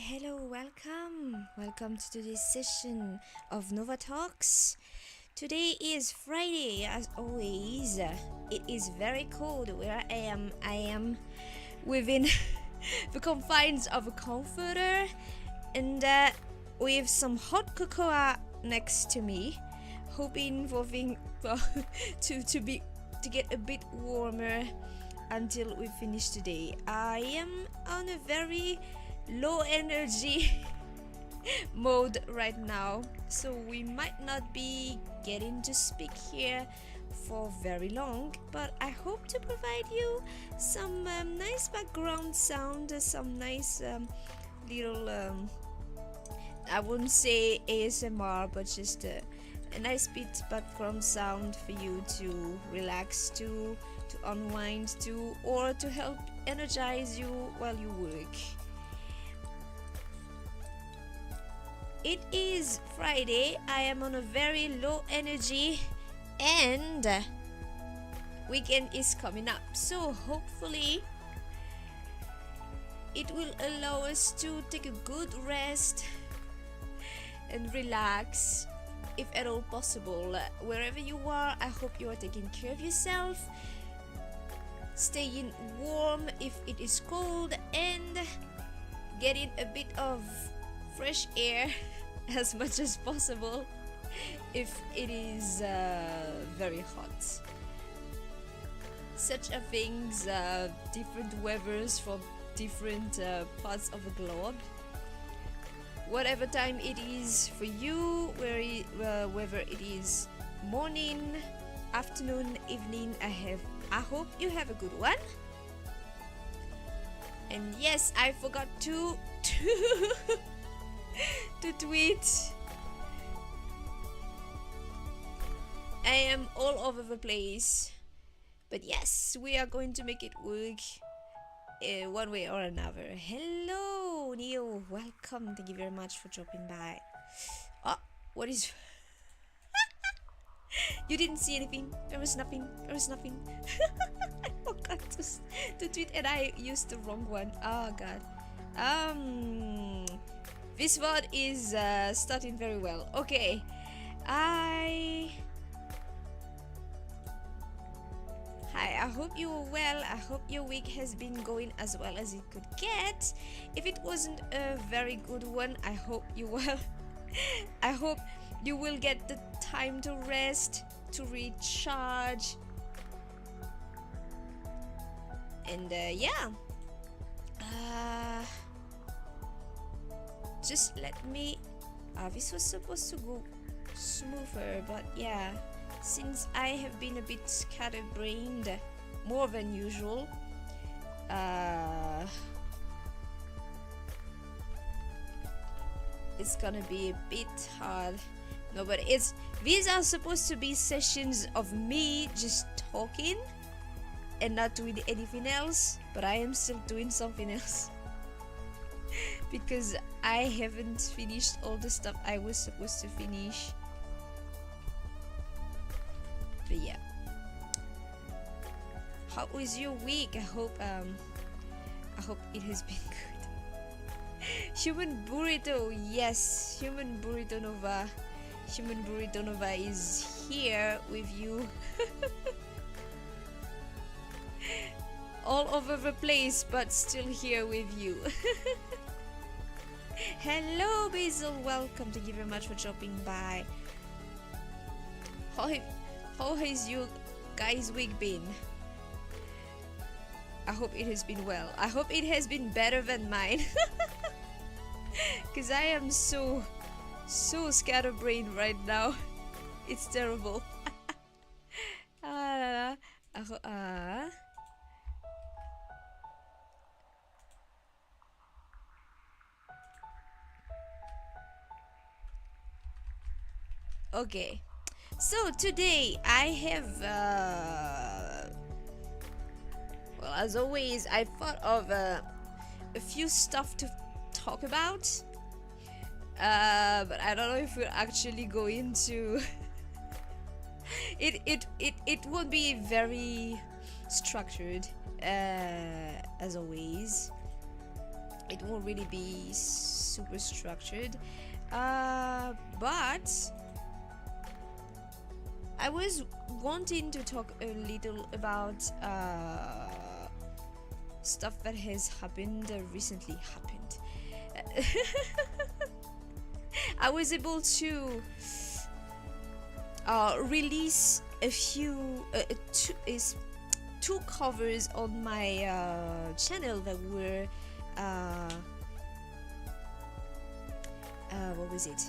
hello, welcome to today's session of Nova Talks. Today is Friday, as always. It is very cold where I am. I am within the confines of a comforter, and with some hot cocoa next to me, hoping for to get a bit warmer until we finish today. I am on a very low energy mode right now, so we might not be getting to speak here for very long, but I hope to provide you some nice background sound, some nice little I wouldn't say ASMR, but just a nice bit background sound for you to relax to unwind to, or to help energize you while you work. It is Friday. I am on a very low energy, and weekend is coming up, so hopefully it will allow us to take a good rest and relax, if at all possible. Wherever you are, I hope you are taking care of yourself, staying warm if it is cold, and getting a bit of fresh air as much as possible if it is very hot. Such a things, different weathers from different parts of the globe. Whatever time it is for you, whether it is morning, afternoon, evening, I hope you have a good one. And yes, I forgot to to tweet. I am all over the place, but yes, we are going to make it work one way or another. Hello, Neo. Welcome. Thank you very much for dropping by. Oh, what is... You didn't see anything. There was nothing. I forgot to tweet and I used the wrong one. Oh, God. This one is starting very well. Okay. Hi, I hope you are well. I hope your week has been going as well as it could get. If it wasn't a very good one, I hope you will. I hope you will get the time to rest, to recharge, and yeah. Just let me. This was supposed to go smoother, but yeah. Since I have been a bit scatterbrained, more than usual, it's gonna be a bit hard. No, but these are supposed to be sessions of me just talking and not doing anything else, but I am still doing something else because I haven't finished all the stuff I was supposed to finish. But yeah, how was your week? I hope it has been good. Human burrito, yes, human burrito Nova is here with you. All over the place, but still here with you. Hello, Basil. Welcome. Thank you very much for dropping by. How has your guys' week been? I hope it has been well. I hope it has been better than mine. Because I am so scatterbrained right now. It's terrible. Okay. So today I have, well, as always, I thought of a few stuff to talk about, but I don't know if we're actually going to. It won't be very structured, as always. it won't really be super structured, but I was wanting to talk a little about stuff that has happened, recently happened. I was able to release a few two covers on my channel that were what was it?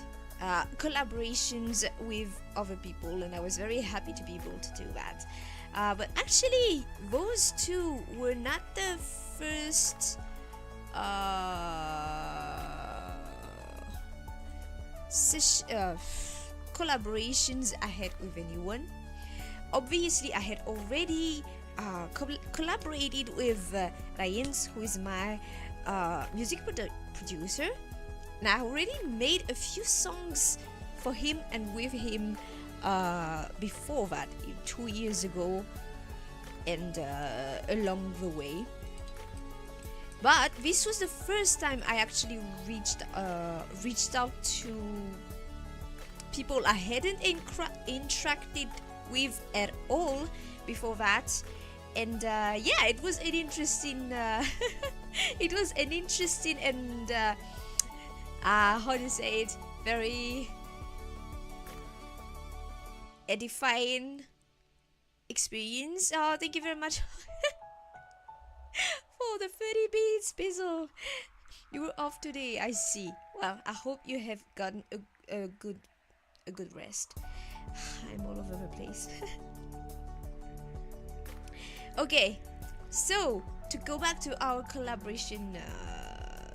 Collaborations with other people, and I was very happy to be able to do that. But actually, those two were not the first collaborations I had with anyone. Obviously, I had already collaborated with Ryan, who is my music producer, and I already made a few songs for him and with him before that, 2 years ago, and along the way. But this was the first time I actually reached out to people I hadn't interacted with at all before that, and yeah, it was an interesting it was an interesting and how to say it, very edifying experience. Oh, thank you very much for the 30 beats, Bizzle. You were off today, I see. Well, I hope you have gotten a good rest. I'm all over the place. Okay, so to go back to our collaboration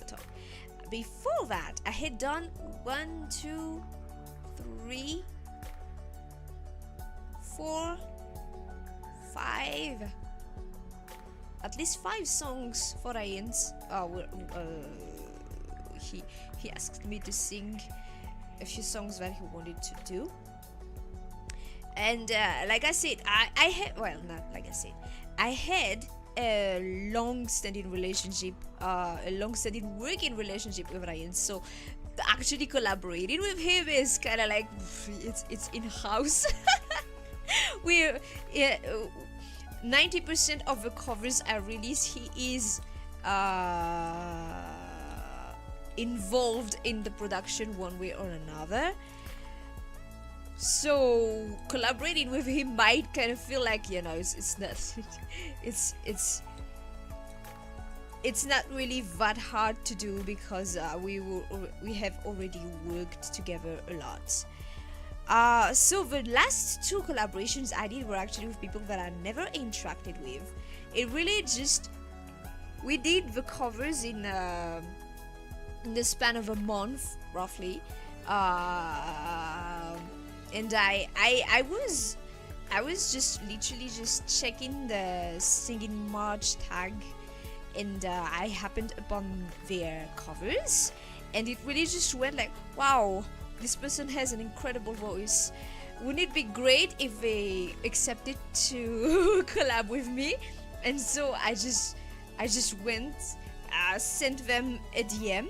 talk. Before that, I had done 1, 2, 3, 4, 5, at least 5 songs for Ryan's. He asked me to sing a few songs that he wanted to do, and like I said, I had, well, not like I said, I had a long-standing relationship, a long-standing working relationship with Ryan, so actually collaborating with him is kind of like it's in-house. We're 90% of the covers I release, he is involved in the production one way or another. So collaborating with him might kind of feel like, you know, it's not it's not really that hard to do, because we have already worked together a lot. So the last 2 collaborations I did were actually with people that I never interacted with. It really just, we did the covers in the span of a month roughly, and I was just literally just checking the Singing March tag, and I happened upon their covers, and it really just went like, wow, this person has an incredible voice. Wouldn't it be great if they accepted to collab with me? And so I just went, sent them a DM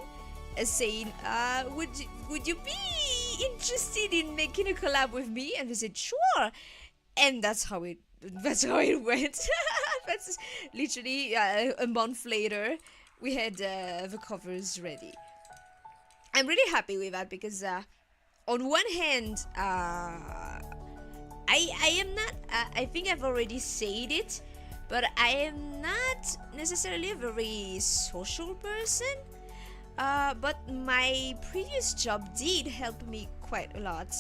saying, would you be interested in making a collab with me? And they said sure, and that's how it went. That's literally a month later we had the covers ready. I'm really happy with that, because on one hand, I am not, I think I've already said it, but I am not necessarily a very social person, but my previous job did help me quite a lot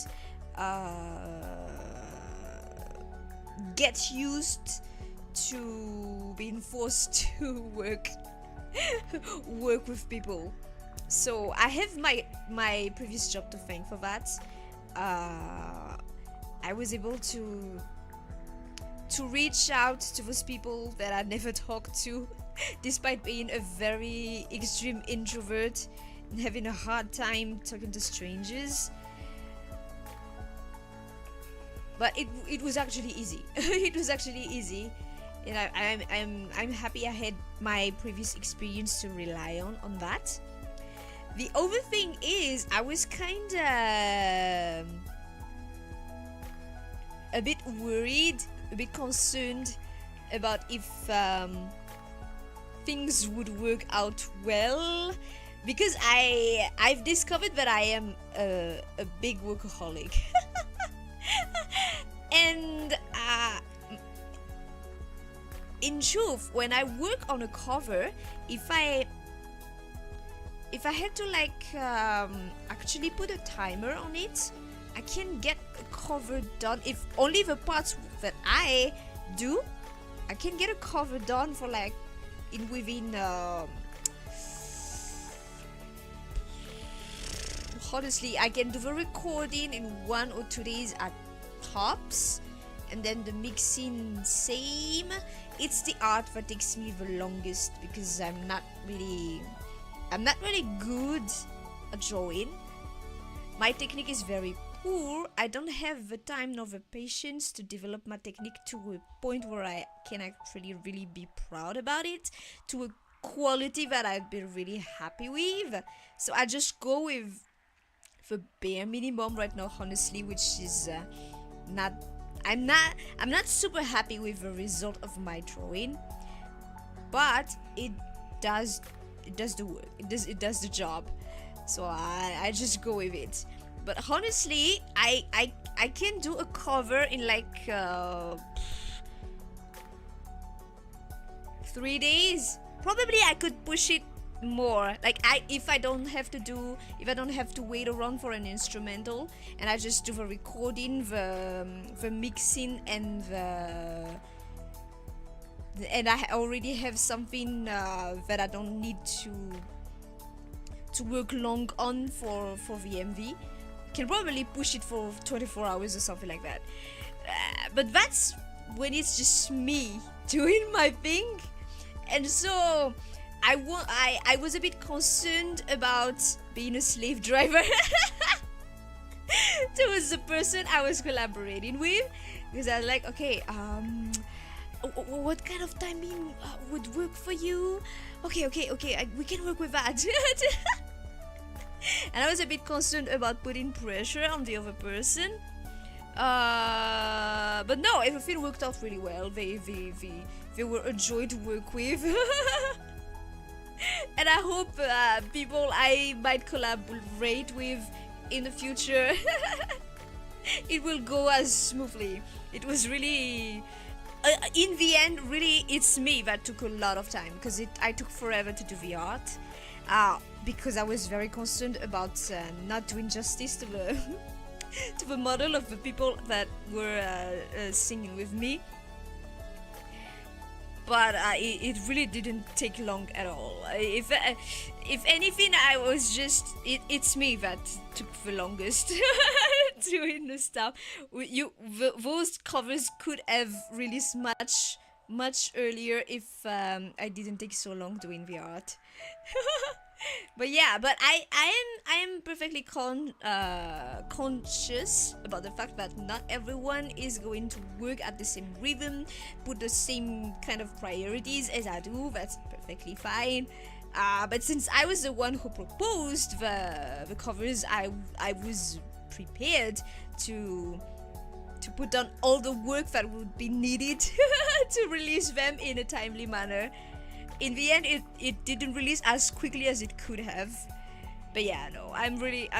get used to being forced to work with people. So I have my previous job to thank for that. I was able to reach out to those people that I never talked to, despite being a very extreme introvert and having a hard time talking to strangers. But it was actually easy. It was actually easy, and I'm happy I had my previous experience to rely on that. The other thing is I was kind of a bit worried, a bit concerned about if things would work out well, because I've discovered that I am a big workaholic. And in truth, when I work on a cover, if I had to like actually put a timer on it, I can get a cover done. If only the parts that I do, I can get a cover done for like within honestly, I can do the recording in 1 or 2 days at tops, and then the mixing same. It's the art that takes me the longest, because I'm not really good at drawing. My technique is very poor. I don't have the time nor the patience to develop my technique to a point where I can actually really be proud about it, to a quality that I'd be really happy with. So I just go with the bare minimum right now, honestly, which is not. I'm not super happy with the result of my drawing, but it does the work. It does the job. So I just go with it. But honestly, I can do a cover in like 3 days. Probably I could push it more. Like if I don't have to wait around for an instrumental, and I just do the recording, the mixing, and and I already have something that I don't need to work long on for the MV. Can probably push it for 24 hours or something like that. But that's when it's just me doing my thing. And so I was a bit concerned about being a slave driver towards the person I was collaborating with, because I was like, okay, what kind of timing would work for you? Okay, we can work with that. And I was a bit concerned about putting pressure on the other person. But no, everything worked out really well. They were a joy to work with. And I hope people I might collaborate with in the future, it will go as smoothly. It was really, in the end, really, it's me that took a lot of time, because I took forever to do the art, because I was very concerned about not doing justice to the to the model of the people that were singing with me. But it really didn't take long at all. If anything, I was just it's me that took the longest doing the stuff. Those covers could have released much earlier if I didn't take so long doing the art. But yeah, but I am perfectly conscious about the fact that not everyone is going to work at the same rhythm, put the same kind of priorities as I do. That's perfectly fine. But since I was the one who proposed the covers, I was prepared to put down all the work that would be needed to release them in a timely manner. In the end, it didn't release as quickly as it could have. But yeah, no, I'm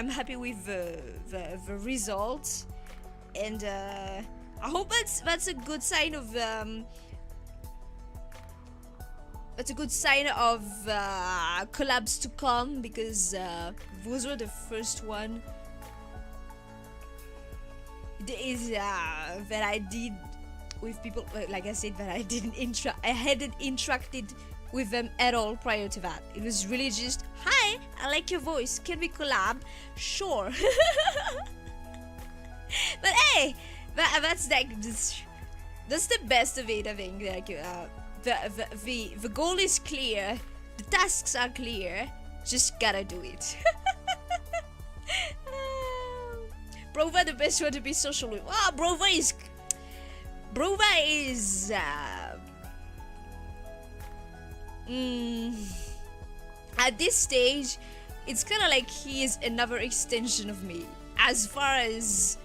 happy with the result, and I hope that's a good sign of collabs to come, because those were the first one that I did with people. Like I said, that I hadn't interacted with them at all prior to that. It was really just, hi, I like your voice, can we collab? Sure. But hey, that's like that's the best of it. I think like the goal is clear, the tasks are clear, just gotta do it. Brova, the best way to be social with. Brova is mm, at this stage, it's kind of like he is another extension of me as far as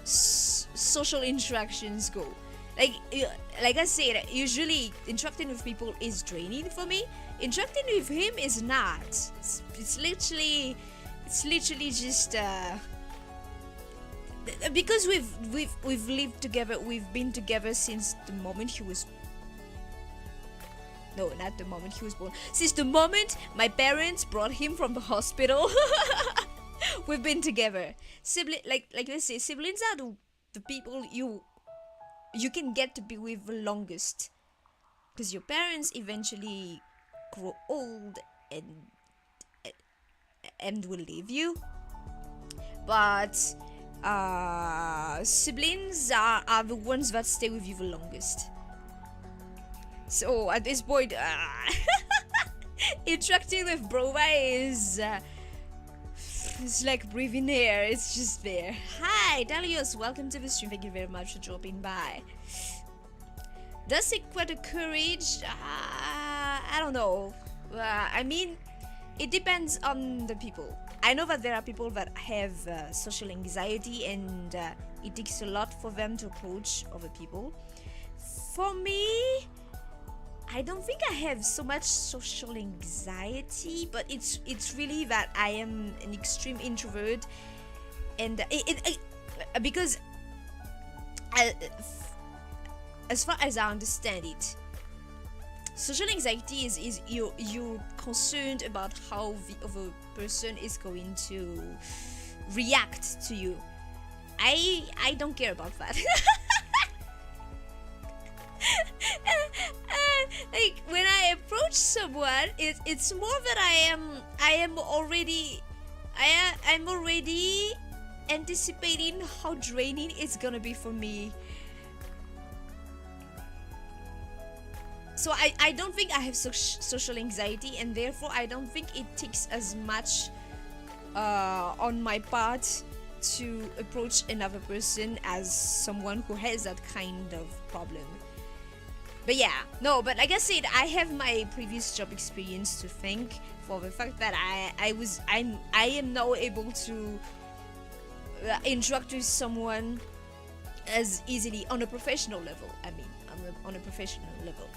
social interactions go. Like I said, usually interacting with people is draining for me. Interacting with him is not. It's literally just because we've lived together. We've been together since the moment he was. No, not the moment he was born. Since the moment my parents brought him from the hospital, we've been together. Like let's say, siblings are the people you can get to be with the longest, because your parents eventually grow old and will leave you. But siblings are the ones that stay with you the longest. So at this point, interacting with Brova is it's like breathing air. It's just there. Hi, Dalios. Welcome to the stream. Thank you very much for dropping by. Does it require the courage? I don't know. I mean, it depends on the people. I know that there are people that have social anxiety, and it takes a lot for them to approach other people. For me, I don't think I have so much social anxiety, but it's really that I am an extreme introvert, and because as far as I understand it, social anxiety is you're concerned about how the other person is going to react to you. I don't care about that. Like when I approach someone, it's more that I'm already anticipating how draining it's gonna be for me. So I don't think I have social anxiety, and therefore I don't think it takes as much on my part to approach another person as someone who has that kind of problem. But yeah, no, but like I said, I have my previous job experience to thank for the fact that I am now able to interact with someone as easily on a professional level. I mean, on a professional level.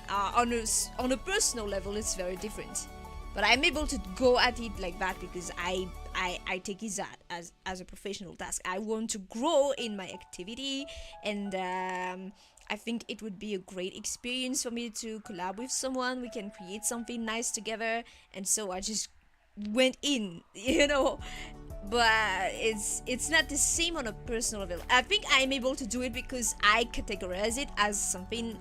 On a personal level, it's very different. But I'm able to go at it like that because I take it as a professional task. I want to grow in my activity, and I think it would be a great experience for me to collab with someone. We can create something nice together, and so I just went in, but it's not the same on a personal level. I think I'm able to do it because I categorize it as something,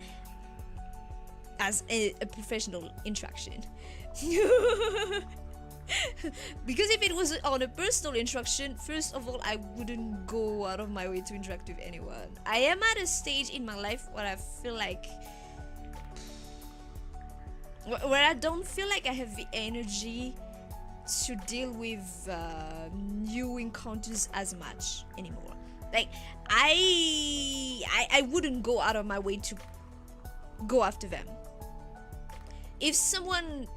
as a professional interaction. Because if it was on a personal interaction, first of all, I wouldn't go out of my way to interact with anyone. I am at a stage in my life where I feel like, where I don't feel like I have the energy to deal with new encounters as much anymore. Like I wouldn't go out of my way to go after them. If someone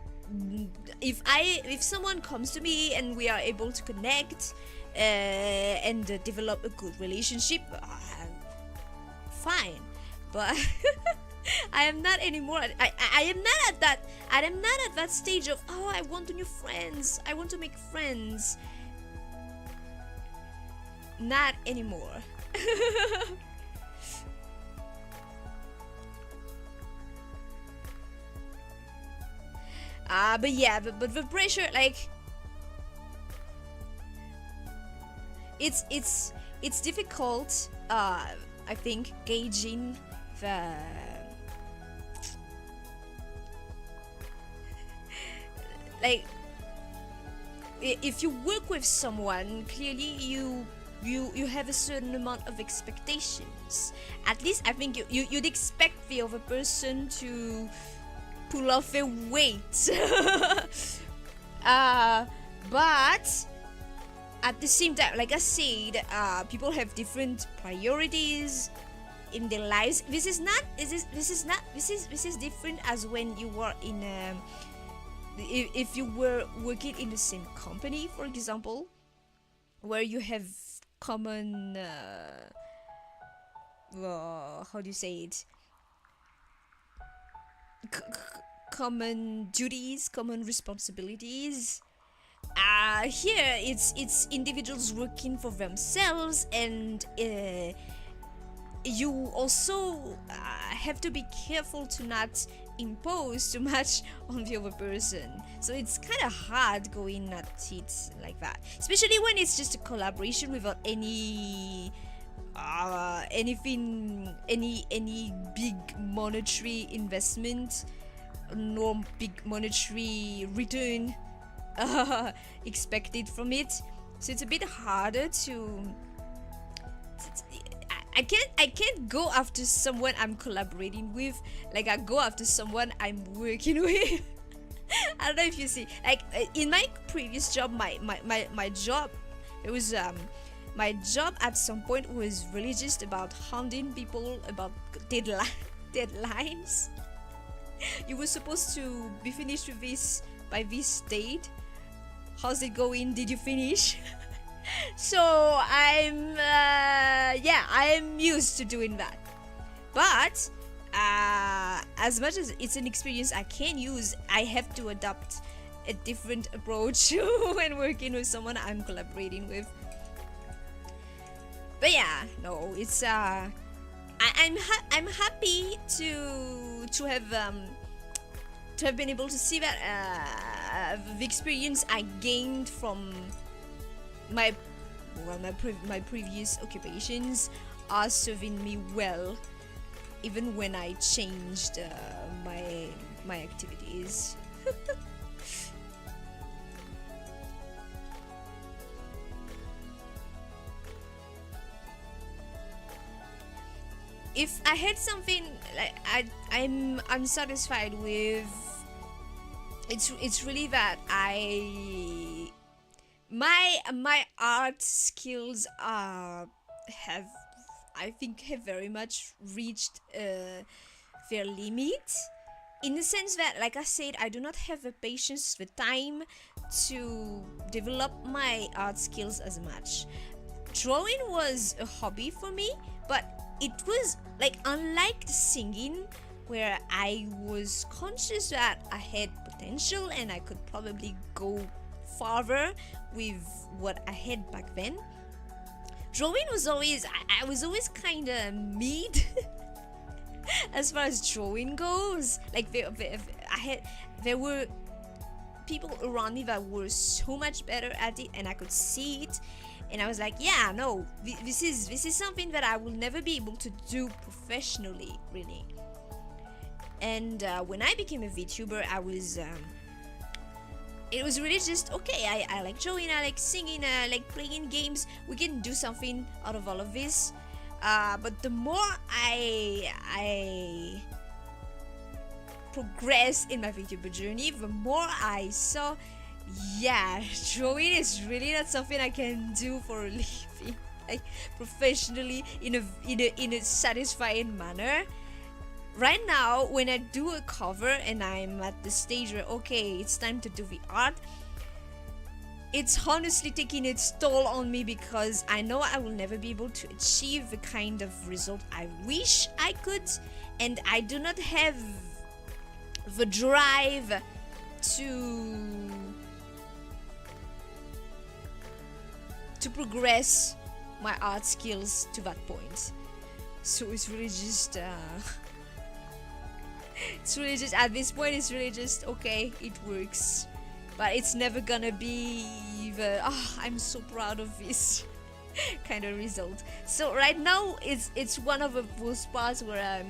comes to me and we are able to connect and develop a good relationship, fine. But I am not anymore. I am not at that stage of, oh, I want new friends, I want to make friends. Not anymore. But yeah, but the pressure, like, it's difficult, I think, gauging the like, if you work with someone, clearly you have a certain amount of expectations. At least I think you'd expect the other person to pull off a weight. But at the same time, like I said, people have different priorities, in their lives. This is different as when you were in if you were working in the same company, for example, where you have common how do you say it, common duties, common responsibilities. Here it's individuals working for themselves, and you also have to be careful to not impose too much on the other person. So it's kind of hard going at it like that, especially when it's just a collaboration without any any big monetary investment, no big monetary return expected from it. So it's a bit harder to I can't go after someone I'm collaborating with like I go after someone I'm working with. I don't know if you see, like in my previous job, my job, it was my job at some point was really just about hounding people about deadlines. You were supposed to be finished with this by this date. How's it going? Did you finish? So I'm used to doing that. But as much as it's an experience I can use, I have to adopt a different approach when working with someone I'm collaborating with. But yeah, no, it's I'm happy to have been able to see that the experience I gained from my previous occupations are serving me well, even when I changed my activities. If I had something like I'm unsatisfied with, it's really that my art skills have very much reached their limit, in the sense that, like I said, I do not have the patience, the time to develop my art skills as much. Drawing was a hobby for me, but it was like, unlike singing, where I was conscious that I had potential and I could probably go farther with what I had back then. Drawing was always, I was always kind of mid as far as drawing goes. Like there were people around me that were so much better at it, and I could see it, and I was like, yeah, no, this is something that I will never be able to do professionally, really. And when I became a VTuber, I was it was really just, okay, I like drawing, I like singing, I like playing games, we can do something out of all of this. But the more I progressed in my VTuber journey, the more I saw, yeah, drawing is really not something I can do for a living, like professionally, in a satisfying manner. Right now, when I do a cover and I'm at the stage where, okay, it's time to do the art, it's honestly taking its toll on me, because I know I will never be able to achieve the kind of result I wish I could, and I do not have the drive to progress my art skills to that point. So it's really just at this point, it's really just, okay, it works, but it's never gonna be the I'm so proud of this kind of result. So right now it's one of those parts where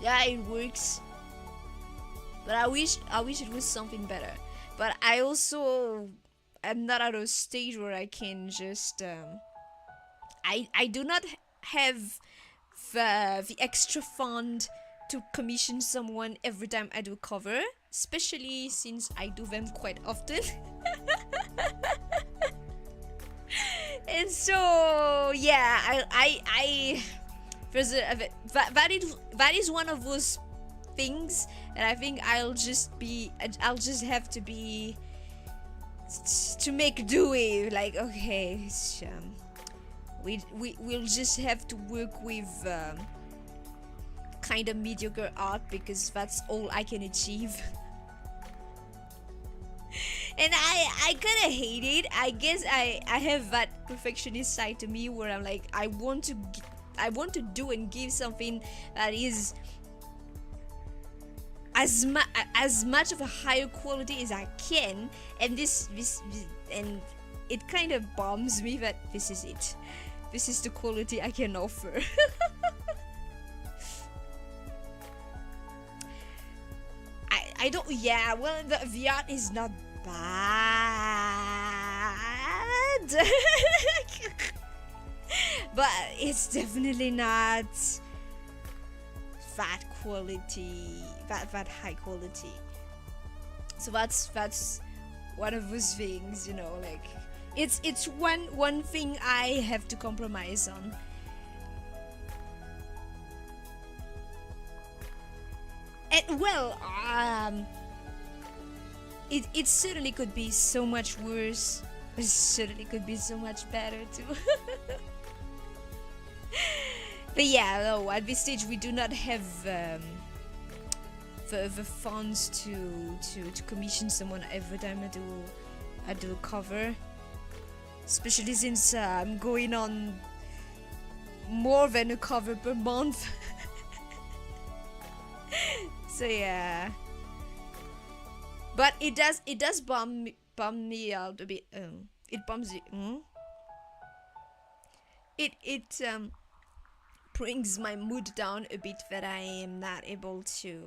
yeah, it works, but I wish it was something better. But I also am not at a stage where I can just I do not have the extra fund to commission someone every time I do a cover, especially since I do them quite often. And so yeah, There's that is one of those things that I think I'll just have to be to make do with. Like, okay, we'll just have to work with kind of mediocre art because that's all I can achieve. And I kind of hate it. I guess I have that perfectionist side to me where I'm like, I want to do and give something that is as much of a higher quality as I can, and this and it kind of bums me that this is it. This is the quality I can offer. I don't. Yeah, well, the art is not bad. But it's definitely not that quality, that high quality. So that's one of those things, you know, like it's one thing I have to compromise on. And well, it certainly could be so much worse. It certainly could be so much better too. But yeah, no, at this stage we do not have the funds to commission someone every time I do a cover, especially since I'm going on more than a cover per month. So yeah, but it does bum me out a bit. It bums it. It brings my mood down a bit that I am not able to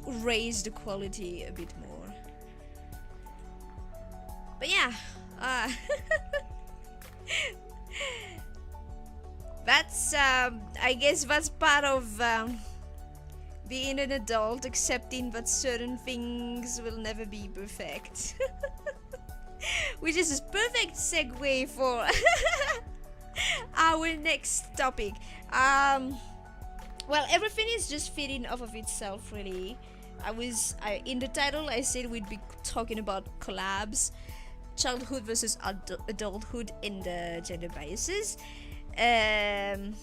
raise the quality a bit more. But yeah, that's I guess that's part of being an adult, accepting that certain things will never be perfect. Which is a perfect segue for our next topic. Well, everything is just feeding off of itself, really. In the title I said we'd be talking about collabs, childhood versus adulthood, and the gender biases. And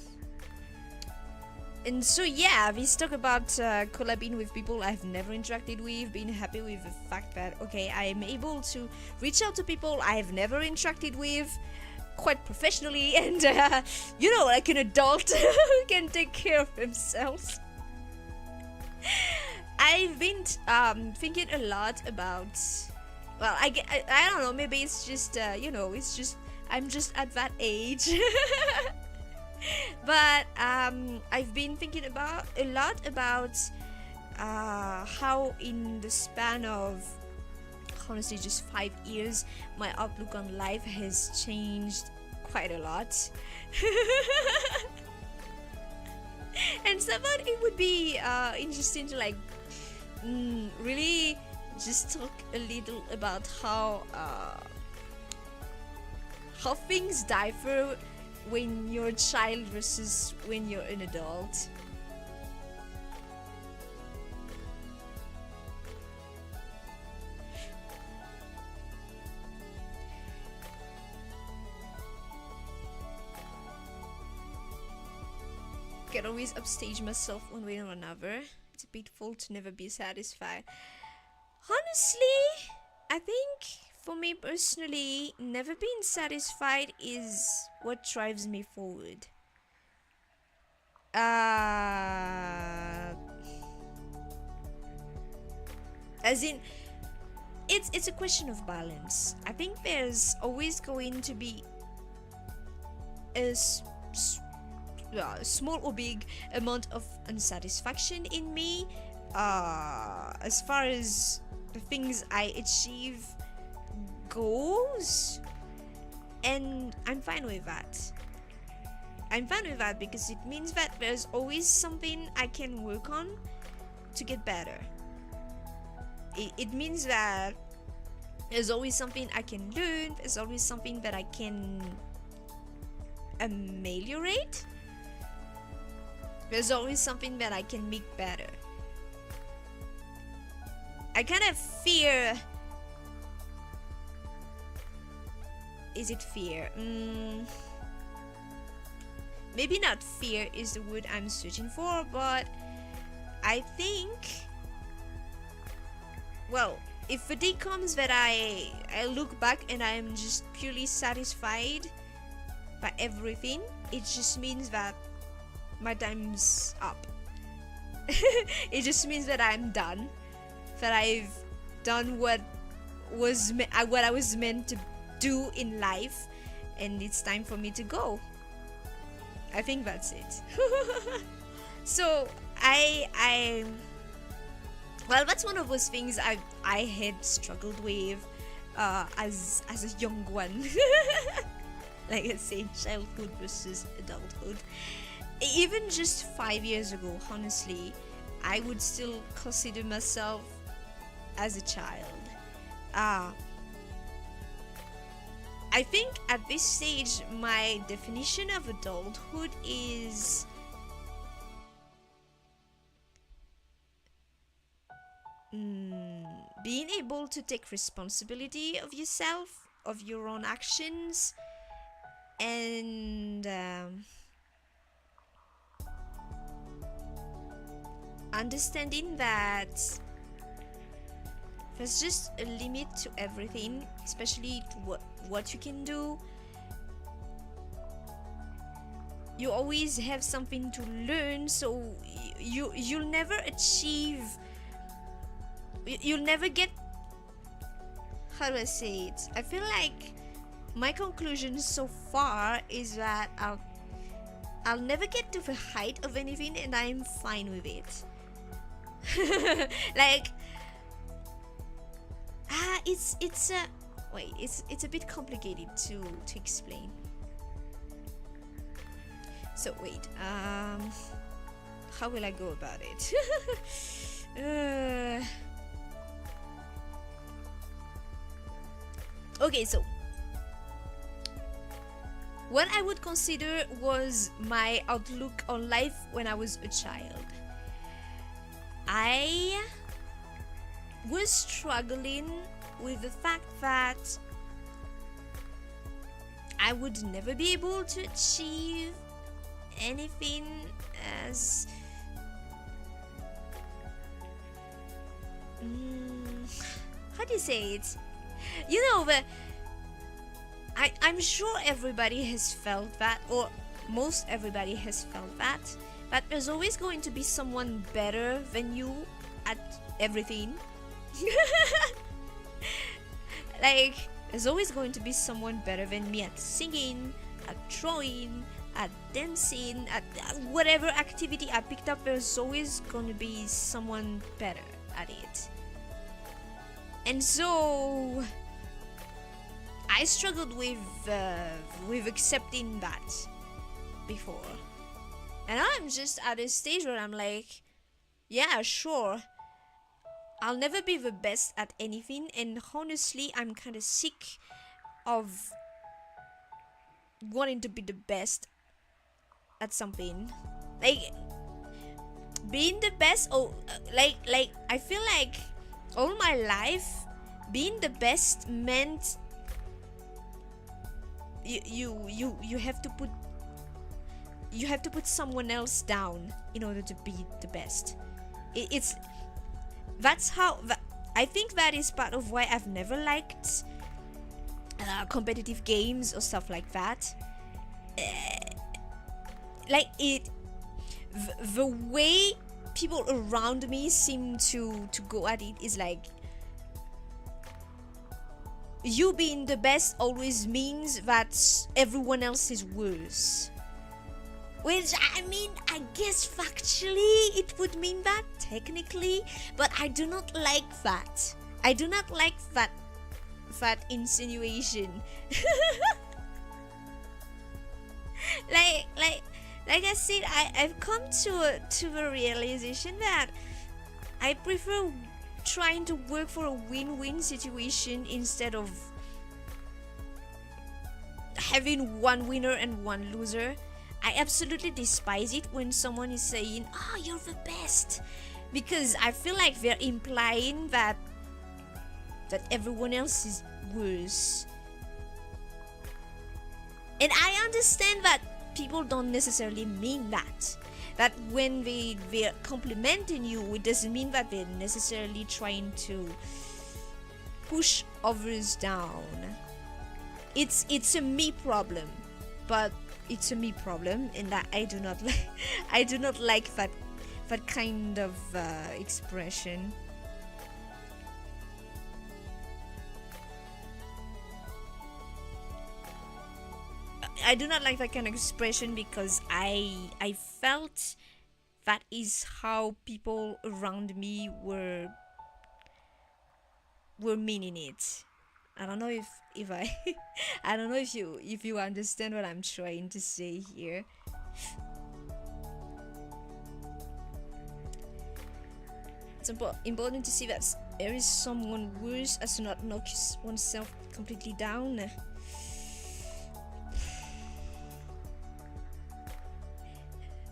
so yeah, we talk about collabing with people I've never interacted with, being happy with the fact that okay, I am able to reach out to people I've never interacted with quite professionally, and you know, like an adult who can take care of themselves. I've been thinking a lot about, well, I don't know, maybe it's just you know, it's just I'm just at that age. But I've been thinking a lot about how in the span of honestly just 5 years my outlook on life has changed quite a lot. And so I thought it would be interesting to like really just talk a little about how things differ when you're a child versus when you're an adult. I can always upstage myself one way or another. It's a bit full to never be satisfied. Honestly, I think for me personally, never being satisfied is what drives me forward. As in, it's a question of balance. I think there's always going to be a small or big amount of unsatisfaction in me as far as the things I achieve goes, and I'm fine with that. I'm fine with that because it means that there's always something I can work on to get better. It means that There's always something I can learn. There's always something that I can ameliorate. There's always something that I can make better. I kind of fear. Is it fear? Maybe not fear is the word I'm searching for, but I think, well, if a day comes that I look back and I'm just purely satisfied by everything, it just means that my time's up. It just means that I'm done, that I've done what I was meant to do in life, and it's time for me to go. I think that's it. So well, that's one of those things I had struggled with as a young one. Like I say, childhood versus adulthood. Even just 5 years ago, honestly, I would still consider myself as a child. I think at this stage, my definition of adulthood is being able to take responsibility of yourself, of your own actions, and understanding that there's just a limit to everything, especially to what you can do. You always have something to learn, so you'll never achieve. You'll never get. How do I say it? I feel like my conclusion so far is that I'll never get to the height of anything, and I'm fine with it. Like, it's a bit complicated to explain. So wait, how will I go about it? Okay, so what I would consider was my outlook on life when I was a child. I was struggling with the fact that I would never be able to achieve anything as how do you say it? You know, I'm sure everybody has felt that, or most everybody has felt that there's always going to be someone better than you at everything. Like, there's always going to be someone better than me at singing, at drawing, at dancing, at whatever activity I picked up. There's always going to be someone better at it. And so I struggled with accepting that before. And I'm just at a stage where I'm like, yeah, sure, I'll never be the best at anything, and honestly, I'm kind of sick of wanting to be the best at something. Like, being the best, like I feel like all my life, being the best meant you have to put someone else down in order to be the best. I think that is part of why I've never liked competitive games or stuff like that. The way people around me seem to go at it is like, you being the best always means that everyone else is worse. Which, I mean, I guess factually it would mean that, technically, but I do not like that. I do not like that insinuation. like I said, I've come to the realization that I prefer trying to work for a win-win situation instead of having one winner and one loser. I absolutely despise it when someone is saying, "Oh, you're the best," because I feel like they're implying that everyone else is worse. And I understand that people don't necessarily mean that. That when they're complimenting you, it doesn't mean that they're necessarily trying to push others down. It's a me problem, but it's a me problem, and that I do not like. I do not like that kind of expression. I do not like that kind of expression because I felt that is how people around me were meaning it. I don't know if I I don't know if you understand what I'm trying to say here. It's important to see that there is someone worse as to not knock oneself completely down.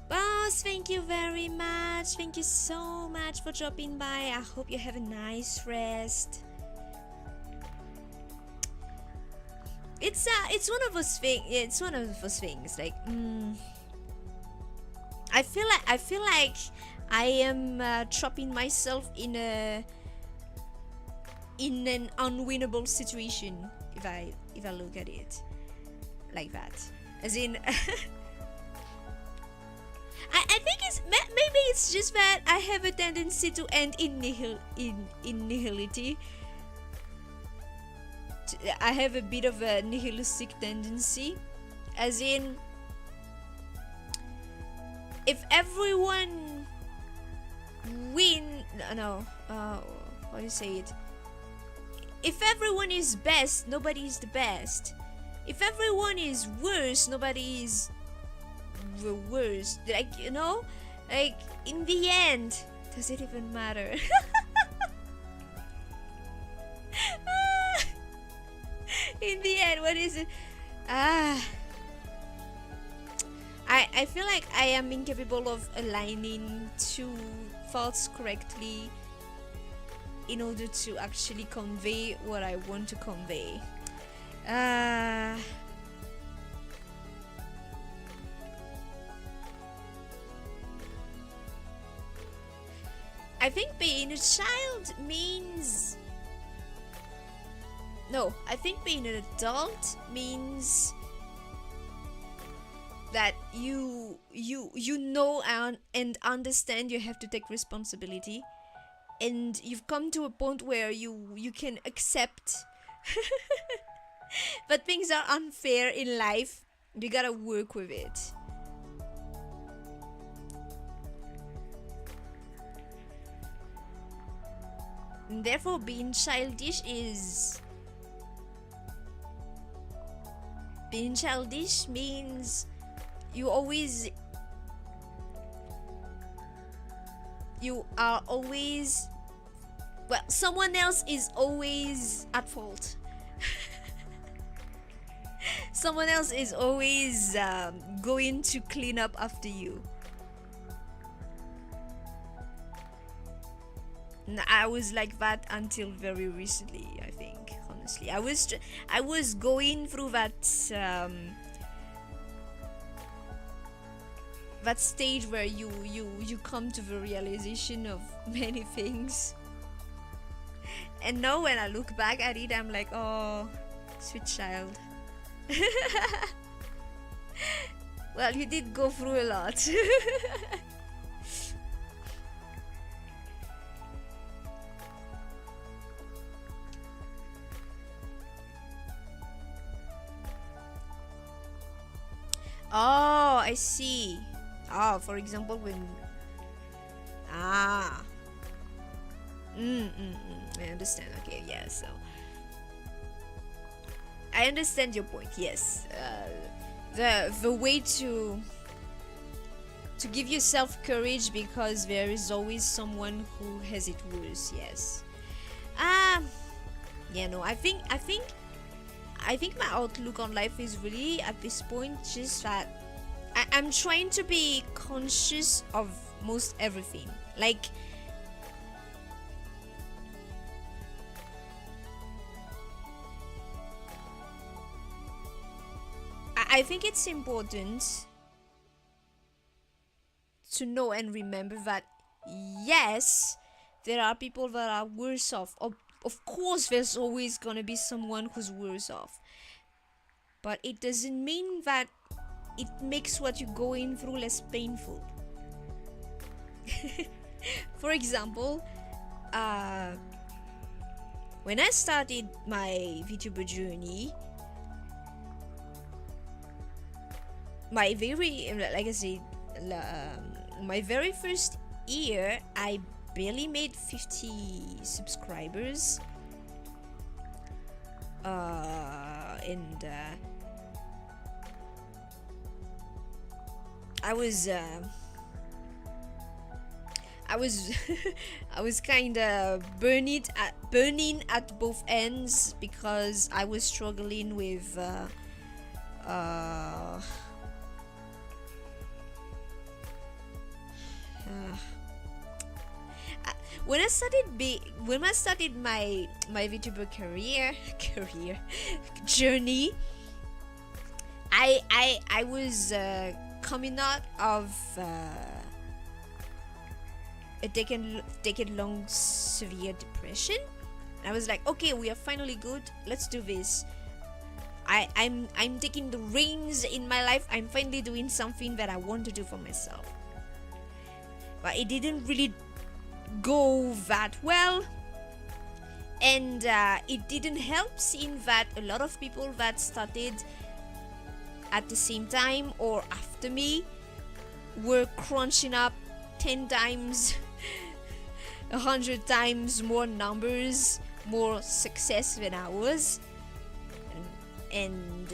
Boss, thank you very much. Thank you so much for dropping by. I hope you have a nice rest. It's one of those things. It's one of those things. Like, I feel like I am trapping myself in an unwinnable situation if I look at it like that. As in. I think maybe it's just that I have a tendency to end in nihility. I have a bit of a nihilistic tendency, as in, if everyone how do you say it? If everyone is best, nobody is the best. If everyone is worse, nobody is the worst. Like, like in the end, does it even matter? In the end, what is it? I feel like I am incapable of aligning two thoughts correctly in order to actually convey what I want to convey. I think being a child means... No, I think being an adult means that you know and understand you have to take responsibility, and you've come to a point where you can accept that things are unfair in life. You gotta work with it. And therefore, being childish means you are always, well, someone else is always at fault. Someone else is always going to clean up after you. I was like that until very recently, I think. Honestly, I was going through that stage where you come to the realization of many things, and now when I look back at it, I'm like, oh, sweet child. Well, you did go through a lot. Oh, I see. Oh, for example, when... I understand. Okay, yeah, so... I understand your point, yes. The way to give yourself courage because there is always someone who has it worse, yes. Um, yeah, no, I think my outlook on life is really at this point just that I'm trying to be conscious of most everything. Like, I think it's important to know and remember that yes, there are people that are worse off. Of course, there's always gonna be someone who's worse off, but it doesn't mean that it makes what you're going through less painful. For example, uh, when I started my VTuber journey, my very, like I said, my very first year, I barely made 50 subscribers. And I was I was kind of burning at both ends because I was struggling with uh, when I started my VTuber career journey, I was coming out of a decade-long severe depression. I was like, okay, we are finally good. Let's do this. I'm taking the reins in my life. I'm finally doing something that I want to do for myself. But it didn't really go that well, and it didn't help seeing that a lot of people that started at the same time or after me were crunching up 10 times 100 times more numbers, more success than I was, and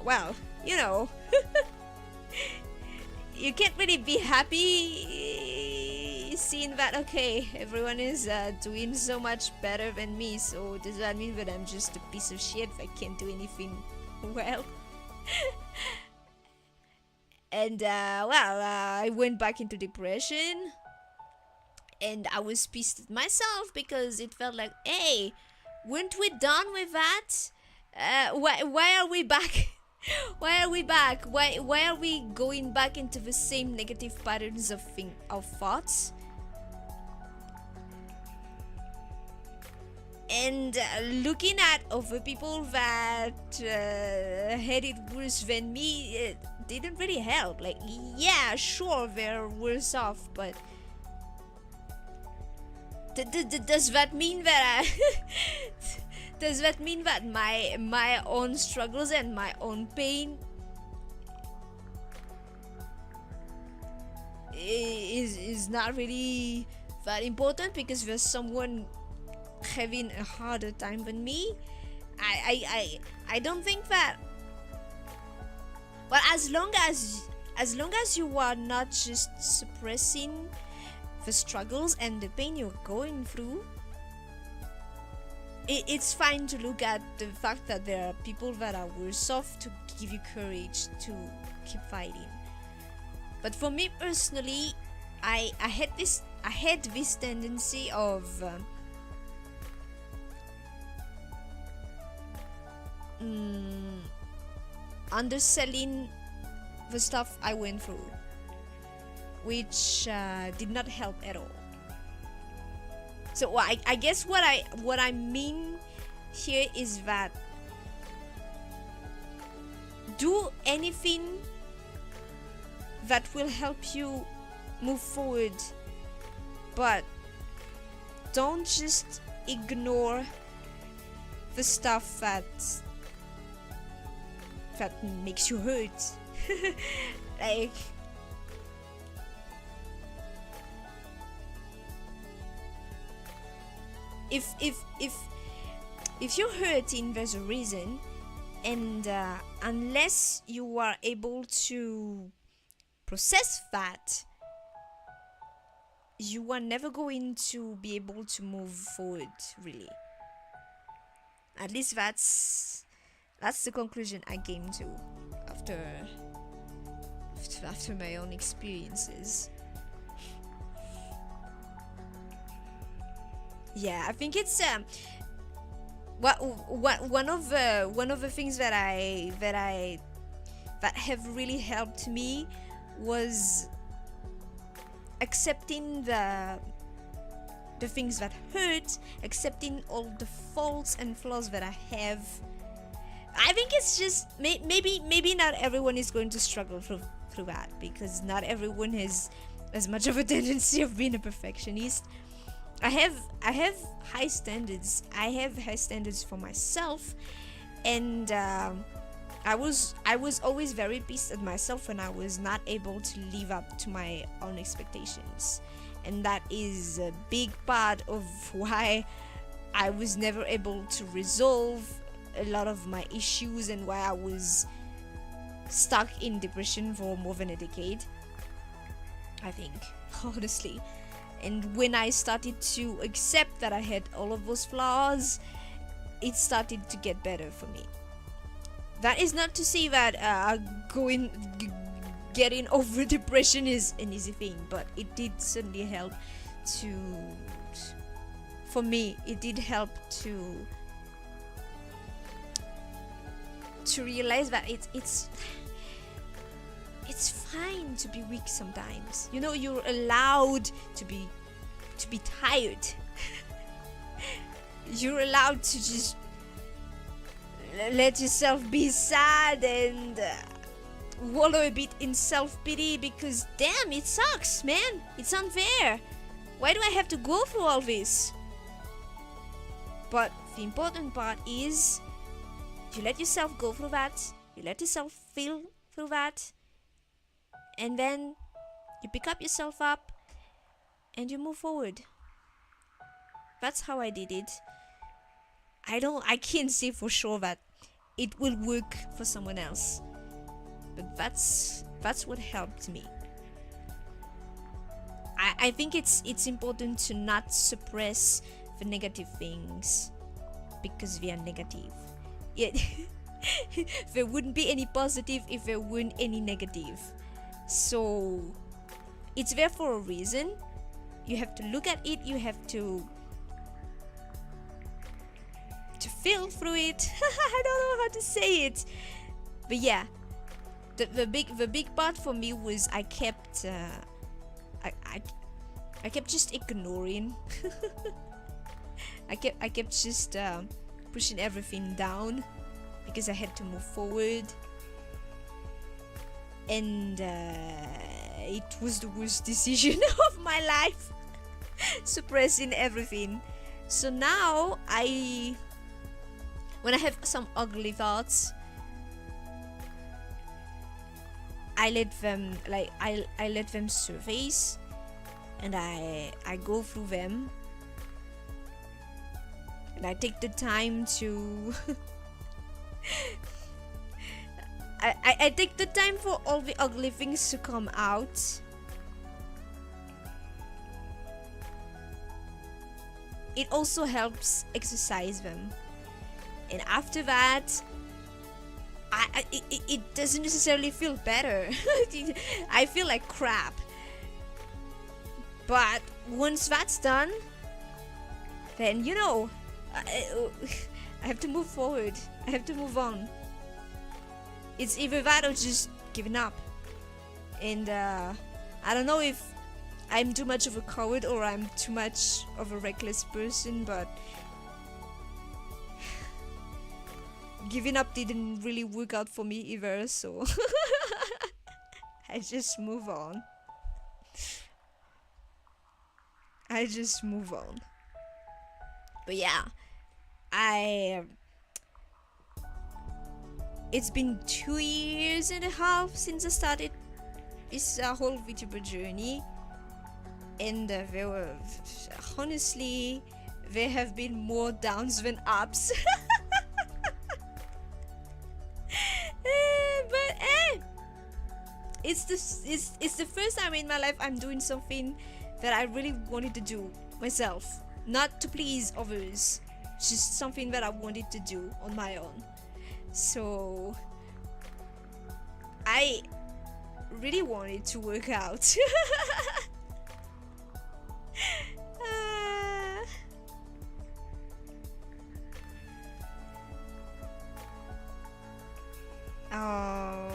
well, you know, you can't really be happy seeing that, okay, everyone is doing so much better than me, so does that mean that I'm just a piece of shit that can't do anything well? And I went back into depression, and I was pissed at myself because it felt like, hey, weren't we done with that? Why are we back? Why are we back? Why are we going back into the same negative patterns of thoughts? And looking at other people that had it worse than me, it didn't really help. Like, yeah, sure, they're worse off, but does that mean that does that mean that my own struggles and my own pain is not really that important because there's someone having a harder time than me? I don't think that. But as long as you are not just suppressing the struggles and the pain you're going through, it's fine to look at the fact that there are people that are worse off to give you courage to keep fighting. But for me personally, I had this tendency of underselling the stuff I went through, which did not help at all. So I guess what I mean here is that do anything that will help you move forward, but don't just ignore the stuff that makes you hurt. Like, if you're hurting, there's a reason, and unless you are able to process that, you are never going to be able to move forward, really. At least that's the conclusion I came to after my own experiences. Yeah, I think it's one of the things that have really helped me was accepting the things that hurt, accepting all the faults and flaws that I have. I think it's just maybe not everyone is going to struggle through that, because not everyone has as much of a tendency of being a perfectionist. I have high standards. I have high standards for myself, and I was always very pissed at myself when I was not able to live up to my own expectations, and that is a big part of why I was never able to resolve a lot of my issues and why I was stuck in depression for more than a decade, I think, honestly. And when I started to accept that I had all of those flaws, it started to get better for me. That is not to say that getting over depression is an easy thing, but it did certainly help for me, it did help to realize that it's fine to be weak sometimes. You know, you're allowed to be tired. You're allowed to just let yourself be sad and wallow a bit in self-pity, because damn, it sucks, man. It's unfair. Why do I have to go through all this? But the important part is you let yourself go through that, you let yourself feel through that, and then you pick up yourself up and you move forward. That's how I did it. I can't say for sure that it will work for someone else, but that's what helped me. I think it's important to not suppress the negative things because they are negative. Yet there wouldn't be any positive if there weren't any negative. So it's there for a reason. You have to look at it, you have to feel through it. I don't know how to say it, but yeah, the big part for me was I kept just ignoring. I kept just pushing everything down because I had to move forward, and it was the worst decision of my life, suppressing everything. So now when I have some ugly thoughts, I let them I let them surface, and I go through them, and I take the time to I take the time for all the ugly things to come out. It also helps exercise them, and after that it doesn't necessarily feel better. I feel like crap, but once that's done, then I have to move forward. I have to move on. It's either that or just giving up. And I don't know if I'm too much of a coward or I'm too much of a reckless person, but giving up didn't really work out for me either, so I just move on. But yeah, it's been 2.5 years since I started this whole VTuber journey, and honestly, there have been more downs than ups. But it's the first time in my life I'm doing something that I really wanted to do myself, not to please others, just something that I wanted to do on my own. So I really wanted to work out. Oh,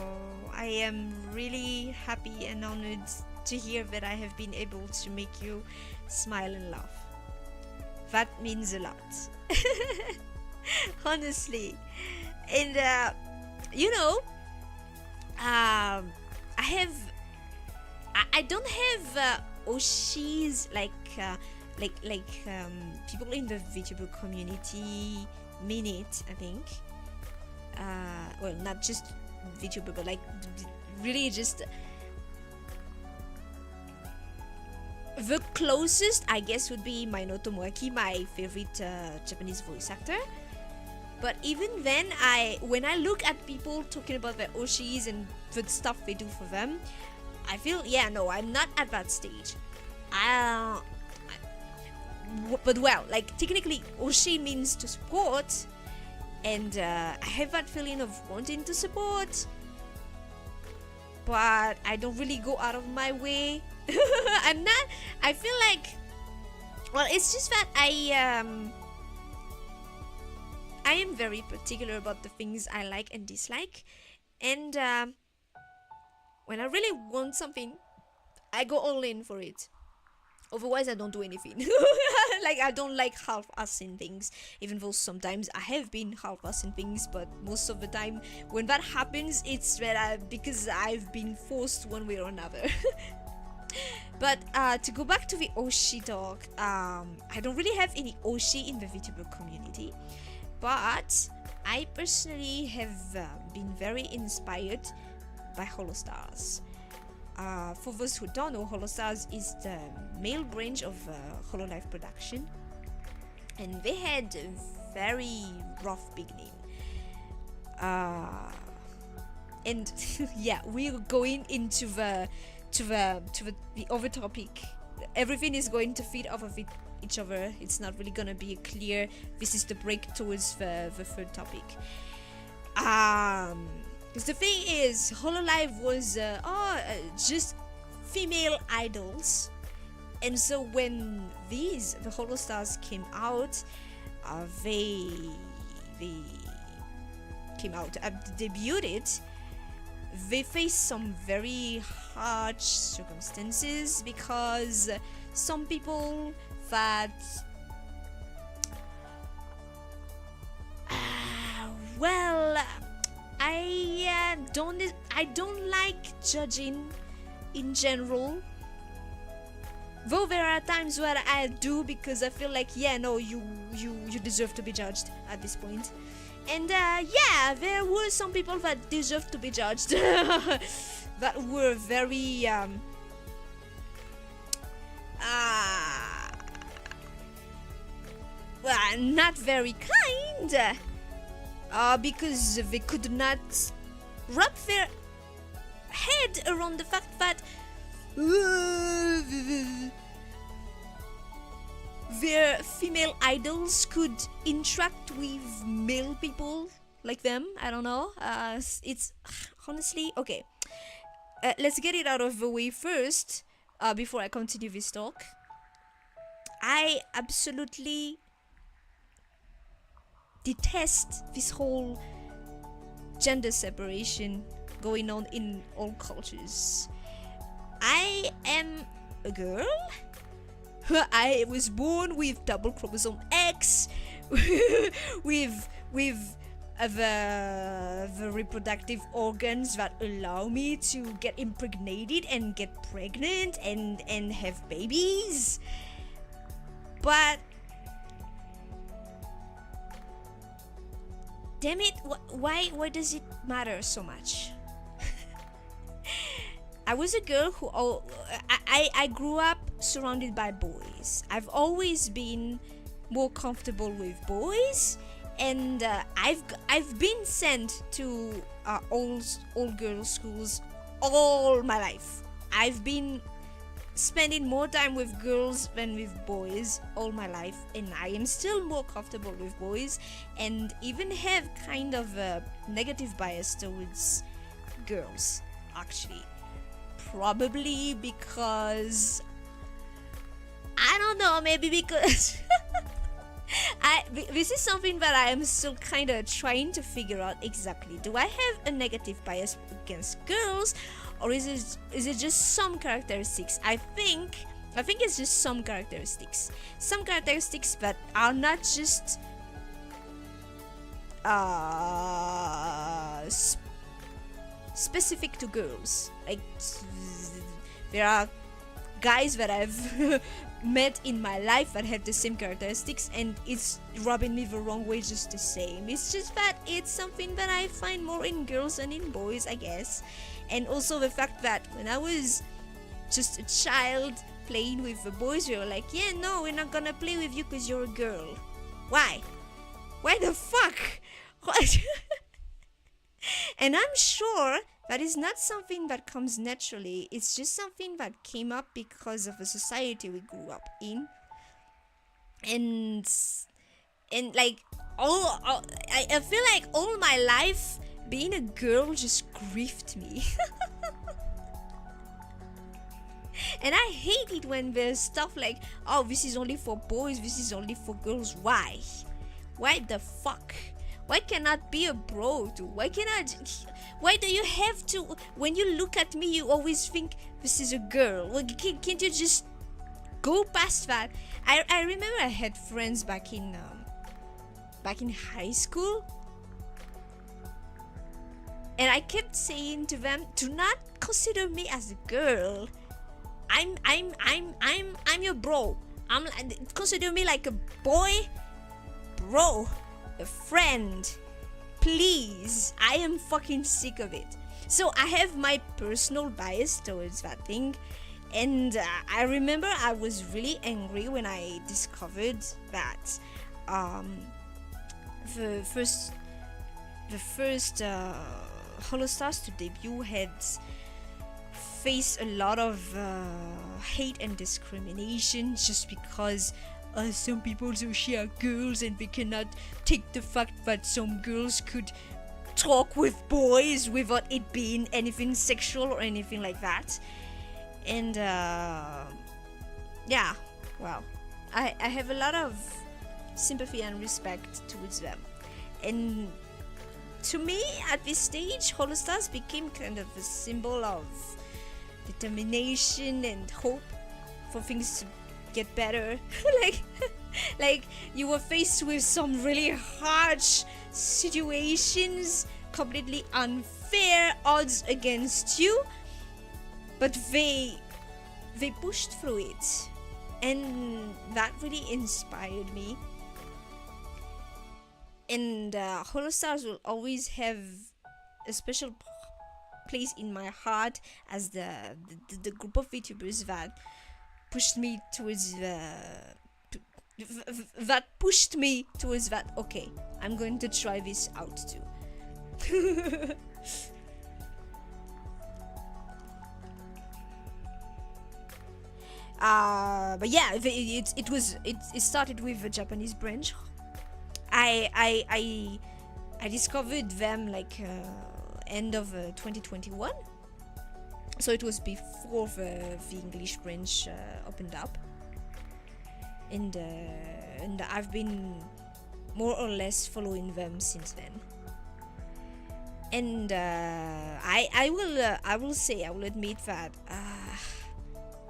I am really happy and honored to hear that I have been able to make you smile and laugh. That means a lot. Honestly. And you know, I don't have oshis like people in the VTuber community mean it, I think. Well, not just VTuber, but like really just the closest, I guess, would be Maino Tomoaki, my favorite Japanese voice actor. But even then, when I look at people talking about their oshis and the stuff they do for them, I feel, yeah, no, I'm not at that stage. But well, like technically, oshi means to support, and I have that feeling of wanting to support, but I don't really go out of my way. I feel like, well, it's just that I am very particular about the things I like and dislike, and when I really want something, I go all in for it. Otherwise, I don't do anything. Like, I don't like half-assing things, even though sometimes I have been half-assing things, but most of the time when that happens, it's because I've been forced one way or another. But to go back to the Oshi talk, I don't really have any Oshi in the VTuber community, but I personally have been very inspired by Holostars. For those who don't know, Holostars is the male branch of Hololive production, and they had a very rough beginning. And yeah, we're going into the other topic. Everything is going to feed off of each other. It's not really gonna be clear. This is the break towards the third topic. Because the thing is, Hololive was just female idols, and so when the Holostars came out, they came out, debuted. They faced some very harsh circumstances because some people that well, I don't like judging in general, though there are times where I do, because I feel like, yeah, no, you deserve to be judged at this point. And yeah, there were some people that deserved to be judged that were very well, not very kind, because they could not wrap their head around the fact that their female idols could interact with male people like them. I don't know. It's honestly okay. Let's get it out of the way first before I continue this talk. I absolutely detest this whole gender separation going on in all cultures. I am a girl. I was born with double chromosome X, with the reproductive organs that allow me to get impregnated and get pregnant and have babies. But damn it, why does it matter so much? I was a girl who I grew up surrounded by boys. I've always been more comfortable with boys, and I've been sent to all girls schools all my life. I've been spending more time with girls than with boys all my life, and I am still more comfortable with boys, and even have kind of a negative bias towards girls, actually. Probably because, I don't know, maybe because this is something that I am still kind of trying to figure out exactly. Do I have a negative bias against girls, or is it just some characteristics? I think it's just some characteristics that are not just specific to girls. Like, there are guys that I've met in my life that have the same characteristics, and it's rubbing me the wrong way just the same. It's just that it's something that I find more in girls than in boys, I guess. And also the fact that when I was just a child playing with the boys, we were like, yeah, no, we're not gonna play with you because you're a girl. Why the fuck? What? And I'm sure that is not something that comes naturally. It's just something that came up because of the society we grew up in. And like, I feel like all my life being a girl just griefed me. And I hate it when there's stuff like, oh, this is only for boys, this is only for girls. Why the fuck? Why cannot be a bro too? Why do you have to, when you look at me, you always think this is a girl? Well, can't you just go past that? I remember I had friends back in high school, and I kept saying to them, do not consider me as a girl. I'm your bro. Consider me like a boy, bro, a friend, please. I am fucking sick of it. So I have my personal bias towards that thing, and I remember I was really angry when I discovered that the first Holostars to debut had faced a lot of hate and discrimination just because some people say are girls and they cannot take the fact that some girls could talk with boys without it being anything sexual or anything like that. And yeah, well, I have a lot of sympathy and respect towards them. And to me, at this stage, Holostars became kind of a symbol of determination and hope for things to get better. like you were faced with some really harsh situations, completely unfair odds against you, but they pushed through it, and that really inspired me. And Holostars will always have a special place in my heart as the group of VTubers that pushed me towards that. Okay, I'm going to try this out too. But yeah, it started with a Japanese branch. I discovered them like end of 2021, so it was before the English branch opened up, and I've been more or less following them since then. And I will admit that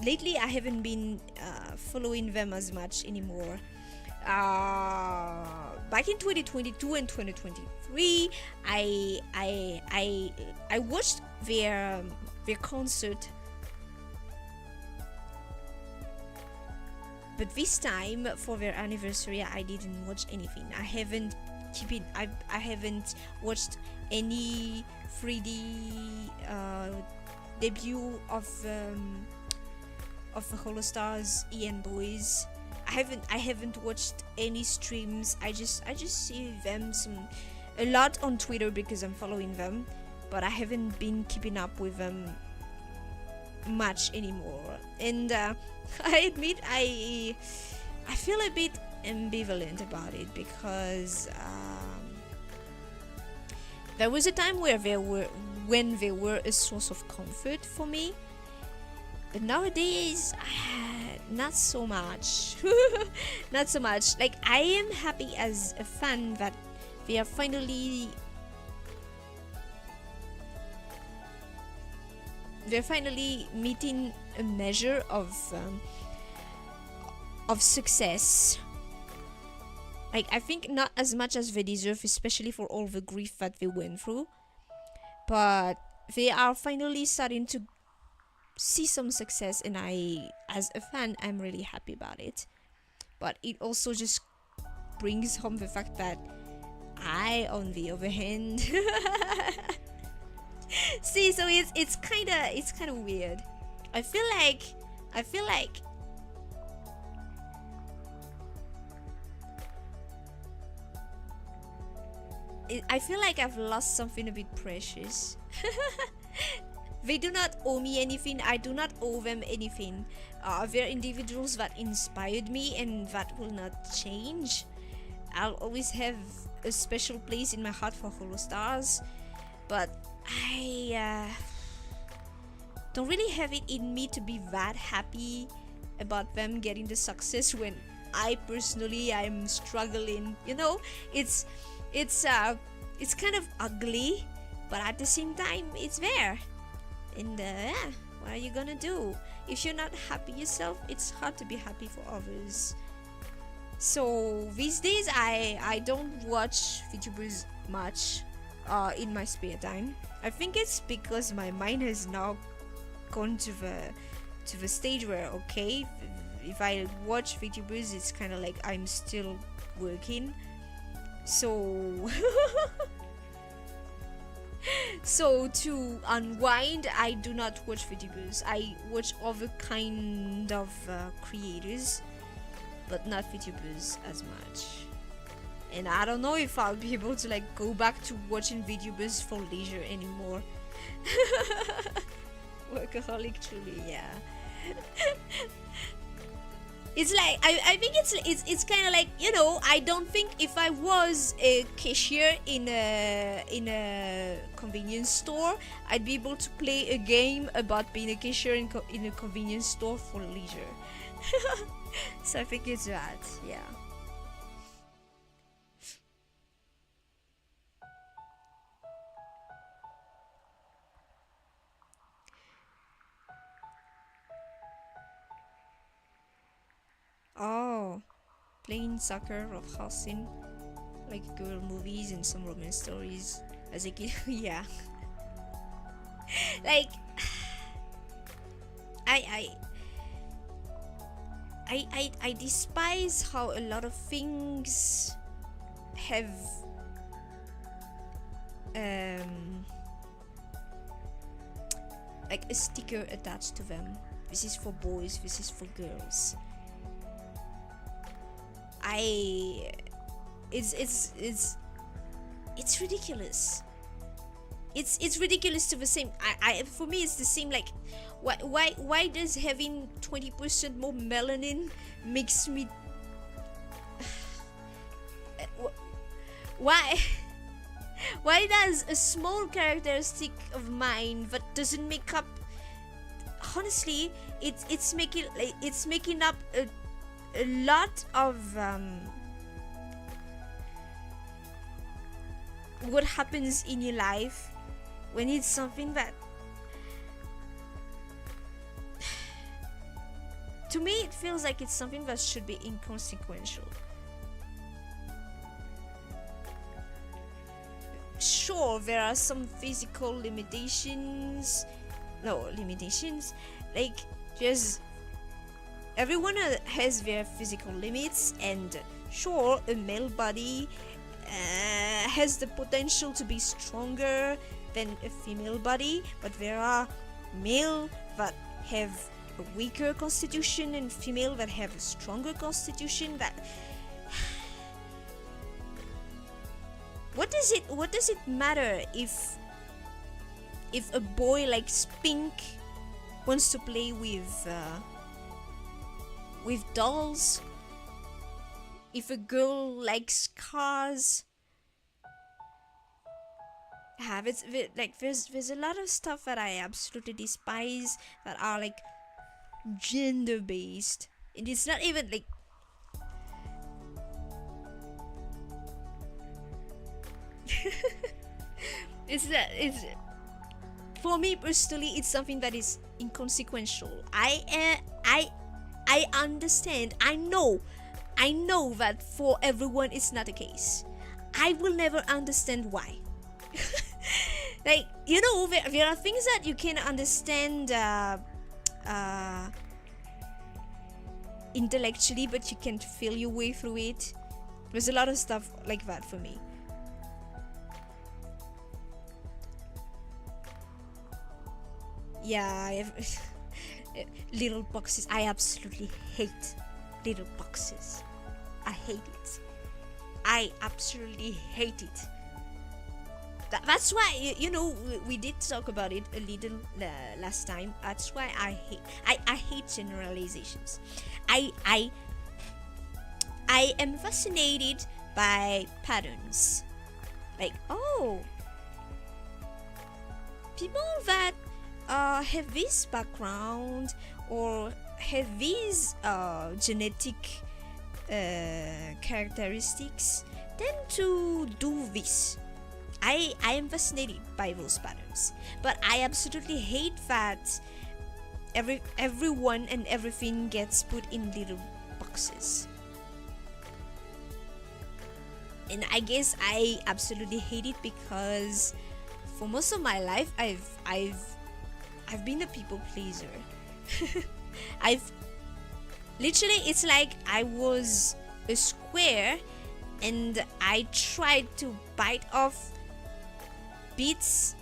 lately I haven't been following them as much anymore. Back in 2022 and 2023, I watched their concert, but this time for their anniversary I didn't watch anything. I haven't watched any 3D debut of the Holostars EN Boys. I haven't watched any streams. I just see them a lot on Twitter because I'm following them, but I haven't been keeping up with them much anymore. And I admit I feel a bit ambivalent about it, because there was a time when they were a source of comfort for me, but nowadays not so much. Not so much. Like, I am happy as a fan that they are finally meeting a measure of success. Like, I think not as much as they deserve, especially for all the grief that they went through, but they are finally starting to see some success, and I, as a fan, I'm really happy about it. But it also just brings home the fact that I, on the other hand, see, so it's kind of weird. I feel like I've lost something a bit precious. They do not owe me anything. I do not owe them anything. They're individuals that inspired me, and that will not change. I'll always have a special place in my heart for Hollow Stars, but I don't really have it in me to be that happy about them getting the success when I personally I'm struggling. You know, it's kind of ugly, but at the same time it's there. And what are you gonna do? If you're not happy yourself, it's hard to be happy for others. So these days I don't watch VTubers much in my spare time. I think it's because my mind has now gone to the stage where, okay, if I watch VTubers, it's kind of like I'm still working. So so to unwind, I do not watch VTubers. I watch other kind of creators, but not VTubers as much. And I don't know if I'll be able to like go back to watching VTubers for leisure anymore. Workaholic, truly, yeah. It's like I think it's kind of like, you know, I don't think if I was a cashier in a convenience store, I'd be able to play a game about being a cashier in a convenience store for leisure. So I think it's that, yeah. Oh, playing soccer or housing, like girl movies and some romance stories as a kid. Yeah. Like, I despise how a lot of things have like a sticker attached to them. This is for boys, this is for girls. It's ridiculous. It's ridiculous to the same. For me it's the same. Like, why does having 20% more melanin makes me why does a small characteristic of mine that doesn't make up, honestly, it's making up a lot of what happens in your life when it's something that to me it feels like it's something that should be inconsequential. Sure, there are some physical limitations, like just everyone has their physical limits, and sure, a male body has the potential to be stronger than a female body, but there are male that have a weaker constitution and female that have a stronger constitution. That what does it matter if a boy likes pink wants to play with dolls, if a girl likes cars. There's a lot of stuff that I absolutely despise that are like gender based, and it's not even like it's for me personally, it's something that is inconsequential. I understand. I know that for everyone it's not the case. I will never understand why. Like, you know, there are things that you can understand intellectually, but you can't feel your way through it. There's a lot of stuff like that for me. Yeah, little boxes. I absolutely hate little boxes. I hate it. I absolutely hate it. That's why, you know, we did talk about it a little last time. That's why I hate generalizations. I am fascinated by patterns. Like, oh, people that have this background or have these genetic characteristics tend to do this. I am fascinated by those patterns, but I absolutely hate that everyone and everything gets put in little boxes. And I guess I absolutely hate it because for most of my life I've been a people pleaser. It's like I was a square and I tried to bite off bits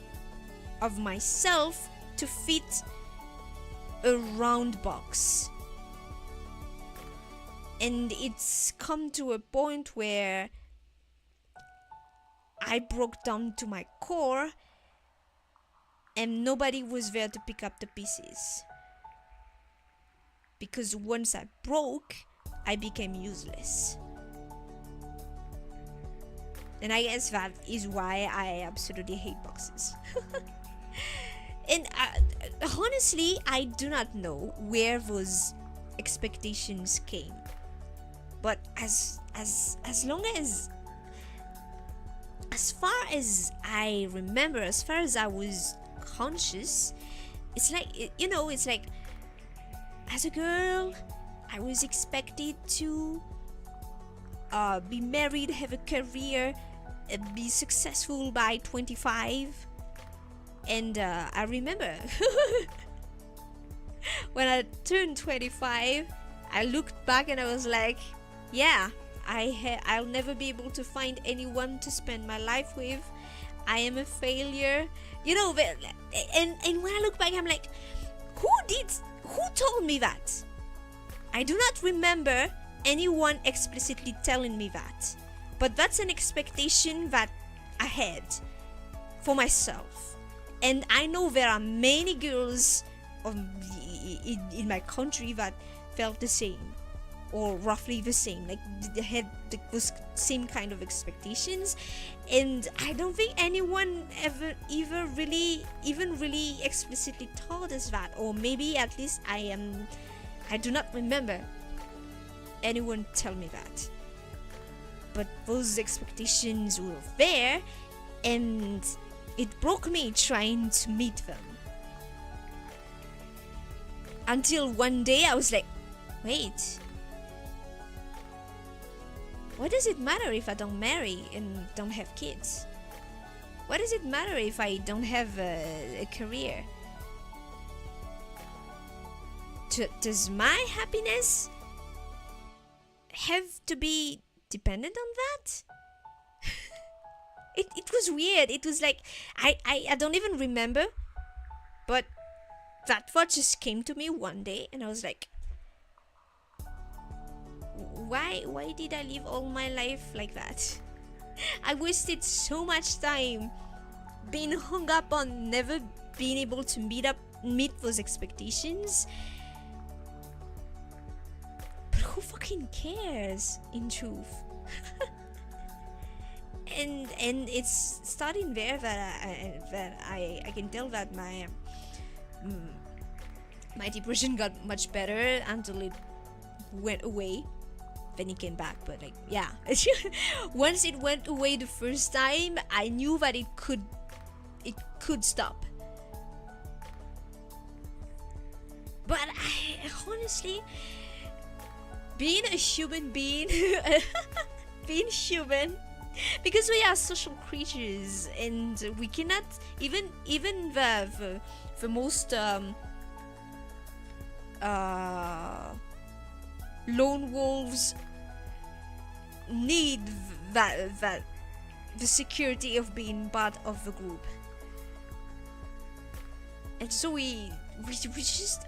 of myself to fit a round box. And it's come to a point where I broke down to my core and nobody was there to pick up the pieces. Because once I broke, I became useless. And I guess that is why I absolutely hate boxes. And honestly, I do not know where those expectations came. But as far as I remember, as far as I was conscious, it's like, you know, it's like as a girl, I was expected to be married, have a career, be successful by 25. And I remember when I turned 25, I looked back and I was like, yeah, I'll never be able to find anyone to spend my life with. I am a failure, you know. And when I look back, I'm like, who told me that? I do not remember anyone explicitly telling me that, but that's an expectation that I had for myself. And I know there are many girls in my country that felt the same, or roughly the same, like they had those same kind of expectations. And I don't think anyone ever really explicitly told us that, or maybe at least I do not remember anyone tell me that. But those expectations were there, and it broke me trying to meet them. Until one day I was like, wait, what does it matter if I don't marry and don't have kids? What does it matter if I don't have a career? Does my happiness have to be dependent on that? It was weird. It was like, I don't even remember, but that thought just came to me one day, and I was like, why did I live all my life like that? I wasted so much time being hung up on never being able to meet up meet those expectations. But who fucking cares, in truth? and it's starting there that I can tell that my my depression got much better until it went away. Then it came back, but like, yeah. Once it went away the first time, I knew that it could stop. But I honestly, being a human being, being human, because we are social creatures, and we cannot even the most lone wolves need that the security of being part of the group. And so we just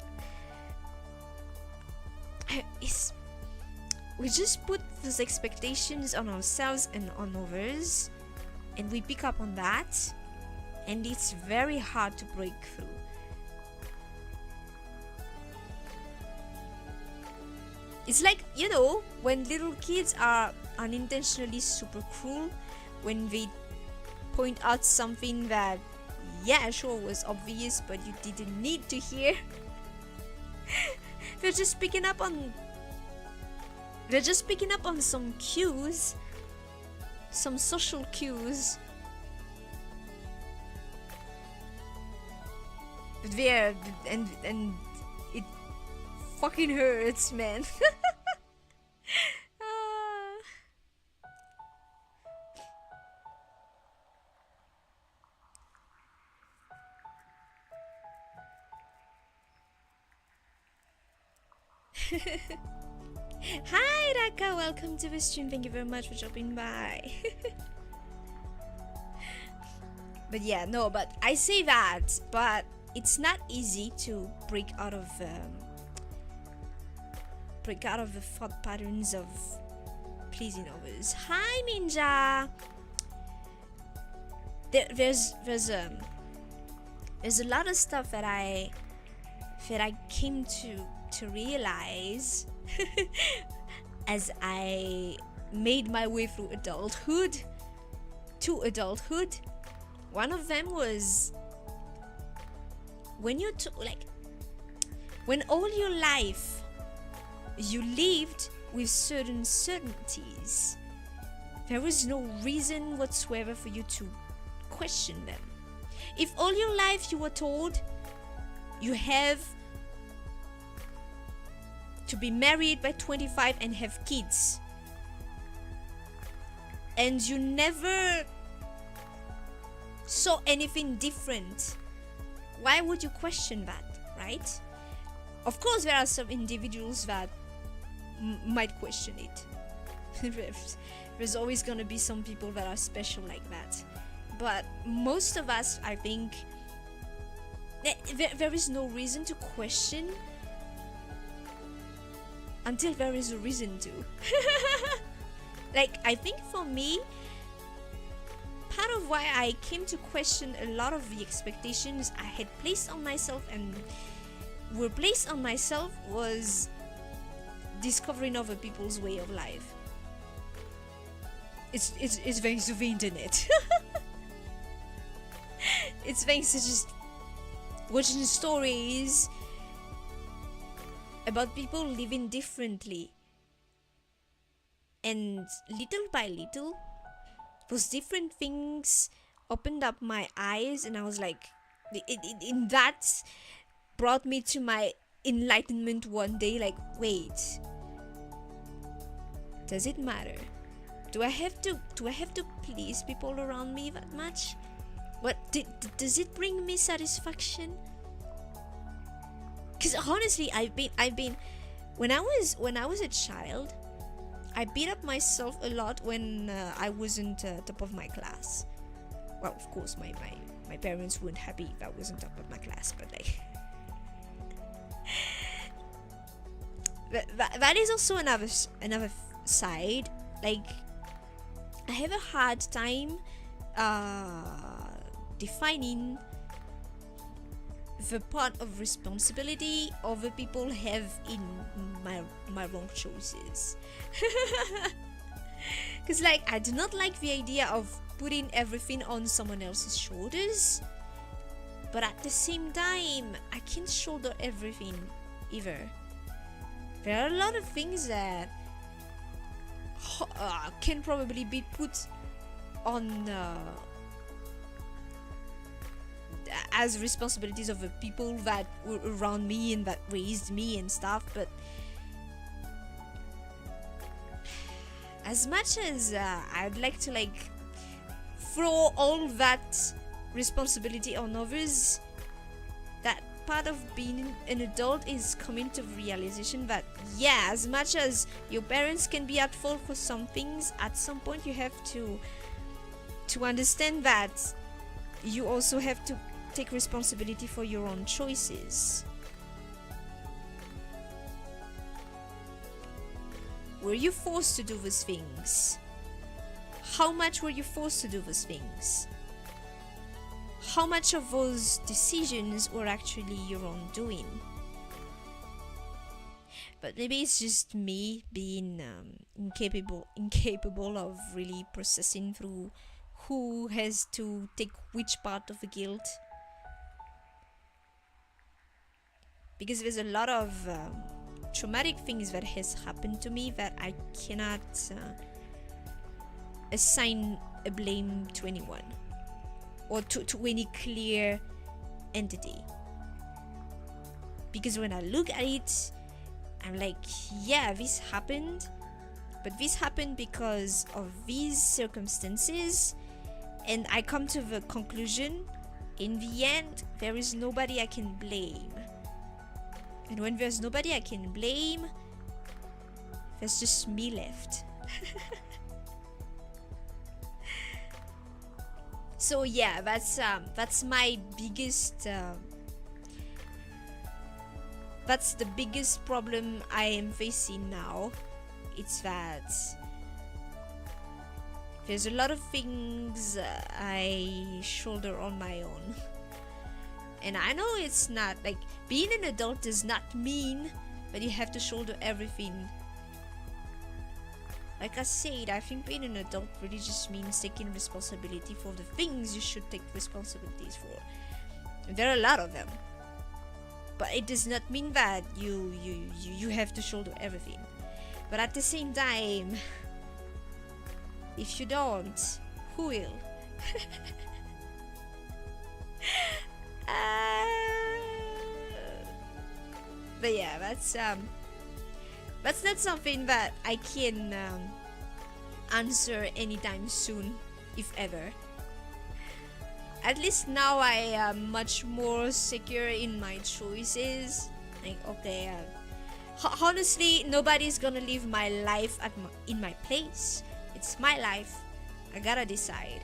we just put those expectations on ourselves and on others, and we pick up on that, and it's very hard to break through. It's like, you know, when little kids are unintentionally super cruel, when they point out something that, yeah, sure, was obvious, but you didn't need to hear. They're just picking up on some cues, some social cues. But and it fucking hurts, man. Hi Raka, welcome to the stream. Thank you very much for dropping by. But yeah, no, but I say that, but it's not easy to break out of the thought patterns of pleasing others. Hi Minja. There's a lot of stuff that I came to realize as I made my way through adulthood. One of them was when when all your life you lived with certain certainties, there was no reason whatsoever for you to question them. If all your life you were told you have to be married by 25 and have kids, and you never saw anything different, why would you question that, right? Of course, there are some individuals that might question it. There's always gonna be some people that are special like that, but most of us, I think, there is no reason to question until there is a reason to. Like, I think for me, part of why I came to question a lot of the expectations I had placed on myself and were placed on myself was discovering other people's way of life. It's thanks to the internet. It's thanks to just watching stories about people living differently, and little by little those different things opened up my eyes, and I was like, that brought me to my enlightenment one day. Like, wait, does it matter? Do I have to please people around me that much? What does it bring me satisfaction? Because honestly, I've been when I was a child, I beat up myself a lot when I wasn't top of my class. Well, of course, my parents weren't happy if I wasn't top of my class, but like that is also another side. Like, I have a hard time defining the part of responsibility other people have in my wrong choices. Because like I do not like the idea of putting everything on someone else's shoulders, but at the same time I can't shoulder everything either. There are a lot of things that can probably be put on as responsibilities of the people that were around me and that raised me and stuff, but as much as I'd like to like throw all that responsibility on others, that part of being an adult is coming to the realization that yeah, as much as your parents can be at fault for some things, at some point you have to understand that you also have to take responsibility for your own choices. Were you forced to do those things? How much were you forced to do those things? How much of those decisions were actually your own doing? But maybe it's just me being incapable of really processing through who has to take which part of the guilt. Because there's a lot of traumatic things that has happened to me that I cannot assign a blame to anyone or to any clear entity. Because when I look at it, I'm like, yeah, this happened, but this happened because of these circumstances, and I come to the conclusion, in the end, there is nobody I can blame. And when there's nobody I can blame, there's just me left. So yeah, that's my biggest that's the biggest problem I am facing now. It's that there's a lot of things I shoulder on my own. And I know it's not like being an adult does not mean that you have to shoulder everything. Like I said, I think being an adult really just means taking responsibility for the things you should take responsibilities for. And there are a lot of them. But it does not mean that you have to shoulder everything. But at the same time, if you don't, who will? But yeah, that's not something that I can answer anytime soon, if ever. At least now I am much more secure in my choices. Like, okay, honestly, nobody's gonna live my life in my place. It's my life. I gotta decide.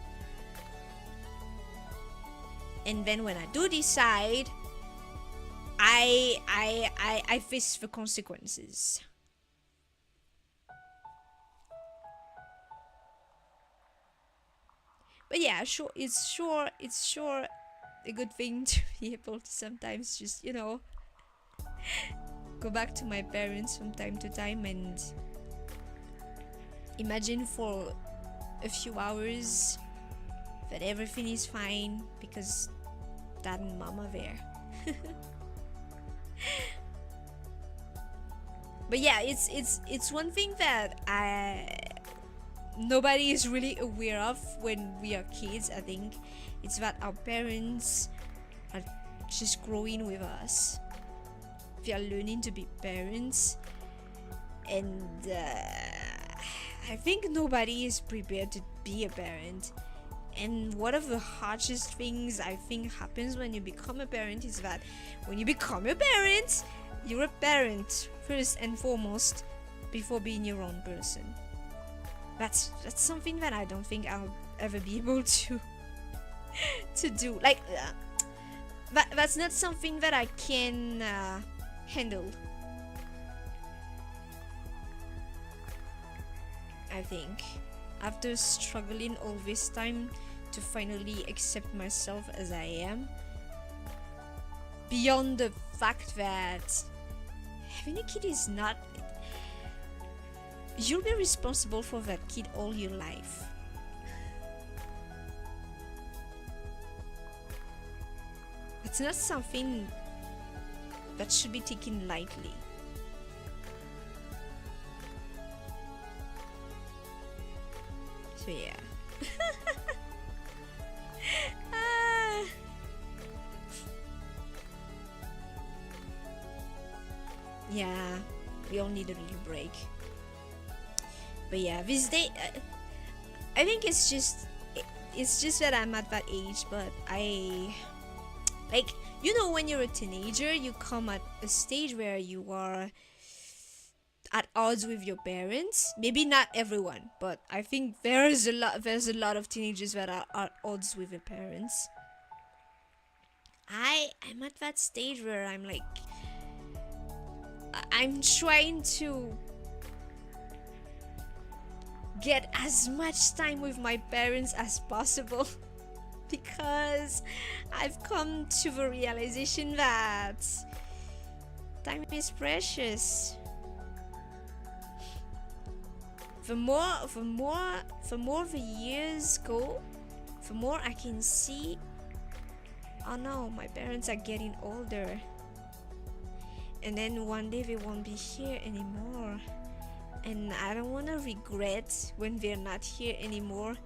And then when I do decide, I face the consequences. But yeah, it's sure a good thing to be able to sometimes just, go back to my parents from time to time and imagine for a few hours that everything is fine because dad and mom are there. But yeah, it's one thing that nobody is really aware of when we are kids. I think it's that our parents are just growing with us. We are learning to be parents, and I think nobody is prepared to be a parent. And one of the harshest things I think happens when you become a parent is that when you become a parent, you're a parent first and foremost before being your own person. That's something that I don't think I'll ever be able to do. Like that's not something that I can handle. I think after struggling all this time to finally accept myself as I am, beyond the fact that having a kid is not, you'll be responsible for that kid all your life. It's not something that should be taken lightly. So yeah. Yeah, we all need a little break. But yeah, this day, I think it's just that I'm at that age. But I, like, you know, when you're a teenager, you come at a stage where you are at odds with your parents. Maybe not everyone, but I think there's a lot of teenagers that are at odds with their parents. I'm at that stage where I'm like, I'm trying to get as much time with my parents as possible because I've come to the realization that time is precious. The more the years go, the more I can see, oh no, my parents are getting older. And then one day they won't be here anymore. And I don't want to regret when they're not here anymore.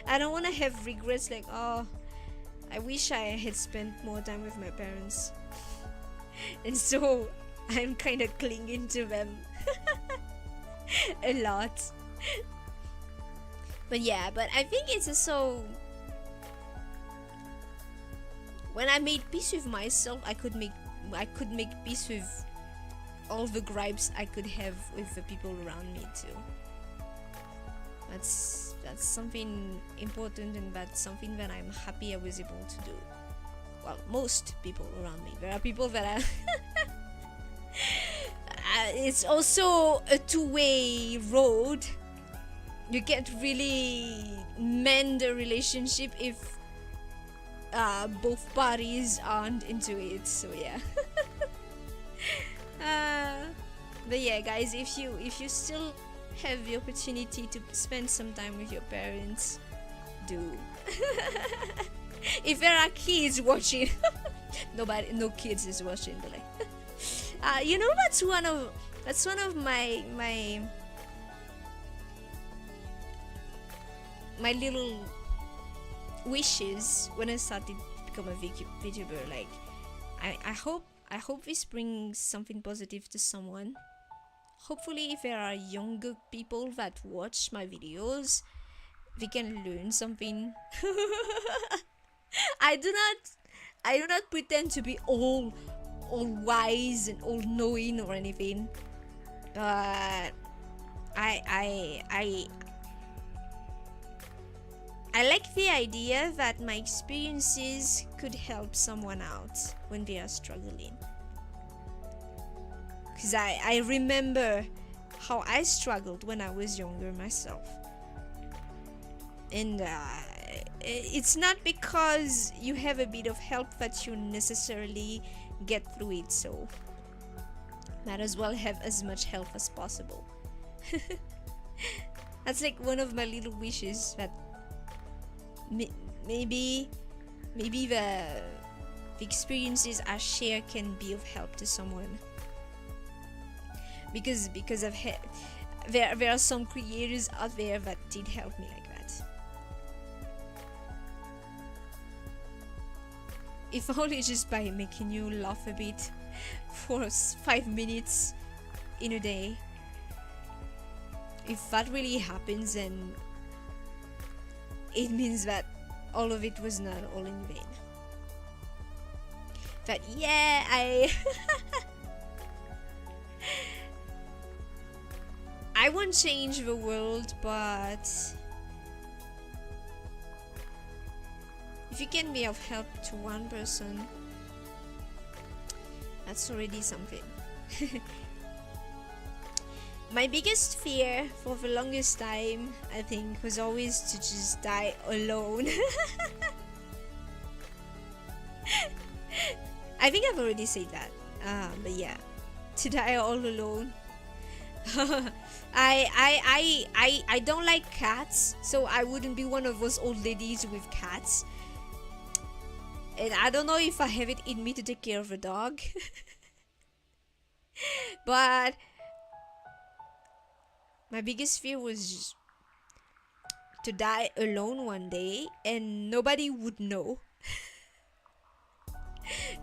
I don't want to have regrets like, oh, I wish I had spent more time with my parents. And so I'm kind of clinging to them a lot. But yeah, but I think it's also, when I made peace with myself, I could make peace with all the gripes I could have with the people around me too. That's something important, and that's something that I'm happy I was able to do. Well, most people around me. There are people that are it's also a two-way road. You can't really mend a relationship if both parties aren't into it. So yeah. But yeah, guys, if you still have the opportunity to spend some time with your parents, do. If there are kids watching, no kids is watching, but like, you know, that's one of my little wishes when I started to become a VTuber. Like, I hope this brings something positive to someone. Hopefully, if there are younger people that watch my videos, they can learn something. I do not pretend to be all wise and all knowing or anything, but I like the idea that my experiences could help someone out when they are struggling. Because I remember how I struggled when I was younger myself. And it's not because you have a bit of help that you necessarily get through it, so might as well have as much help as possible. That's like one of my little wishes, that maybe the experiences I share can be of help to someone. Because there are some creators out there that did help me like that. If only just by making you laugh a bit for 5 minutes in a day. If that really happens, then it means that all of it was not all in vain. That, yeah, I won't change the world, but if you can be of help to one person, that's already something. My biggest fear for the longest time, I think, was always to just die alone. I think I've already said that. But yeah, to die all alone. I don't like cats, so I wouldn't be one of those old ladies with cats. And I don't know if I have it in me to take care of a dog. But my biggest fear was to die alone one day and nobody would know.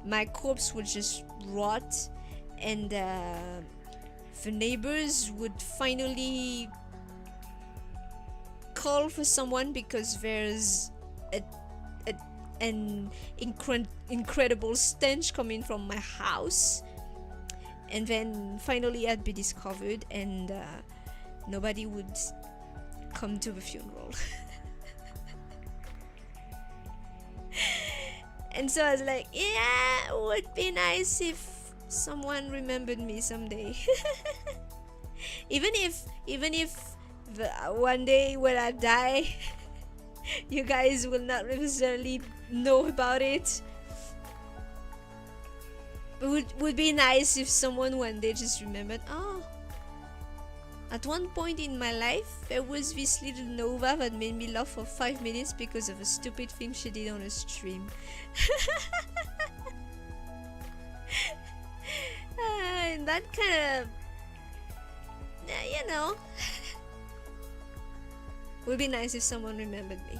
My corpse would just rot, and the neighbors would finally call for someone because there's an incredible stench coming from my house, and then finally I'd be discovered, and nobody would come to the funeral. And so I was like, yeah, it would be nice if someone remembered me someday. even if one day when I die, you guys will not necessarily know about it. But would be nice if someone one day just remembered, oh, at one point in my life there was this little Nova that made me laugh for 5 minutes because of a stupid thing she did on a stream. And that kind of, you know, would be nice if someone remembered me.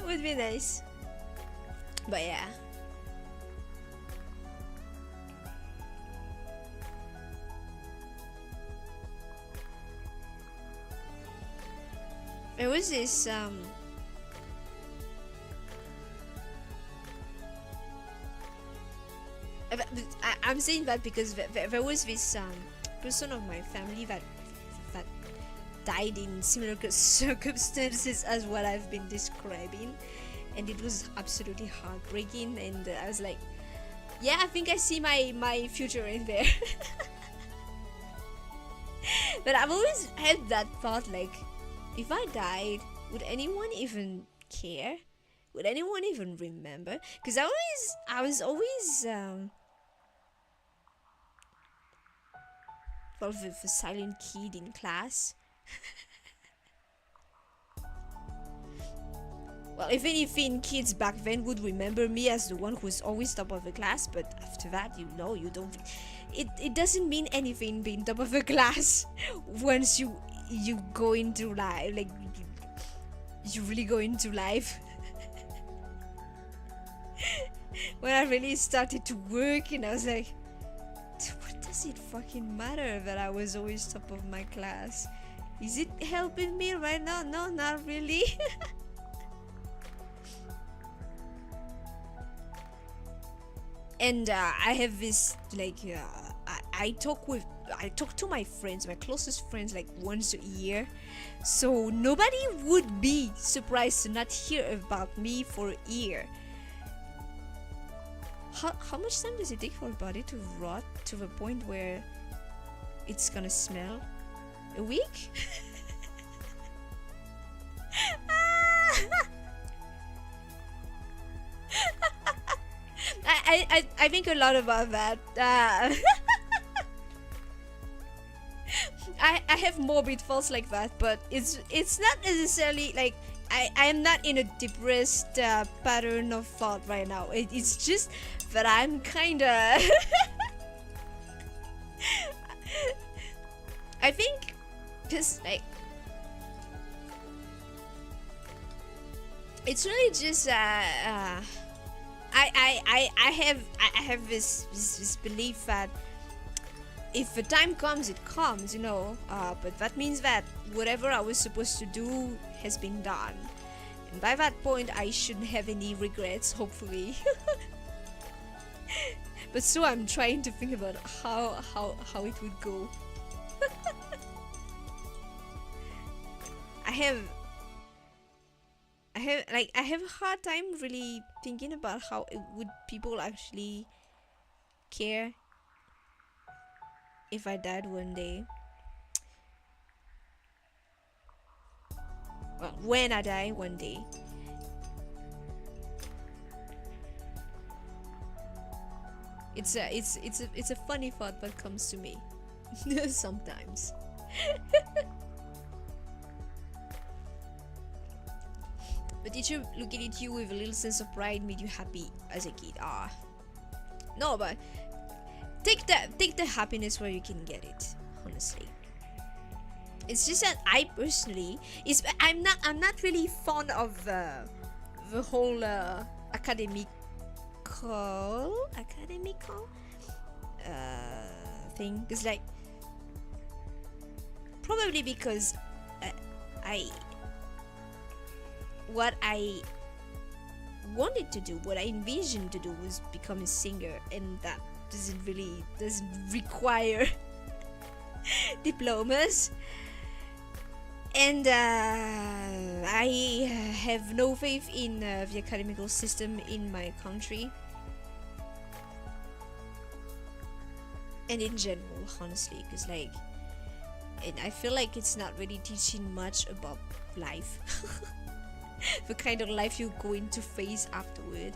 Would be nice. But yeah. There was this I'm saying that because there was this person of my family that died in similar circumstances as what I've been describing, and it was absolutely heartbreaking. And I was like, yeah, I think I see my future in there. But I've always had that thought, like, if I died, would anyone even care? Would anyone even remember? Because I was always well, the silent kid in class. Well, if anything, kids back then would remember me as the one who was always top of the class, but after that, you know, you don't. It doesn't mean anything being top of the class once you go into life, like you really go into life. When I really started to work, and I was like, what does it fucking matter that I was always top of my class? Is it helping me right now? No, not really. And I have this, like, I talk to my friends, my closest friends, like once a year, so nobody would be surprised to not hear about me for a year. How much time does it take for a body to rot to the point where it's gonna smell? A week? I think a lot about that. I have morbid thoughts like that, but it's not necessarily like I am not in a depressed pattern of thought right now. It's just that I'm kinda I think just like it's really just I have this belief that if the time comes, it comes, you know. But that means that whatever I was supposed to do has been done, and by that point, I shouldn't have any regrets, hopefully. But so I'm trying to think about how it would go. I have a hard time really thinking about how would people actually care if I died one day. Well, when I die one day. It's a funny thought that comes to me sometimes. But teacher looking at you with a little sense of pride made you happy as a kid. No, but take the happiness where you can get it. Honestly, it's just that I personally I'm not really fond of the whole academical thing. Because like probably because what I wanted to do, what I envisioned to do was become a singer, and that doesn't require diplomas. And I have no faith in the academical system in my country and in general, honestly, because like I feel like it's not really teaching much about life. The kind of life you're going to face afterward.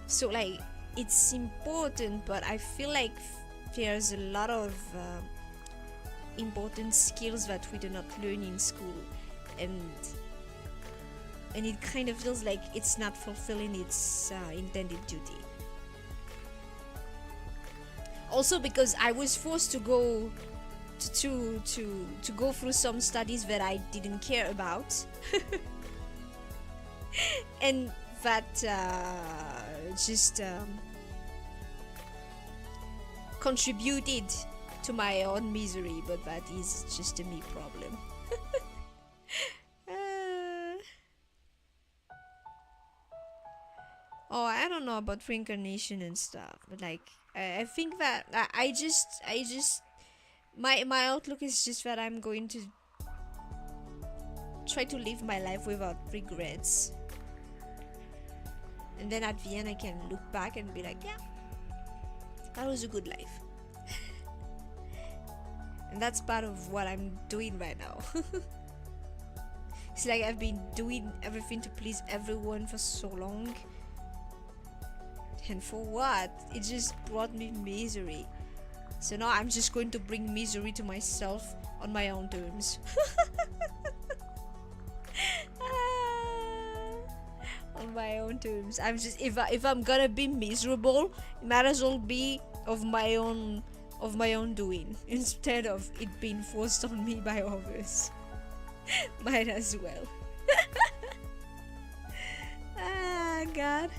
So like it's important, but I feel like there's a lot of important skills that we do not learn in school, and it kind of feels like it's not fulfilling its intended duty. Also because I was forced to go to go through some studies that I didn't care about. And that just contributed to my own misery, but that is just a me problem. I don't know about reincarnation and stuff, but like I think that I just my outlook is just that I'm going to try to live my life without regrets, and then at the end I can look back and be like, yeah, that was a good life. And that's part of what I'm doing right now. It's like I've been doing everything to please everyone for so long, and for what? It just brought me misery. So now I'm just going to bring misery to myself on my own terms. On my own terms. I'm just if I'm gonna be miserable, it might as well be of my own doing, instead of it being forced on me by others. Might as well. God.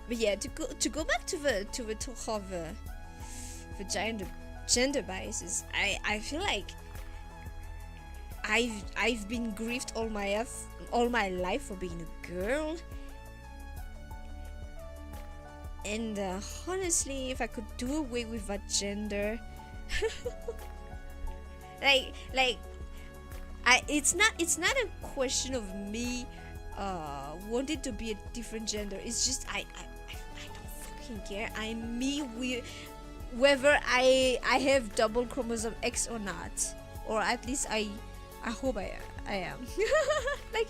But yeah, to go back to the talk of the gender biases, I feel like I've been grieved all my life for being a girl, and honestly, if I could do away with that gender, it's not a question of me wanted to be a different gender. It's just I don't fucking care. I'm me, whether I have double chromosome X or not, or at least I hope I am. Like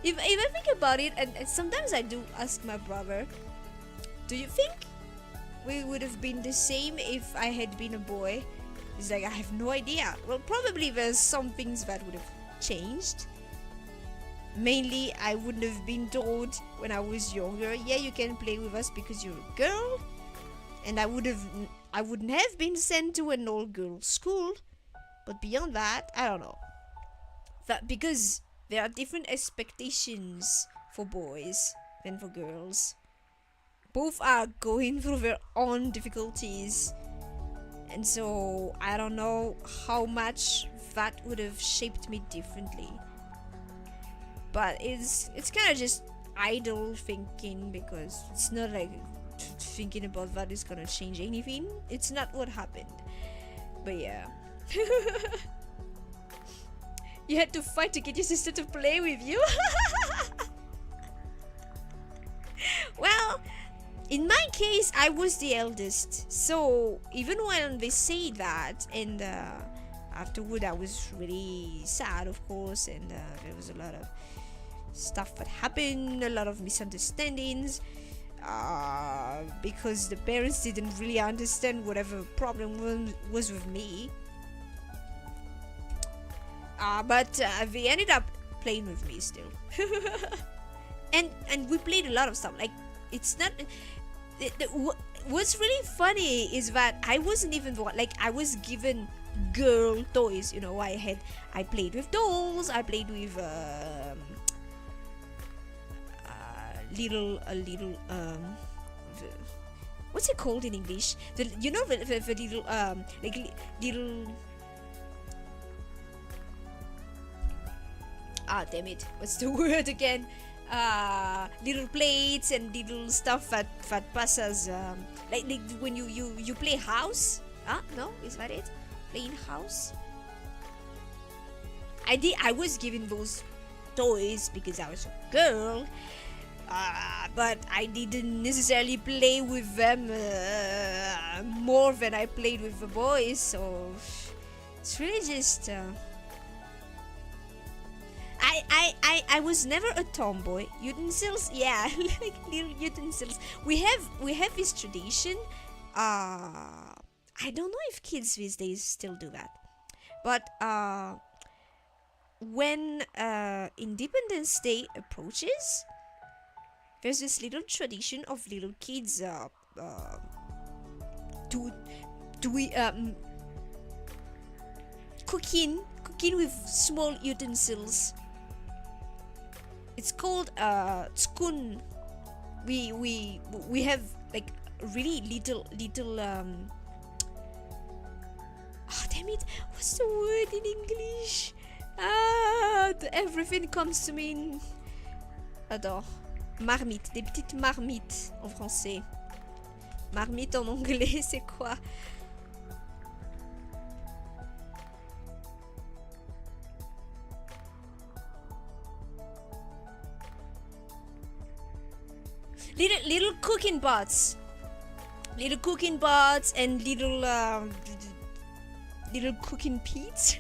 if I think about it, and sometimes I do ask my brother, do you think we would have been the same if I had been a boy? He's like, I have no idea. Well, probably there's some things that would have changed. Mainly, I wouldn't have been told when I was younger, yeah, you can play with us because you're a girl, and I wouldn't have been sent to an all-girl school. But beyond that, I don't know. That because there are different expectations for boys than for girls. Both are going through their own difficulties, and so I don't know how much that would have shaped me differently. But it's kind of just idle thinking, because it's not like thinking about that is gonna change anything. It's not what happened. But yeah. You had to fight to get your sister to play with you? Well, in my case, I was the eldest. So even when they say that, and afterward I was really sad, of course, and there was a lot of stuff that happened, a lot of misunderstandings, because the parents didn't really understand whatever problem was with me. But they ended up playing with me still. and we played a lot of stuff. Like, it's not what's really funny is that I wasn't even the one, like, I was given girl toys, you know. I played with dolls, I played with little what's it called in English, the little like little, damn it, what's the word again, little plates and little stuff that passes, like when you play house. No, is that it? Playing house. I was given those toys because I was a girl, but I didn't necessarily play with them more than I played with the boys, so it's really just I was never a tomboy. Utensils, yeah, like little utensils. We have this tradition. I don't know if kids these days still do that, but when Independence Day approaches, there's this little tradition of little kids cooking with small utensils. It's called skun. We have like really little damn it, what's the word in English? Everything comes to me in... Attends. Marmite, des petites marmites en français. Marmite en anglais, c'est quoi? Little cooking pots. Little cooking pots and little cooking pits.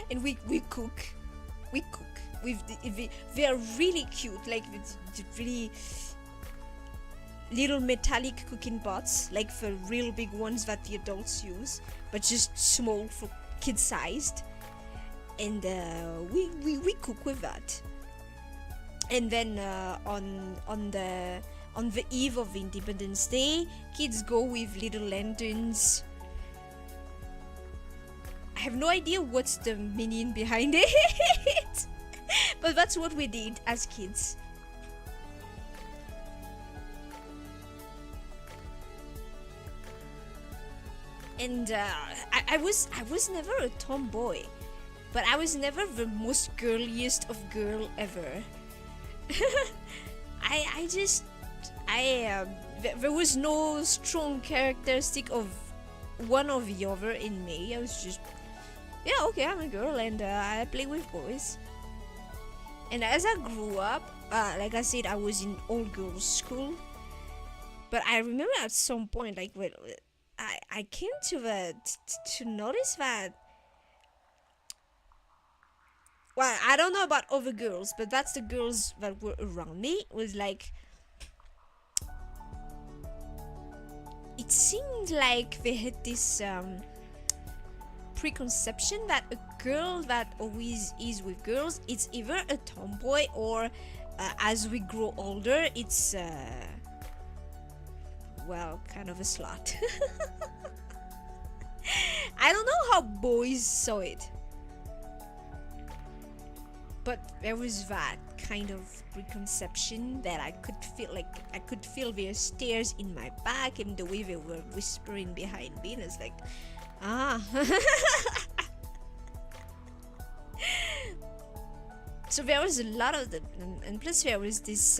And we cook. They are really cute, like really little metallic cooking pots, like the real big ones that the adults use, but just small for kid sized. And we cook with that. And then on the eve of Independence Day, kids go with little lanterns. I have no idea what's the meaning behind it, but that's what we did as kids. And I was never a tomboy, but I was never the most girliest of girl ever. There was no strong characteristic of one or the other in me. I was just, yeah, okay, I'm a girl and I play with boys. And as I grew up, like I said, I was in all girls school. But I remember at some point, like, well, I came to notice that. Well, I don't know about other girls, but that's the girls that were around me. Was like, it seemed like they had this preconception that a girl that always is with girls, it's either a tomboy or as we grow older, it's well, kind of a slut. I don't know how boys saw it, but there was that kind of preconception that I could feel their stares in my back and the way they were whispering behind me, and it's like, So there was a lot of them, and plus there was this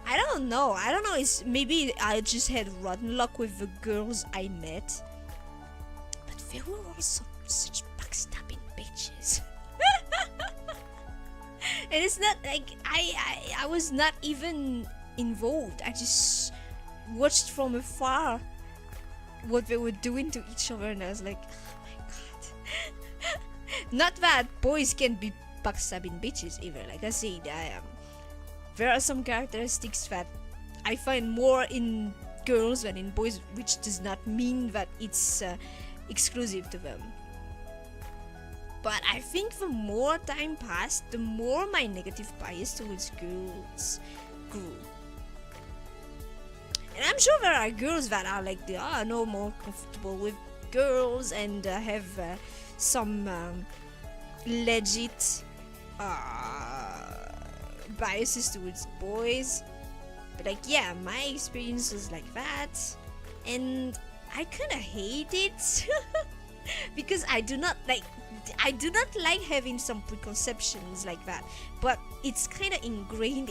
I don't know, it's maybe I just had rotten luck with the girls I met, but they were also such backstabbing bitches. And it's not like I was not even involved. I just watched from afar what they were doing to each other, and I was like, oh my god. Not that boys can be backstabbing bitches either. Like I said, there are some characteristics that I find more in girls than in boys, which does not mean that it's exclusive to them. But I think the more time passed, the more my negative bias towards girls grew. And I'm sure there are girls that are like, they are no more comfortable with girls and have some legit biases towards boys. But like, yeah, my experience was like that, and I kind of hate it because I do not like having some preconceptions like that. But it's kind of ingrained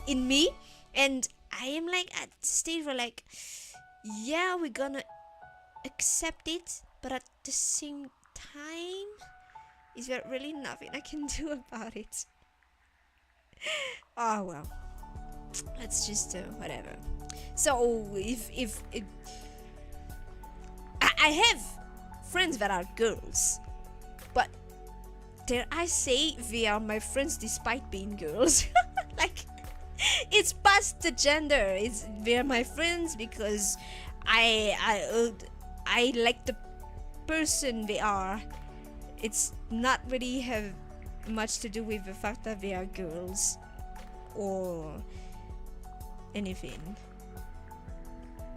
in me, and I am like at the stage where like, yeah, we're gonna accept it, but at the same time, is there really nothing I can do about it? Oh well, let's just whatever. So if I have friends that are girls, but dare I say they are my friends despite being girls. Like, it's past the gender. They're my friends because I like the person they are. It's not really have much to do with the fact that they are girls or anything.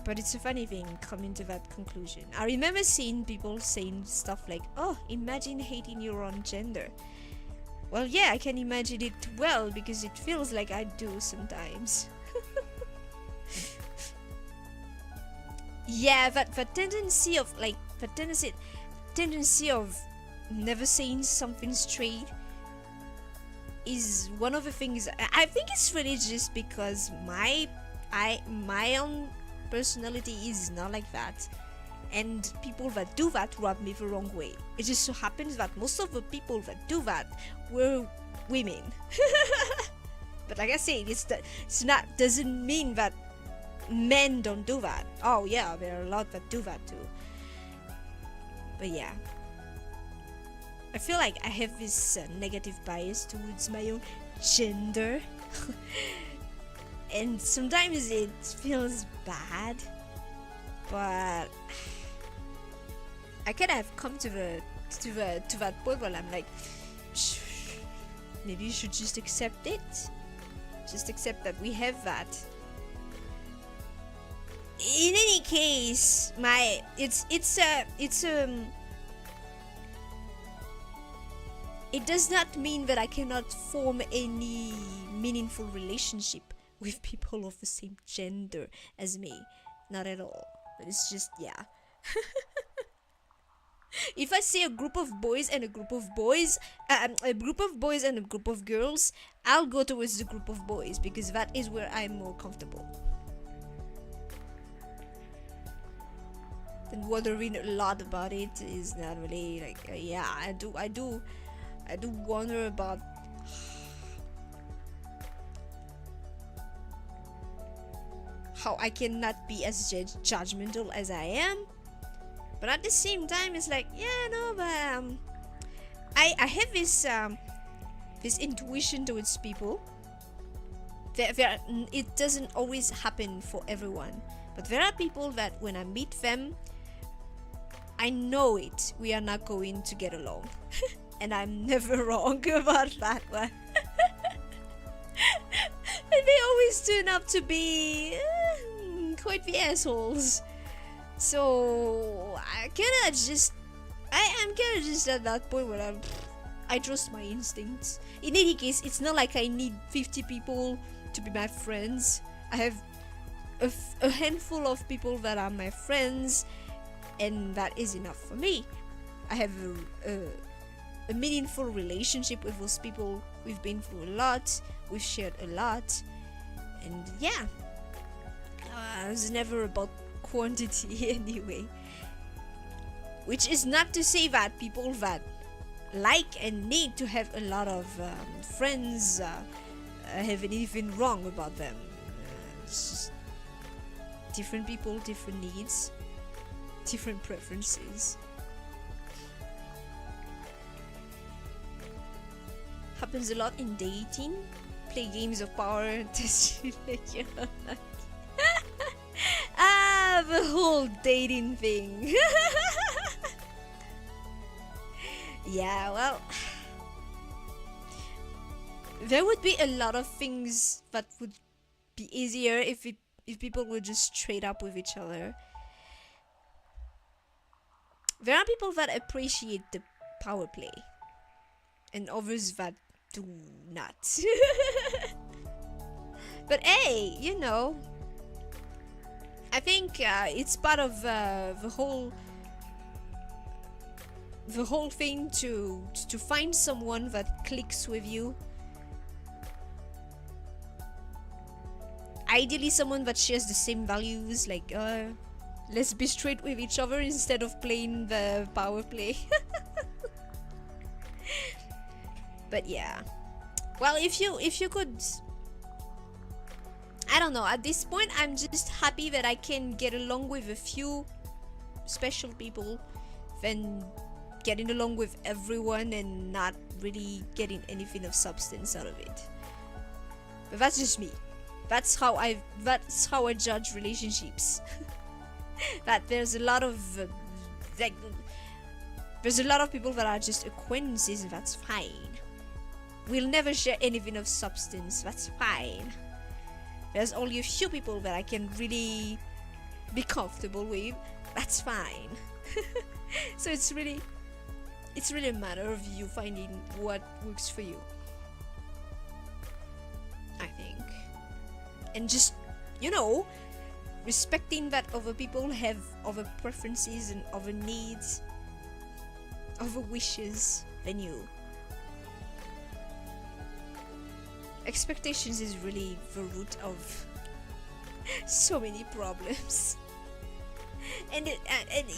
But it's a funny thing coming to that conclusion. I remember seeing people saying stuff like, oh, imagine hating your own gender. Well, yeah, I can imagine it well because it feels like I do sometimes. Yeah, that tendency of like, the tendency of never saying something straight is one of the things. I think it's really just because my own personality is not like that, and people that do that rub me the wrong way. It just so happens that most of the people that do that were women. But like I said, doesn't mean that men don't do that. Oh yeah, there are a lot that do that too. But yeah, I feel like I have this negative bias towards my own gender. And sometimes it feels bad, but I kind of have come to that point where I'm like, maybe you should just accept it. Just accept that we have that. In any case, it does not mean that I cannot form any meaningful relationship with people of the same gender as me. Not at all. It's just, yeah. If I see a group of boys and a group of boys, a group of boys and a group of girls, I'll go towards the group of boys because that is where I'm more comfortable. And wondering a lot about it is not really like, yeah, I do wonder about how I cannot be as judgmental as I am, but at the same time it's like, yeah, no, but I have this intuition towards people. It doesn't always happen for everyone, but there are people that when I meet them, I know it, we are not going to get along. And I'm never wrong about that one. And they always turn up to be quite the assholes. So I am kinda just at that point where I trust my instincts. In any case, it's not like I need 50 people to be my friends. I have a handful of people that are my friends, and that is enough for me. I have a meaningful relationship with those people. We've been through a lot, we've shared a lot, and yeah, it's never about quantity anyway. Which is not to say that people that like and need to have a lot of friends have anything wrong about them. It's just different people, different needs, different preferences. happens a lot in dating. Play games of power, test you like you're unlucky. The whole dating thing. Yeah, well, there would be a lot of things that would be easier if people would just straight up with each other. There are people that appreciate the power play, and others that do not. But hey, you know, I think it's part of the whole thing to find someone that clicks with you. Ideally, someone that shares the same values, like let's be straight with each other instead of playing the power play. But yeah, well, if you could, I don't know, at this point I'm just happy that I can get along with a few special people than getting along with everyone and not really getting anything of substance out of it. But that's just me. That's how I judge relationships. That there's a lot of there's a lot of people that are just acquaintances, and that's fine. We'll never share anything of substance, that's fine. There's only a few people that I can really be comfortable with, that's fine. So it's really a matter of you finding what works for you, I think. And just, you know, respecting that other people have other preferences and other needs, other wishes than you. Expectations is really the root of so many problems. And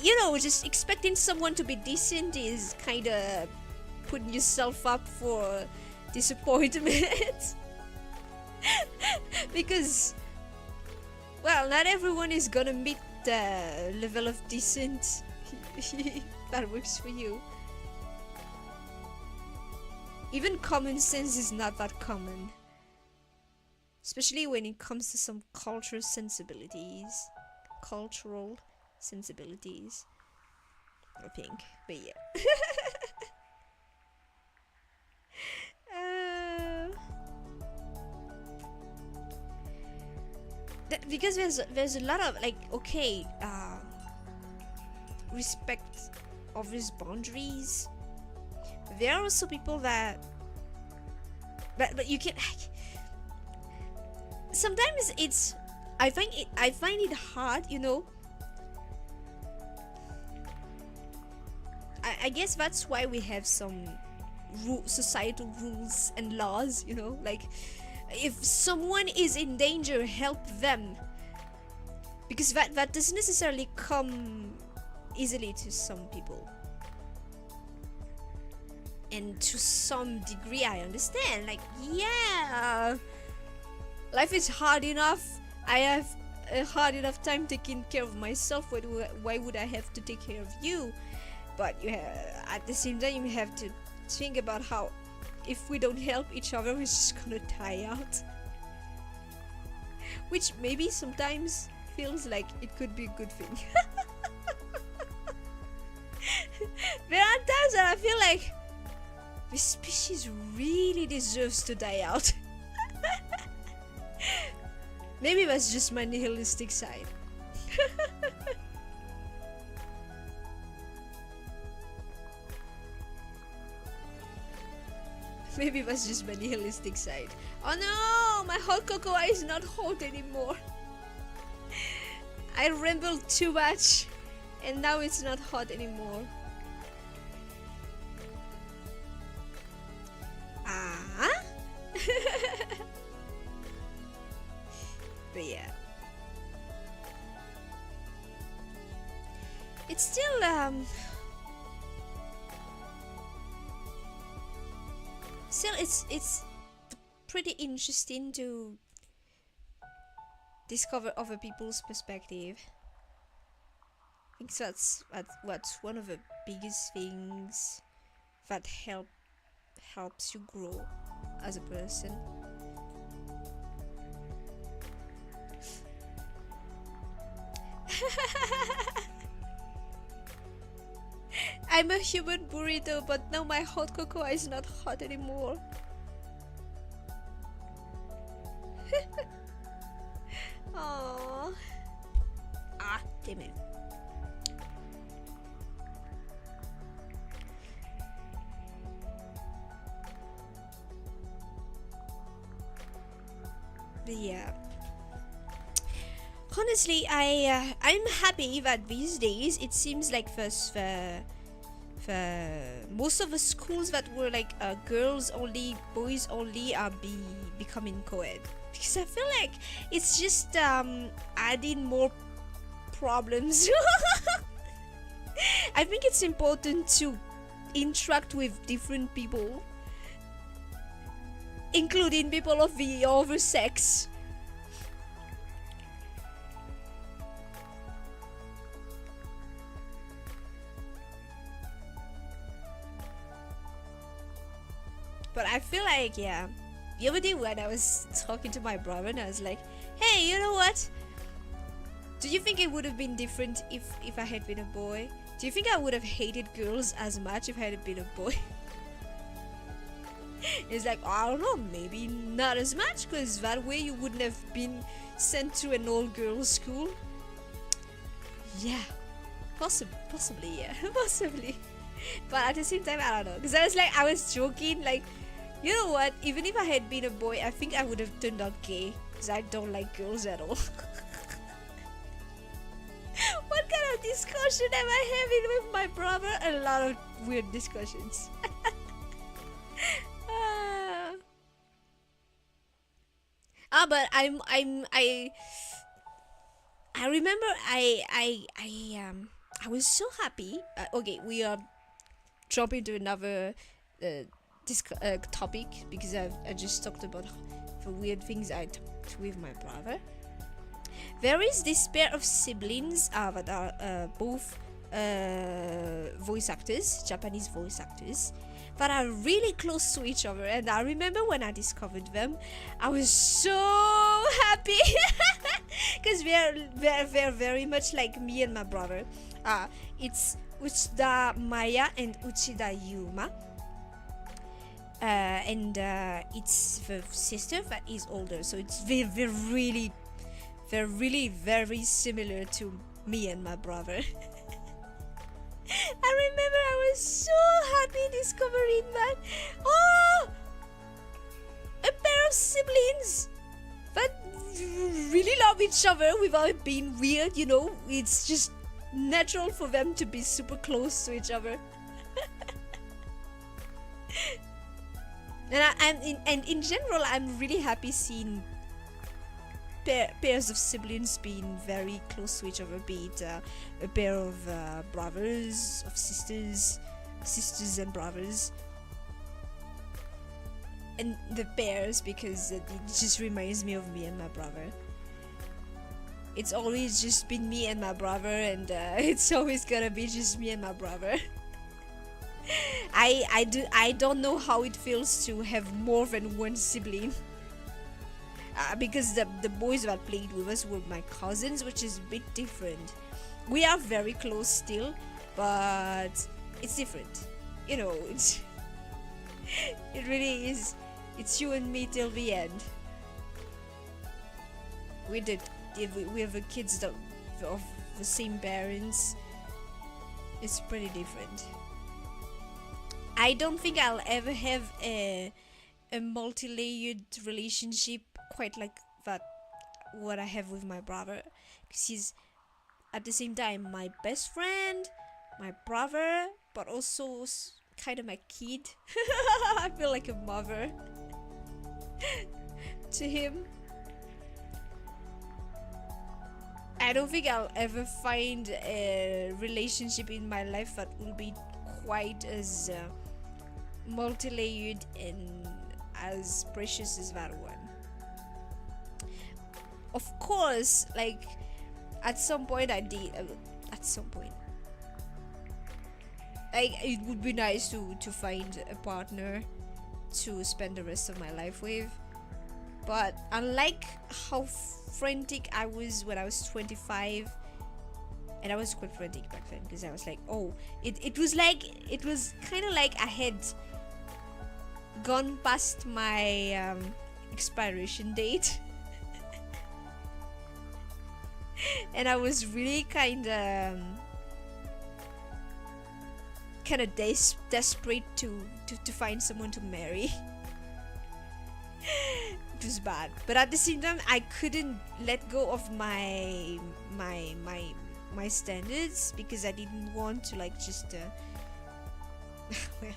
you know, just expecting someone to be decent is kind of putting yourself up for disappointment. Because, well, not everyone is gonna meet the level of decent that works for you. Even common sense is not that common, especially when it comes to some cultural sensibilities, I think. But yeah. Because there's a lot of, like, okay, respect others' boundaries. There are also people that but you can, like, sometimes it's, I find it hard, you know. I guess that's why we have some societal rules and laws, you know, like, if someone is in danger, help them, because that doesn't necessarily come easily to some people. And to some degree I understand, like, yeah, life is hard enough. I have a hard enough time taking care of myself. Why would I have to take care of you? But at the same time, you have to think about how, if we don't help each other, we're just gonna die out. Which maybe sometimes feels like it could be a good thing. There are times that I feel like this species really deserves to die out. Maybe that's just my nihilistic side. Maybe that's just my nihilistic side. Oh no, my hot cocoa is not hot anymore. I rambled too much and now it's not hot anymore. Ah? But yeah, it's still it's pretty interesting to discover other people's perspective. I think that's one of the biggest things that help helps you grow as a person. I'm a human burrito, but now my hot cocoa is not hot anymore. Aww. Ah, damn it. But yeah. Honestly, I'm happy that these days it seems like for most of the schools that were like girls only, boys only are becoming co-ed, because I feel like it's just adding more problems. I think it's important to interact with different people, including people of the other sex. But I feel like, yeah, the other day when I was talking to my brother and I was like, hey, you know what? Do you think it would have been different if I had been a boy? Do you think I would have hated girls as much if I had been a boy? It's like, I don't know, maybe not as much, because that way you wouldn't have been sent to an all-girls school. Yeah, possibly, yeah, possibly. But at the same time, I don't know, because I was joking, like, you know what, even if I had been a boy, I think I would have turned out gay, because I don't like girls at all. What kind of discussion am I having with my brother? A lot of weird discussions. But I remember I was so happy. Okay, we are jumping to another topic, because I just talked about the weird things I talked with my brother. There is this pair of siblings that are both voice actors, Japanese voice actors, that are really close to each other. And I remember when I discovered them, I was so happy, because they're very much like me and my brother. It's Uchida Maya and Uchida Yuma. And it's the sister that is older, so it's they're really very similar to me and my brother. I remember I was so happy discovering that. Oh, a pair of siblings that really love each other without it being weird, you know. It's just natural for them to be super close to each other. And in general, I'm really happy seeing pairs of siblings being very close to each other, be it a pair of brothers, of sisters and brothers, and the pairs, because it just reminds me of me and my brother. It's always just been me and my brother, and it's always gonna be just me and my brother. I don't know how it feels to have more than one sibling. Because the boys that played with us were my cousins, which is a bit different. We are very close still, but it's different. You know, it really is. It's you and me till the end. We have the kids of the same parents. It's pretty different. I don't think I'll ever have a multi-layered relationship quite like that what I have with my brother, because he's at the same time my best friend, my brother, but also kind of my kid. I feel like a mother to him. I don't think I'll ever find a relationship in my life that will be quite as multi-layered and as precious as that one. Of course, like at some point I did. At some point, like it would be nice to find a partner to spend the rest of my life with. But unlike how frantic I was when I was 25, and I was quite frantic back then because I was like, oh, it was kind of like I had gone past my expiration date. And I was really kind of desperate to find someone to marry. It was bad, but at the same time I couldn't let go of my standards, because I didn't want to like just well,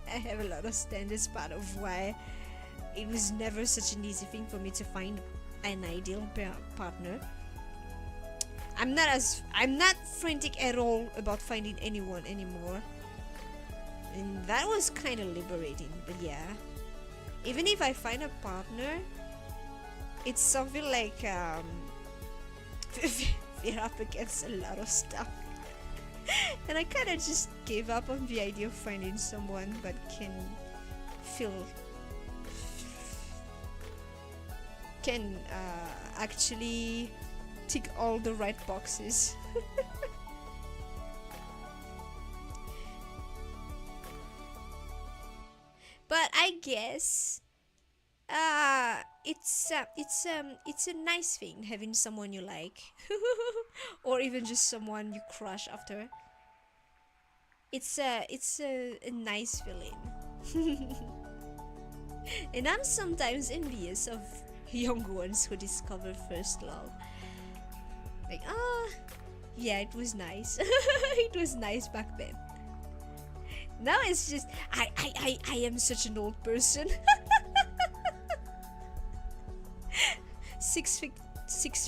I have a lot of standards, part of why it was never such an easy thing for me to find an ideal partner. I'm not frantic at all about finding anyone anymore, and that was kind of liberating. But yeah, even if I find a partner, it's something like we're up against a lot of stuff. And I kind of just gave up on the idea of finding someone that can actually tick all the right boxes. But I guess it's a nice thing having someone you like, or even just someone you crush after. It's a nice feeling. And I'm sometimes envious of young ones who discover first love. Like, yeah, it was nice. It was nice back then. Now it's just I am such an old person. 6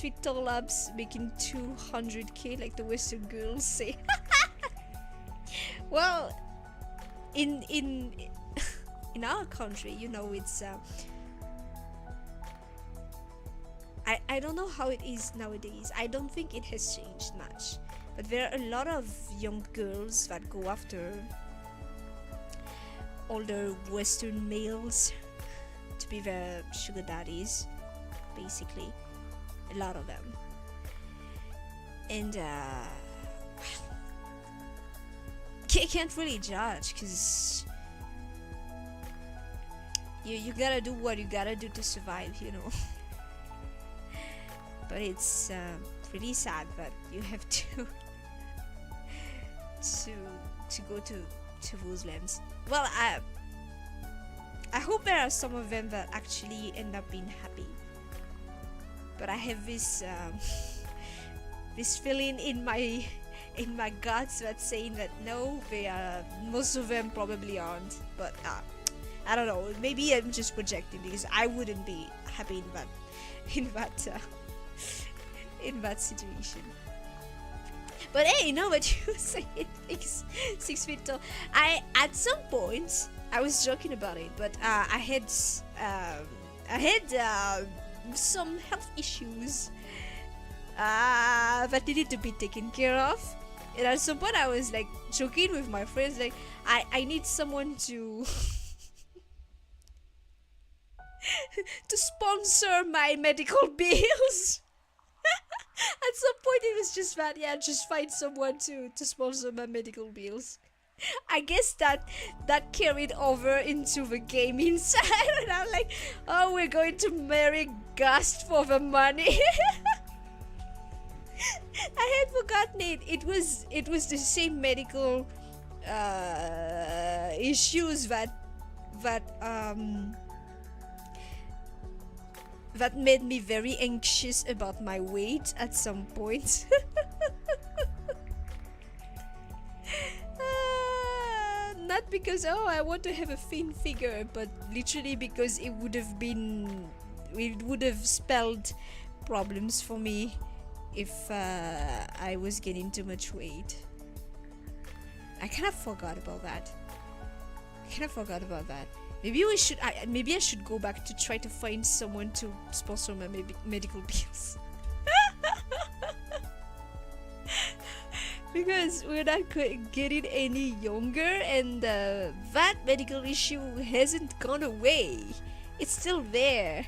feet tall abs making 200k like the Western girls say. Well, in our country, you know, it's I don't know how it is nowadays. I don't think it has changed much, but there are a lot of young girls that go after older Western males to be their sugar daddies, basically. A lot of them. And can't really judge, because you gotta do what you gotta do to survive, you know. But it's really sad that you have to go to those lands. Well, I hope there are some of them that actually end up being happy. But I have this this feeling in my guts that's saying that no, most of them probably aren't. But I don't know. Maybe I'm just projecting, because I wouldn't be happy in that situation. But hey, no, but you say it is 6 feet tall. At some point I was joking about it, but I had some health issues that needed to be taken care of. And at some point I was like joking with my friends, like I need someone to to sponsor my medical bills. At some point it was just that, yeah, just find someone to sponsor my medical bills. I guess that carried over into the gaming side, and I'm like, oh, we're going to marry Gust for the money. I had forgotten it. It was the same medical issues that made me very anxious about my weight at some point. Not because I want to have a thin figure, but literally because it would have spelled problems for me if I was getting too much weight. I kind of forgot about that. Maybe I should go back to try to find someone to sponsor my medical bills. because we're not getting any younger, and that medical issue hasn't gone away. It's still there.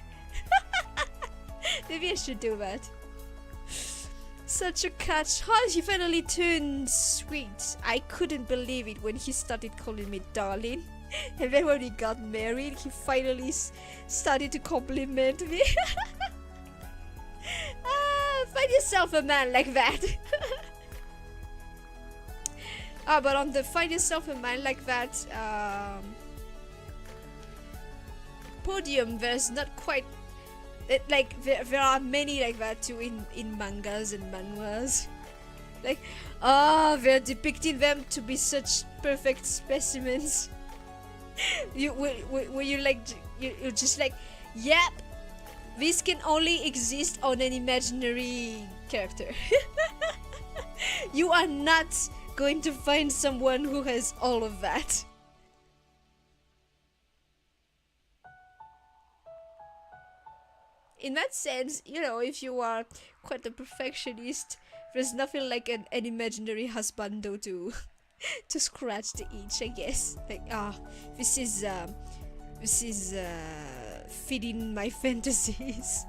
Maybe I should do that. Such a catch. Oh, he finally turned sweet. I couldn't believe it when he started calling me darling. And then when we got married, he finally started to compliment me. Find yourself a man like that. But on the find yourself a man like that podium, there's not quite like there are many like that too in mangas and manhwas. Like, they're depicting them to be such perfect specimens. You're just like, yep, this can only exist on an imaginary character. You are not going to find someone who has all of that. In that sense, you know, if you are quite a perfectionist, there's nothing like an imaginary husbando to to scratch the itch, I guess. Like, this is feeding my fantasies.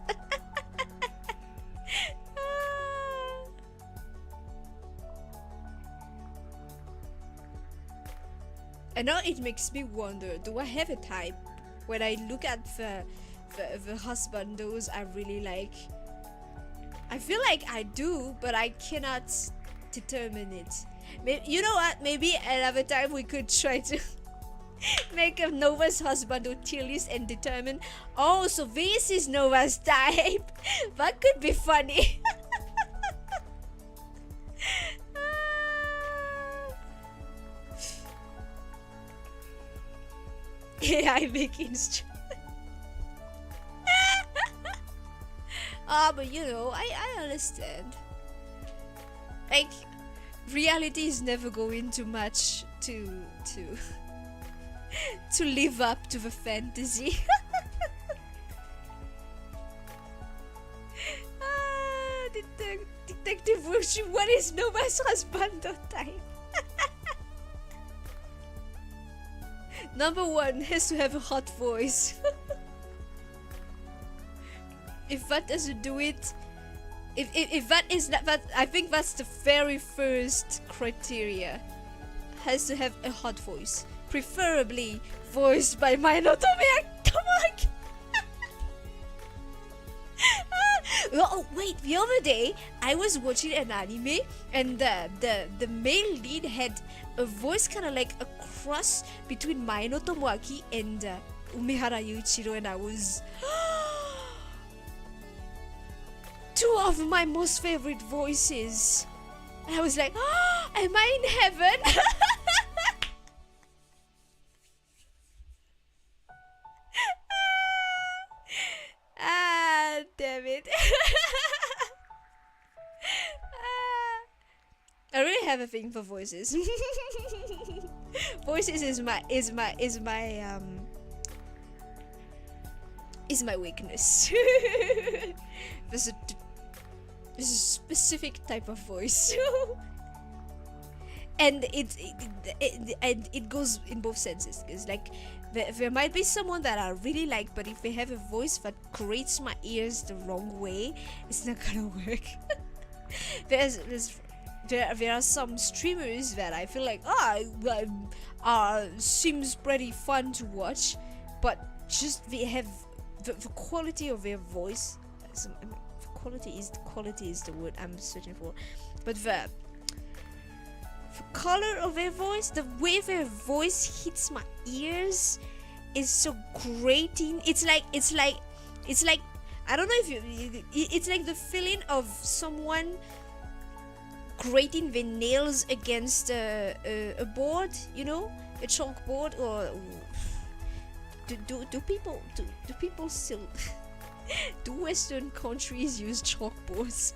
And now it makes me wonder, do I have a type? When I look at the husbandos I really like, I feel like I do, but I cannot determine it. You know what? Maybe another time we could try to make a Nova's husbando tier list and determine, oh, so this is Nova's type. That could be funny. AI making but you know, I understand. Like, reality is never going to match to live up to the fantasy. Detective Wuxi, what is Nova's husbando type? Number one, has to have a hot voice. If that doesn't do it, if that is not that, I think that's the very first criteria. Has to have a hot voice, preferably voiced by Tomoya. Come on. Oh wait, the other day I was watching an anime and the male lead had a voice kind of like a cross between Maeno Tomoaki and Umehara Yuichiro, and I was two of my most favorite voices. And I was like, oh, am I in heaven? Damn it. I really have a thing for voices. Voices is my weakness. There's a specific type of voice. And it goes in both senses. It's like there might be someone that I really like, but if they have a voice that grates my ears the wrong way, it's not gonna work. There are some streamers that I feel like seems pretty fun to watch, but just they have the quality of their voice. Quality is the word I'm searching for, but the color of their voice, the way their voice hits my ears is so grating. It's like I don't know if it's like the feeling of someone grating their nails against a board, you know, a chalkboard. Or do people still do Western countries use chalkboards?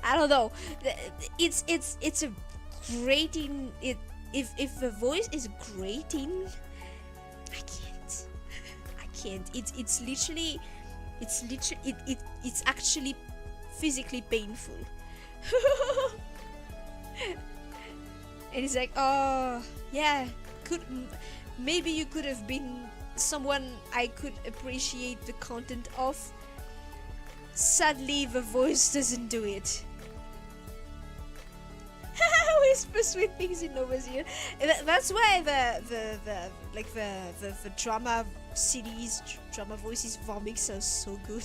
I don't know. It's a grating. If the voice is grating, I can't. It's actually physically painful. And he's like, oh yeah, maybe you could have been someone I could appreciate the content of. Sadly, the voice doesn't do it. Whisper sweet things in Nova's ear. That's why the drama cities, drama voices vomix are so good.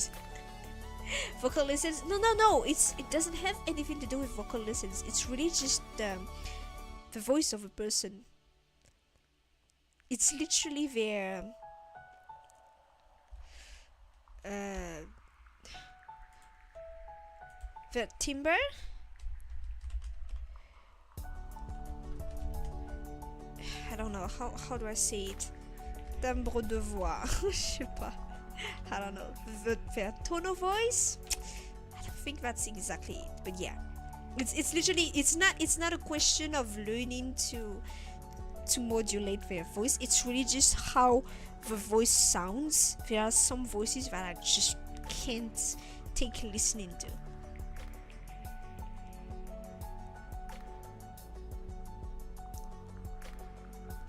Vocal lessons? No. It doesn't have anything to do with vocal lessons. It's really just the voice of a person. It's literally their the timbre. I don't know how do I say it. Timbre de voix. Je sais pas. I don't know. Their tone of voice. I don't think that's exactly it, but yeah. It's literally it's not a question of learning to modulate their voice. It's really just how the voice sounds. There are some voices that I just can't take listening to.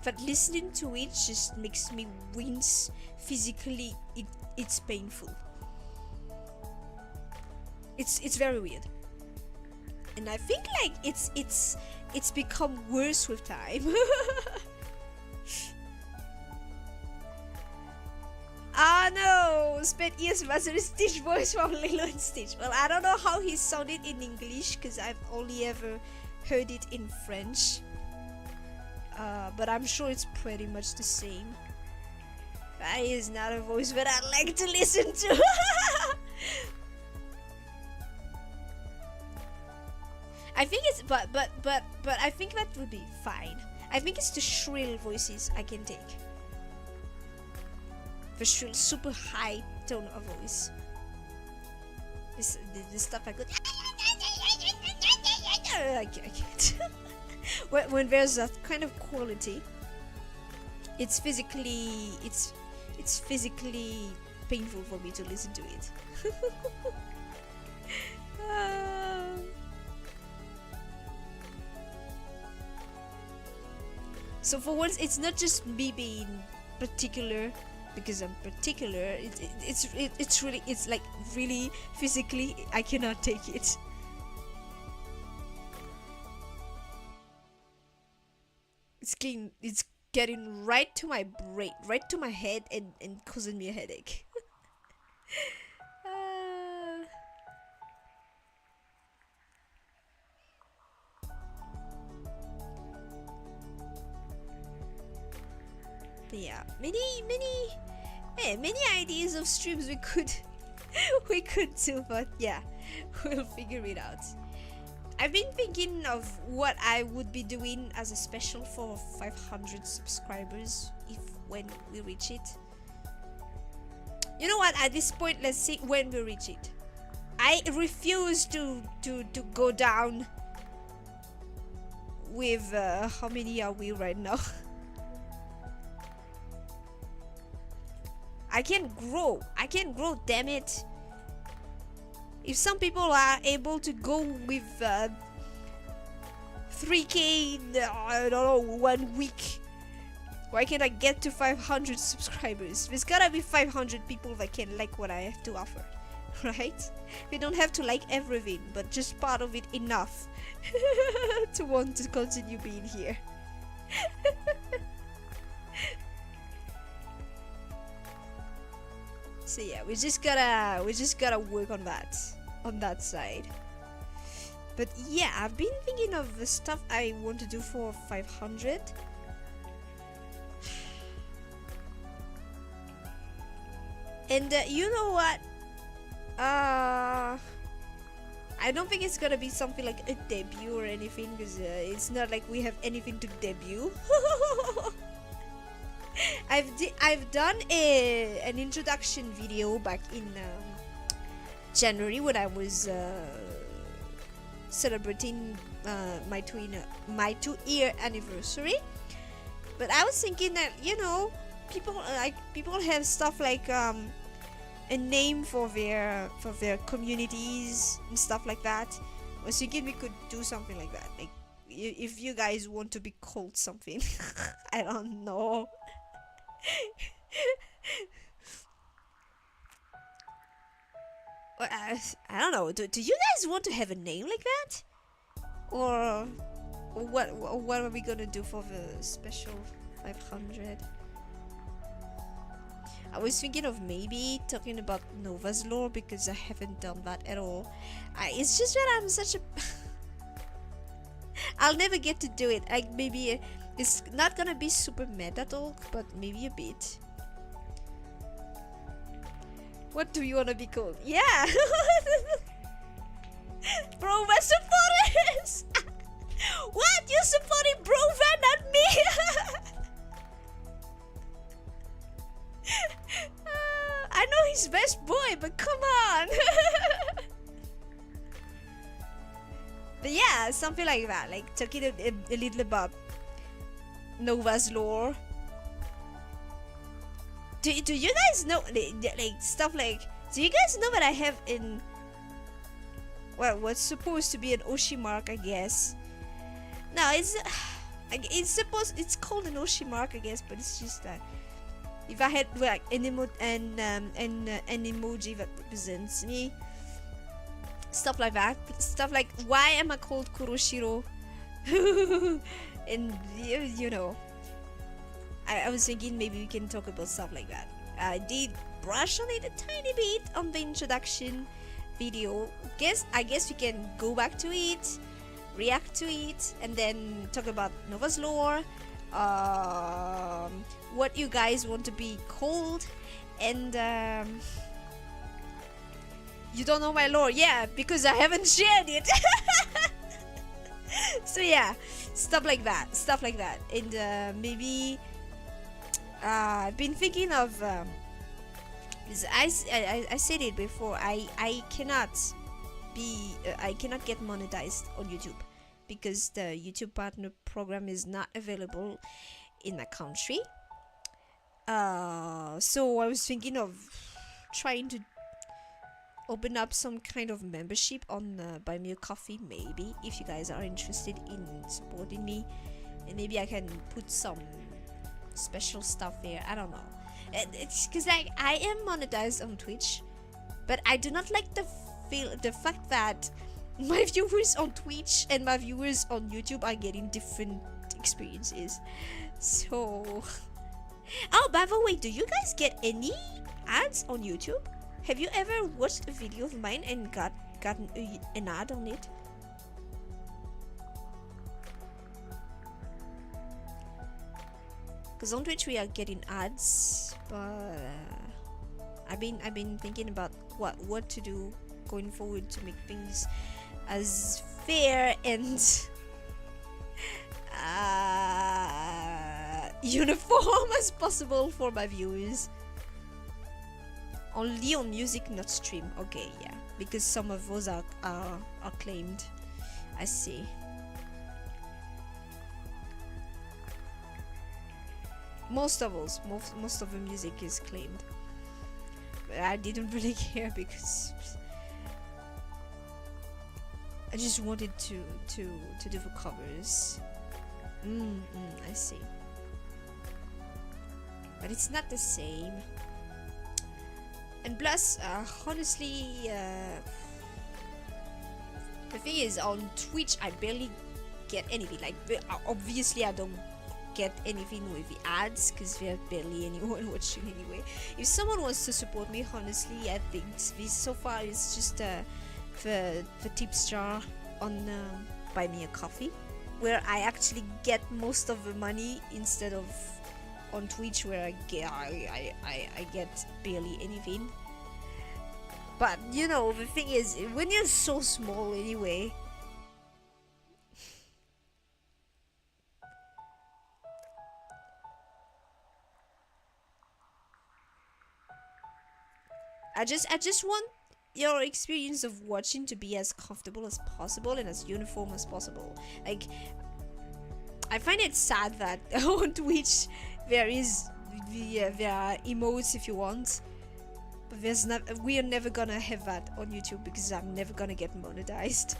But listening to it just makes me wince physically. It's painful. It's very weird. And I think like it's become worse with time. Ah no! Spent years mastering Stitch voice from Lilo and Stitch. Well, I don't know how he sounded in English because I've only ever heard it in French. But I'm sure it's pretty much the same. That is not a voice that I like to listen to. I think it's but I think that would be fine. I think it's the shrill voices I can take. The shrill, super high tone of voice. This stuff I could. I can't. When there's that kind of quality, it's physically painful for me to listen to it. So for once, it's not just me being particular because I'm particular. It's like really physically I cannot take it. It's getting right to my brain, right to my head, and causing me a headache. Yeah, many ideas of streams we could do, but yeah, we'll figure it out. I've been thinking of what I would be doing as a special for 500 subscribers when we reach it. You know what? At this point, let's see when we reach it. I refuse to go down with how many are we right now? I can grow, damn it. If some people are able to go with 3K, I don't know, 1 week, why can't I get to 500 subscribers? There's gotta be 500 people that can like what I have to offer, right? We don't have to like everything, but just part of it enough to want to continue being here. So yeah, we just gotta work on that side. But yeah, I've been thinking of the stuff I want to do for 500. And you know what? I don't think it's gonna be something like a debut or anything, because it's not like we have anything to debut. I've done an introduction video back in January when I was celebrating my 2-year anniversary. But I was thinking that, you know, people have stuff like a name for their communities and stuff like that. I was thinking we could do something like that, like if you guys want to be called something. I don't know. I don't know. Do you guys want to have a name like that, or what are we gonna do for the special 500? I was thinking of maybe talking about Nova's lore because I haven't done that at all. It's just that I'm such a I'll never get to do it. Like, maybe it's not gonna be super meta talk, but maybe a bit. What do you wanna be called? Yeah. Bro, my supporters. What? You supporting Bro Van, not me? I know he's best boy, but come on. But yeah, something like that, like talking a little about Nova's lore. Do you guys know, like stuff like, do you guys know what I have in, well, what's supposed to be an Oshi mark, I guess? No, it's called an Oshi mark, I guess, but it's just that if I had like an emoji that represents me, stuff like that, stuff like, why am I called Kuroshiro? And you know, I was thinking maybe we can talk about stuff like that. I did brush on it a tiny bit on the introduction video. I guess we can go back to it, react to it, and then talk about Nova's lore, what you guys want to be called, and you don't know my lore, yeah, because I haven't shared it. So yeah, stuff like that, and maybe I've been thinking of I said it before, I cannot get monetized on YouTube because the YouTube partner program is not available in my country. So I was thinking of trying to open up some kind of membership on Buy Me a Coffee, maybe, if you guys are interested in supporting me, and maybe I can put some special stuff there. I don't know. It's because like I am monetized on Twitch, but I do not like the fact that my viewers on Twitch and my viewers on YouTube are getting different experiences. So, oh, by the way, do you guys get any ads on YouTube? Have you ever watched a video of mine and gotten an ad on it? Because on Twitch we are getting ads, but I've been thinking about what to do going forward to make things as fair and uniform as possible for my viewers. Only on music, not stream. Okay, yeah, because some of those are claimed. I see. Most of the music is claimed, but I didn't really care because I just wanted to do the covers. I see, but it's not the same. And plus, honestly, the thing is, on Twitch I barely get anything. Like, obviously I don't get anything with the ads because there's barely anyone watching anyway. If someone wants to support me, honestly, I think this so far is just the tips jar on Buy Me a Coffee, where I actually get most of the money instead of on Twitch where I get barely anything. But you know, the thing is, when you're so small anyway, I just want your experience of watching to be as comfortable as possible and as uniform as possible. Like, I find it sad that on Twitch there are emotes if you want, but we are never gonna have that on YouTube because I'm never gonna get monetized.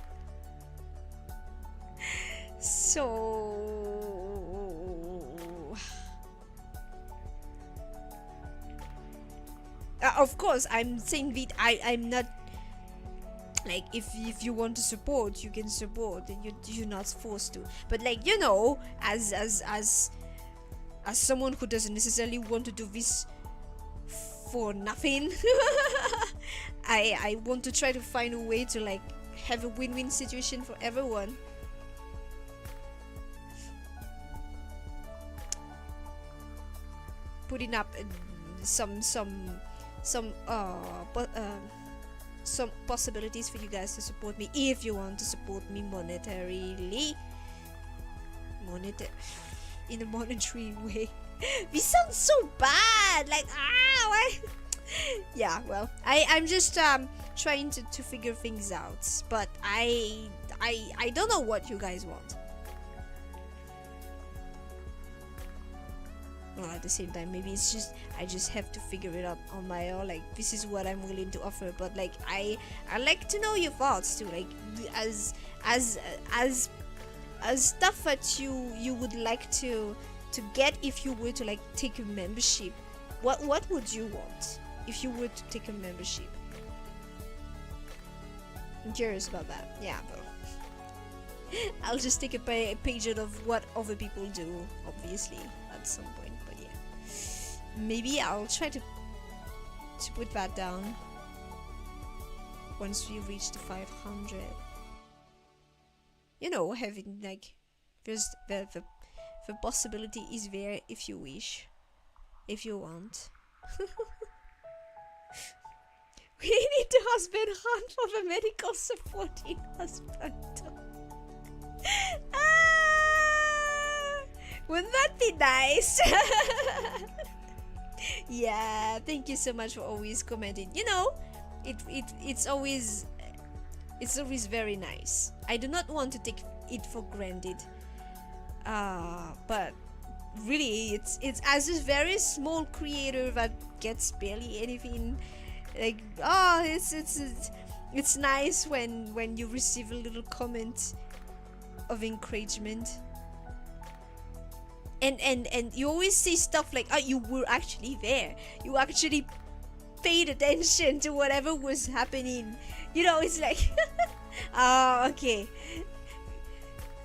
So of course, I'm saying that I'm not like, if you want to support, you can support, and you're not forced to. But like, you know, as someone who doesn't necessarily want to do this for nothing, I want to try to find a way to like have a win-win situation for everyone. Putting up some possibilities for you guys to support me if you want to support me monetarily, in a monetary way. We sound so bad, like yeah, well, I'm just trying to figure things out, but I don't know what you guys want. Well, at the same time, maybe it's just I just have to figure it out on my own. Like, this is what I'm willing to offer, but like I like to know your thoughts too. Like, as stuff that you would like to get if you were to like take a membership. What would you want if you were to take a membership? I'm curious about that. Yeah, but I'll just take a page out of what other people do, obviously, at some point. But yeah, maybe I'll try to put that down once we reach the 500. You know, having like, there's the possibility is there if you wish, if you want. We need the husband hunt for the medical supporting husband. Wouldn't that be nice? Yeah, thank you so much for always commenting. You know, it's always very nice. I do not want to take it for granted. But really, it's as a very small creator that gets barely anything. Like, oh, it's nice when you receive a little comment of encouragement. And you always say stuff like, oh, you were actually there. You actually paid attention to whatever was happening. You know, it's like, oh, okay.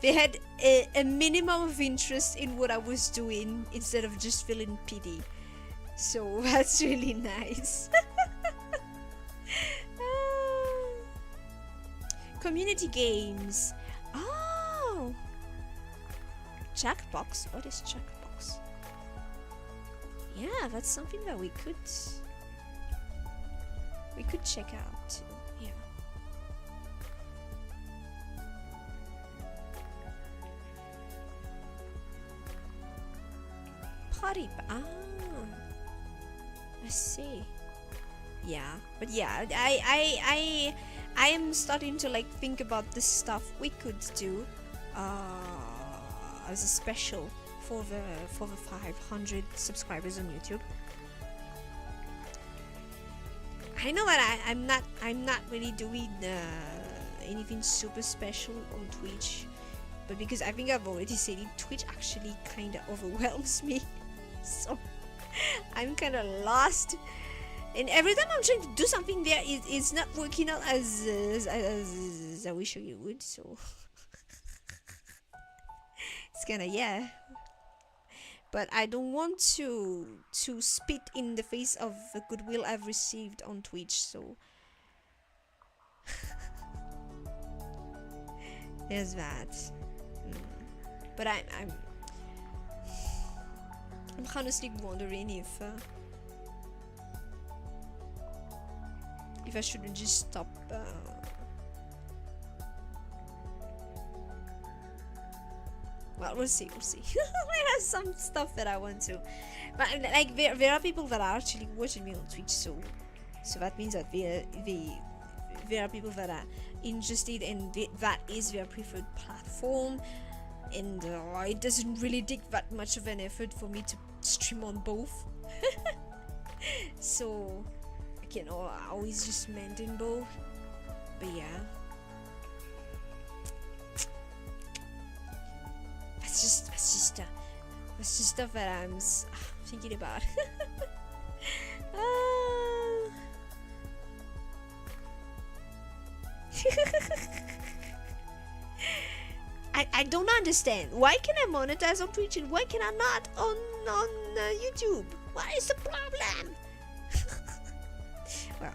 They had a minimum of interest in what I was doing instead of just feeling pity. So that's really nice. Community games. Oh, Jackbox. What is Jackbox? Yeah, that's something that we could check out too. Yeah. Party. I see. Yeah, but yeah, I am starting to like think about the stuff we could do as a special for the 500 subscribers on YouTube. I know that I'm not really doing anything super special on Twitch, but because I think I've already said it, Twitch actually kind of overwhelms me, so I'm kind of lost. And every time I'm trying to do something there, it's not working out as I wish it would. So it's kinda, yeah. But I don't want to spit in the face of the goodwill I've received on Twitch. So there's that. But I'm honestly wondering if I shouldn't just stop. Well, we'll see. I have some stuff that I want to, but like there are people that are actually watching me on Twitch, so that means that there are people that are interested, and that is their preferred platform, and it doesn't really take that much of an effort for me to stream on both. So I can always just maintain both. But yeah, It's just stuff that I'm thinking about. I don't understand. Why can I monetize on Twitch and why can I not on YouTube? What is the problem? Well,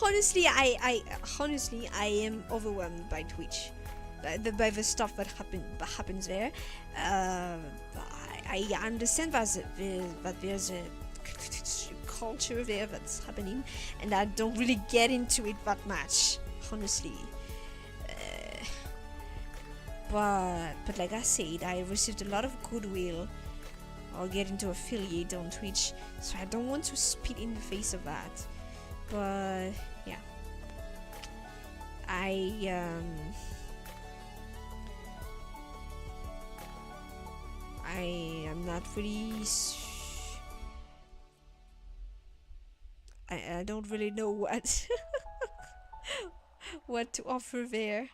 honestly, I am overwhelmed by Twitch, by the stuff that happens there. I understand that there's a culture there that's happening, and I don't really get into it that much, honestly. But like I said, I received a lot of goodwill. I'll get into affiliate on Twitch, so I don't want to spit in the face of that. But yeah, I am not really. I don't really know what what to offer there.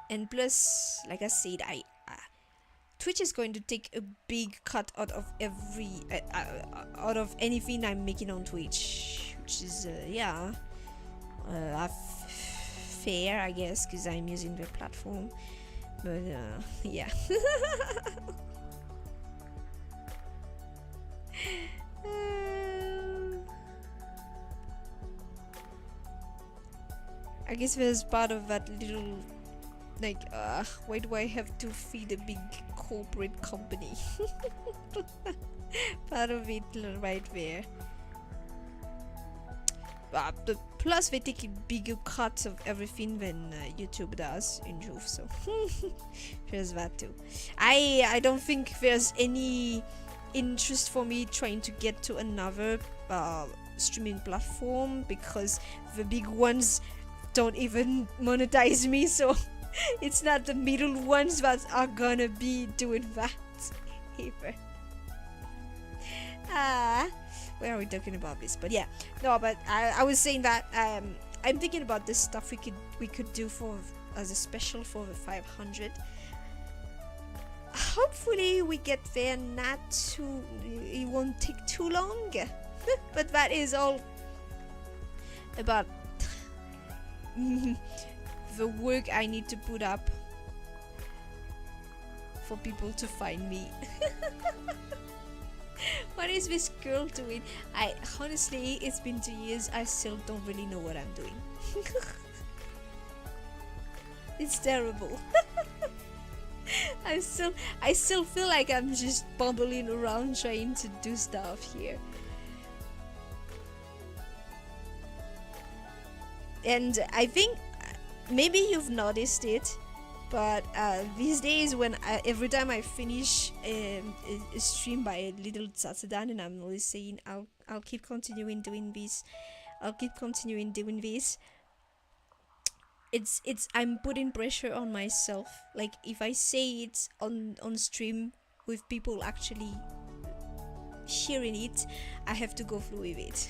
And plus, like I said, Twitch is going to take a big cut out of out of anything I'm making on Twitch, which is fair, I guess, because I'm using their platform. But yeah. I guess there's part of that little, like, why do I have to feed a big corporate company? Part of it right there. Plus they take bigger cuts of everything than YouTube does in truth, so there's that too. I don't think there's any interest for me trying to get to another streaming platform, because the big ones don't even monetize me, so it's not the middle ones that are gonna be doing that either. Where are we talking about this? But yeah, no, but I was saying that I'm thinking about this stuff we could do for as a special for the 500. Hopefully we get there, it won't take too long. But that is all about the work I need to put up for people to find me. What is this girl doing? Honestly, it's been 2 years, I still don't really know what I'm doing. It's terrible. I still feel like I'm just bumbling around trying to do stuff here. And I think maybe you've noticed it, but these days when every time I finish a stream by a little Zatsudan, and I'm always saying I'll keep continuing doing this, it's I'm putting pressure on myself. Like, if I say it on stream with people actually hearing it, I have to go through with it.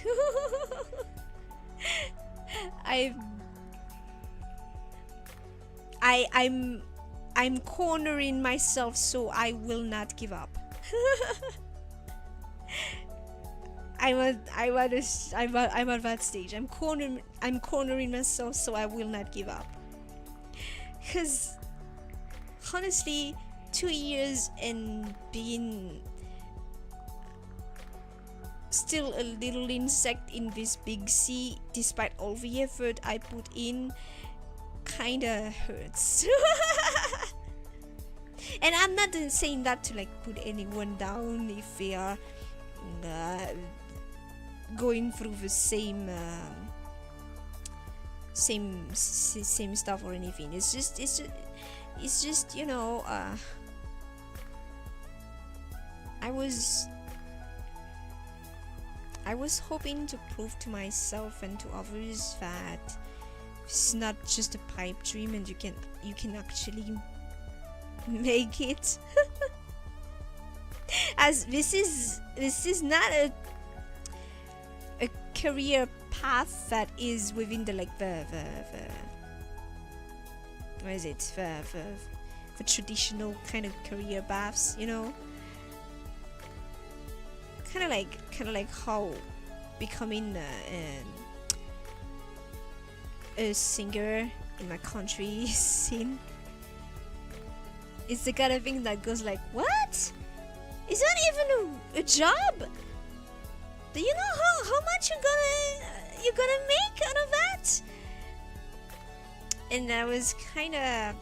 I'm cornering myself so I will not give up. I'm at that stage. I'm cornering myself so I will not give up. Because honestly, 2 years and being still a little insect in this big sea, despite all the effort I put in, kinda hurts. And I'm not saying that to like put anyone down if they are going through the same stuff or anything. It's just you know, I was hoping to prove to myself and to others that this is not just a pipe dream, and you can actually make it. As this is not a career path that is within the like the what is it, the traditional kind of career paths, you know, kind of like how becoming a singer in my country scene. It's the kind of thing that goes like, what? Is that even a job? Do you know how much you're gonna make out of that? And I was kind of,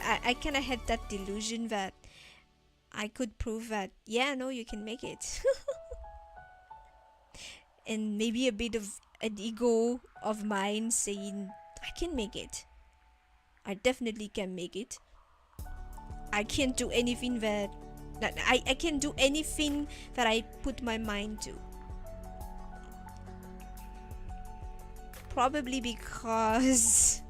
I kind of had that delusion that I could prove that, yeah, no, you can make it. And maybe a bit of an ego of mine saying, I can make it. I definitely can make it. I can't do anything that I can do anything that I put my mind to. Probably because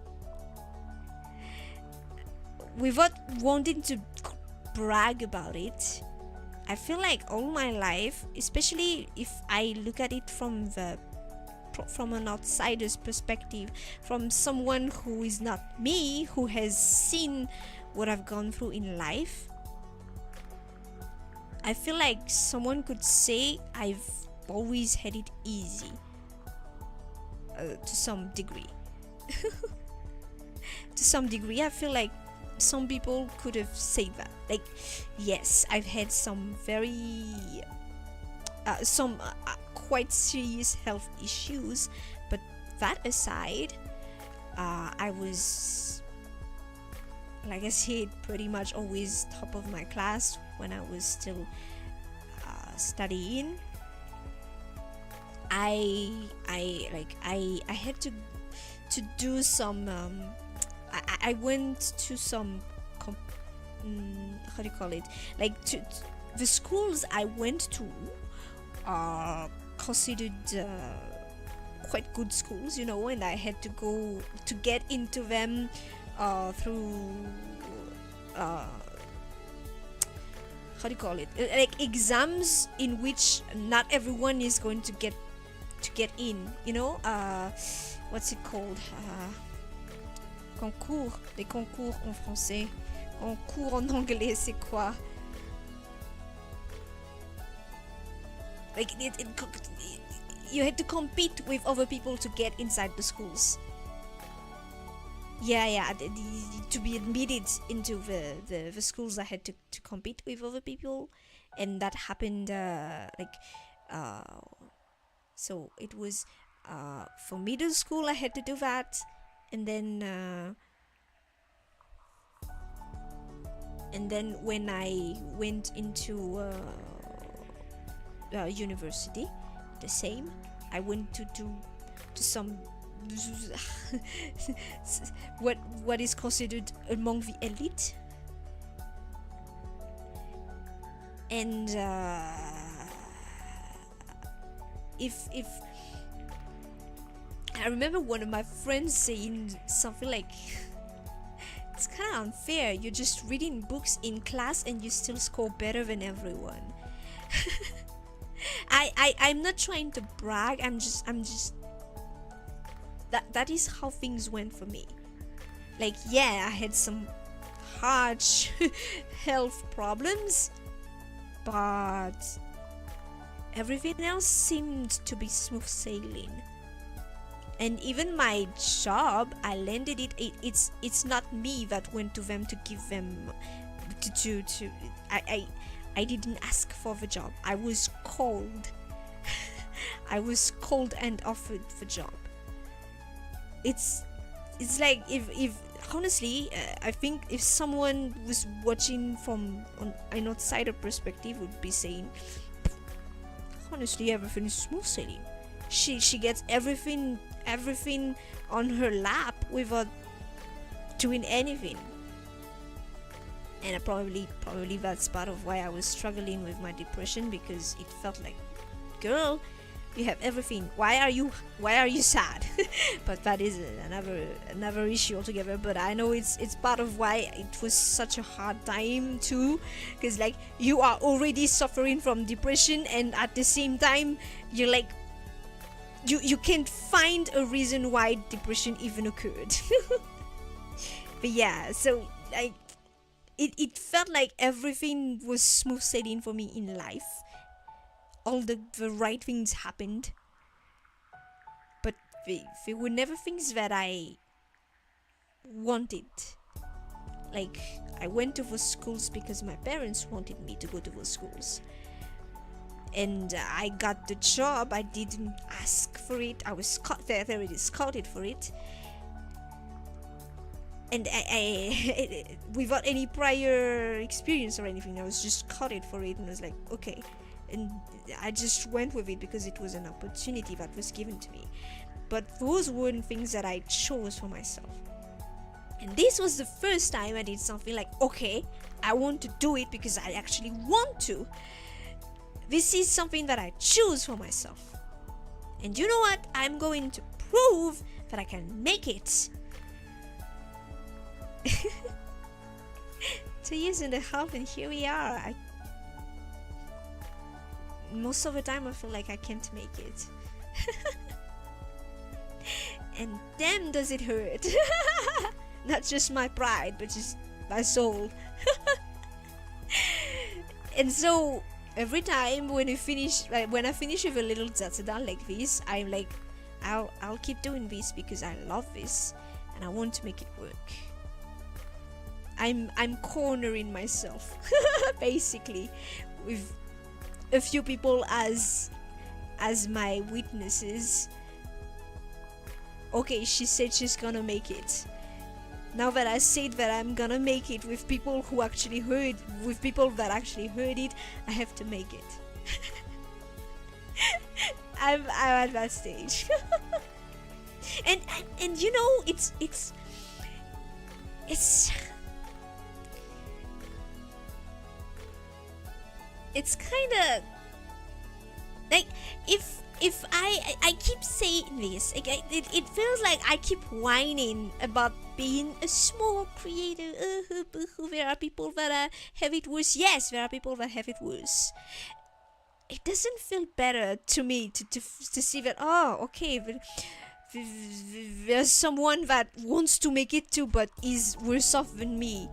without wanting to brag about it, I feel like all my life, especially if I look at it from an outsider's perspective, from someone who is not me, who has seen what I've gone through in life, I feel like someone could say I've always had it easy, to some degree. To some degree, I feel like some people could have said that. Like, yes, I've had some quite serious health issues, but that aside, I was, like I said, pretty much always top of my class when I was still studying. I had to do some I went to some how do you call it, like to the schools I went to are considered quite good schools, you know, and I had to go to get into them through how do you call it, like exams in which not everyone is going to get in, you know, what's it called, concours, les concours en français, concours en anglais c'est quoi, like you had to compete with other people to get inside the schools. To be admitted into the schools I had to compete with other people, and that happened so it was for middle school I had to do that, and then when I went into university, the same. I went to some what is considered among the elite, and if I remember one of my friends saying something like, it's kind of unfair, you're just reading books in class and you still score better than everyone. I'm not trying to brag, I'm just that is how things went for me. Like, yeah, I had some hard health problems, but everything else seemed to be smooth sailing. And even my job, I landed it. It's not me that went to them to give them to I didn't ask for the job. I was called. I was called and offered the job. It's like if honestly, I think if someone was watching from an outsider perspective, would be saying, honestly, everything is smooth sailing. She gets everything on her lap without doing anything. And probably that's part of why I was struggling with my depression, because it felt like, girl, You have everything. Why are you sad? But that is another issue altogether. But I know it's part of why it was such a hard time too, because like you are already suffering from depression, and at the same time you're like you can't find a reason why depression even occurred. But yeah, so like it felt like everything was smooth sailing for me in life. All the right things happened, but they were never things that I wanted. Like, I went to those schools because my parents wanted me to go to those schools, and I got the job. I didn't ask for it. I was scouted for it, and I without any prior experience or anything, I was just scouted for it, and I was like, okay. And I just went with it because it was an opportunity that was given to me. But those weren't things that I chose for myself. And this was the first time I did something like, okay, I want to do it because I actually want to. This is something that I choose for myself. And you know what? I'm going to prove that I can make it. 2.5 years, and here we are. Most of the time I feel like I can't make it. And damn does it hurt. Not just my pride, but just my soul. And so every time when I finish with a little zatsudan like this, I'm like, I'll keep doing this because I love this and I want to make it work. I'm cornering myself basically, with a few people as my witnesses. Okay, she said she's gonna make it. Now that I said that I'm gonna make it with people that actually heard it, I have to make it. I'm at that stage. and you know, it's kind of like, if I keep saying this, like, it feels like I keep whining about being a small creator. There are people that have it worse. Yes, there are people that have it worse. It doesn't feel better to me to see that, oh, okay, there's someone that wants to make it too but is worse off than me.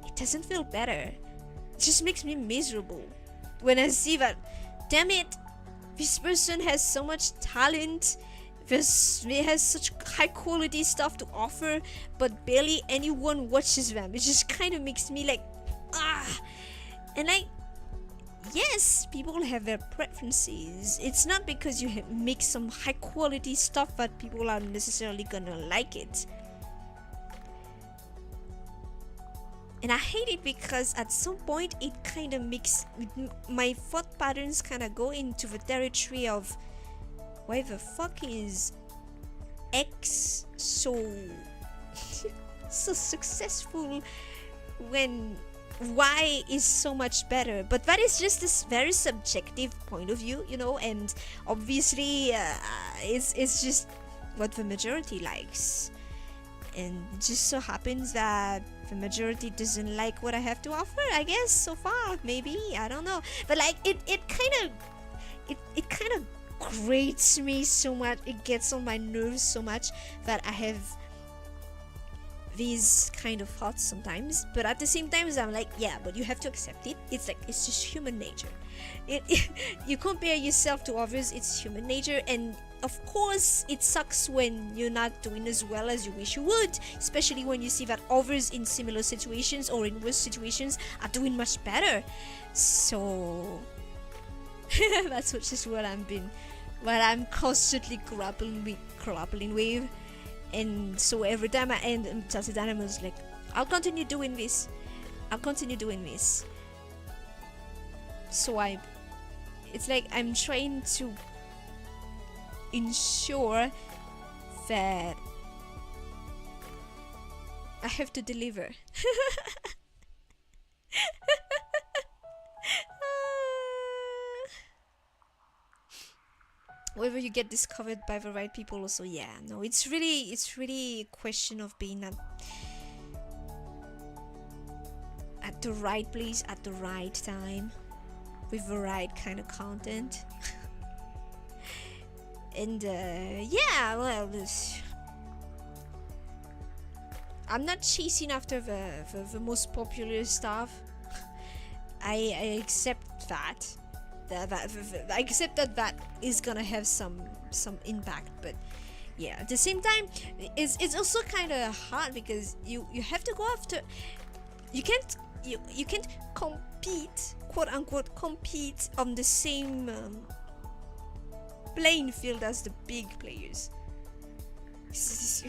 It doesn't feel better. It just makes me miserable when I see that, damn it, this person has so much talent, he has such high quality stuff to offer, but barely anyone watches them. It just kind of makes me like, and like, yes, people have their preferences. It's not because you make some high quality stuff that people are necessarily gonna like it. And I hate it because at some point it kind of makes my thought patterns kind of go into the territory of, why the fuck is X so successful when Y is so much better? But that is just this very subjective point of view, you know, and obviously it's just what the majority likes. And it just so happens that the majority doesn't like what I have to offer, I guess, so far. Maybe, I don't know. But like, it kind of grates me so much. It gets on my nerves so much that I have these kind of thoughts sometimes. But at the same time, I'm like, yeah, but you have to accept it. It's like, it's just human nature. You compare yourself to others, it's human nature. And of course, it sucks when you're not doing as well as you wish you would, especially when you see that others in similar situations or in worse situations are doing much better. So that's just what I'm constantly grappling with. And so every time I end Tatsudan, I'm like, I'll continue doing this. So it's like I'm trying to ensure that I have to deliver. whether you get discovered by the right people also. Yeah, no, it's really a question of being at the right place at the right time with the right kind of content. And yeah, well, I'm not chasing after the most popular stuff. I accept that. I accept that is gonna have some impact, but yeah, at the same time, it's also kind of hard because you have to go after. You can't compete, quote unquote, compete on the same playing field as the big players. It's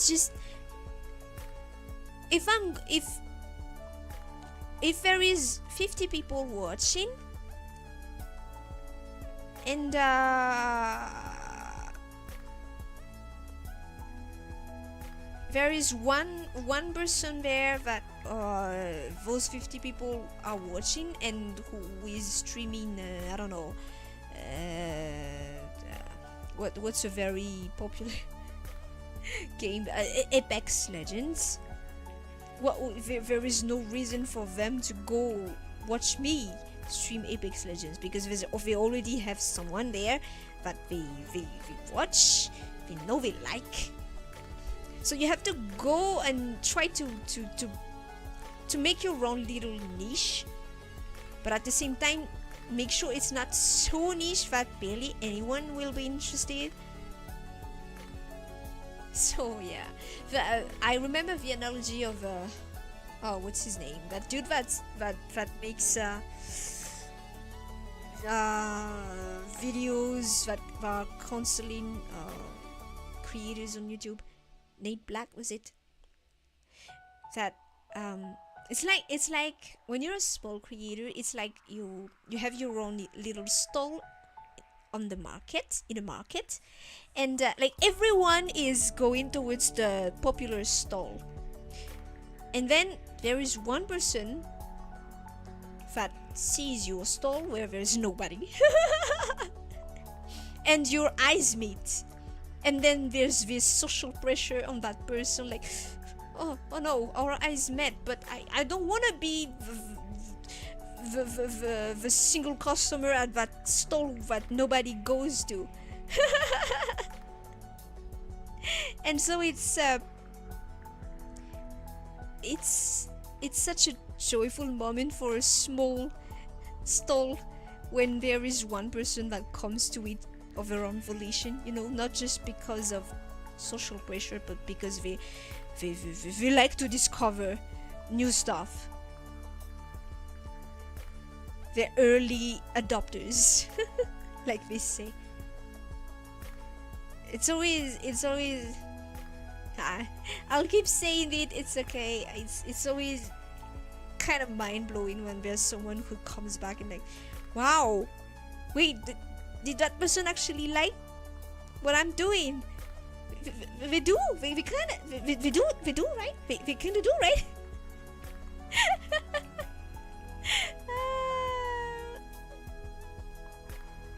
just if there is 50 people watching and there is one person there that those 50 people are watching and who is streaming I don't know what's a very popular game, Apex Legends. There is no reason for them to go watch me stream Apex Legends because they already have someone there that they watch, they know they like. So you have to go and try to make your own little niche, but at the same time make sure it's not so niche that barely anyone will be interested. So yeah, I remember the analogy of what's his name? That dude that makes videos that are counseling creators on YouTube. Nate Black, was it? That it's like when you're a small creator, it's like you have your own little stall on the market, and like everyone is going towards the popular stall, and then there is one person that sees your stall where there's nobody and your eyes meet, and then there's this social pressure on that person, like oh no, our eyes met, but I don't want to be the single customer at that stall that nobody goes to. And so it's such a joyful moment for a small stall when there is one person that comes to it of their own volition, not just because of social pressure, but because they like to discover new stuff. They're early adopters, like they say. It's always I'll keep saying it, it's okay. It's always kind of mind-blowing when there's someone who comes back and like, wow, wait, did that person actually like what I'm doing? We do, right? We kind of do, right?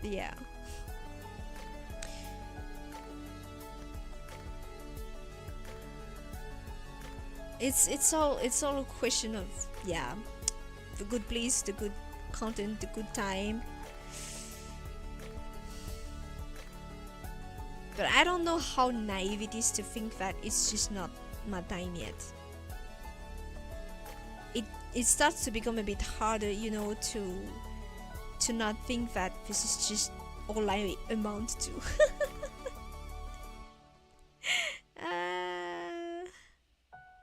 Yeah. It's all a question of the good place, the good content, the good time. But I don't know how naive it is to think that it's just not my time yet. It starts to become a bit harder, to not think that this is just all I amount to.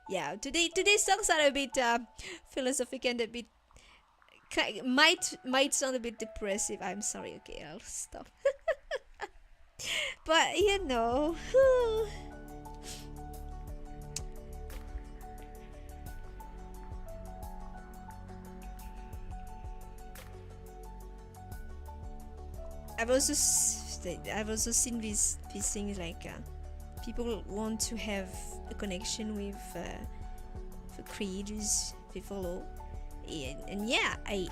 Yeah, today's songs are a bit philosophical and a bit might sound a bit depressive. I'm sorry. Okay, I'll stop. But I've also seen these things like people want to have a connection with the creators they follow, and yeah, I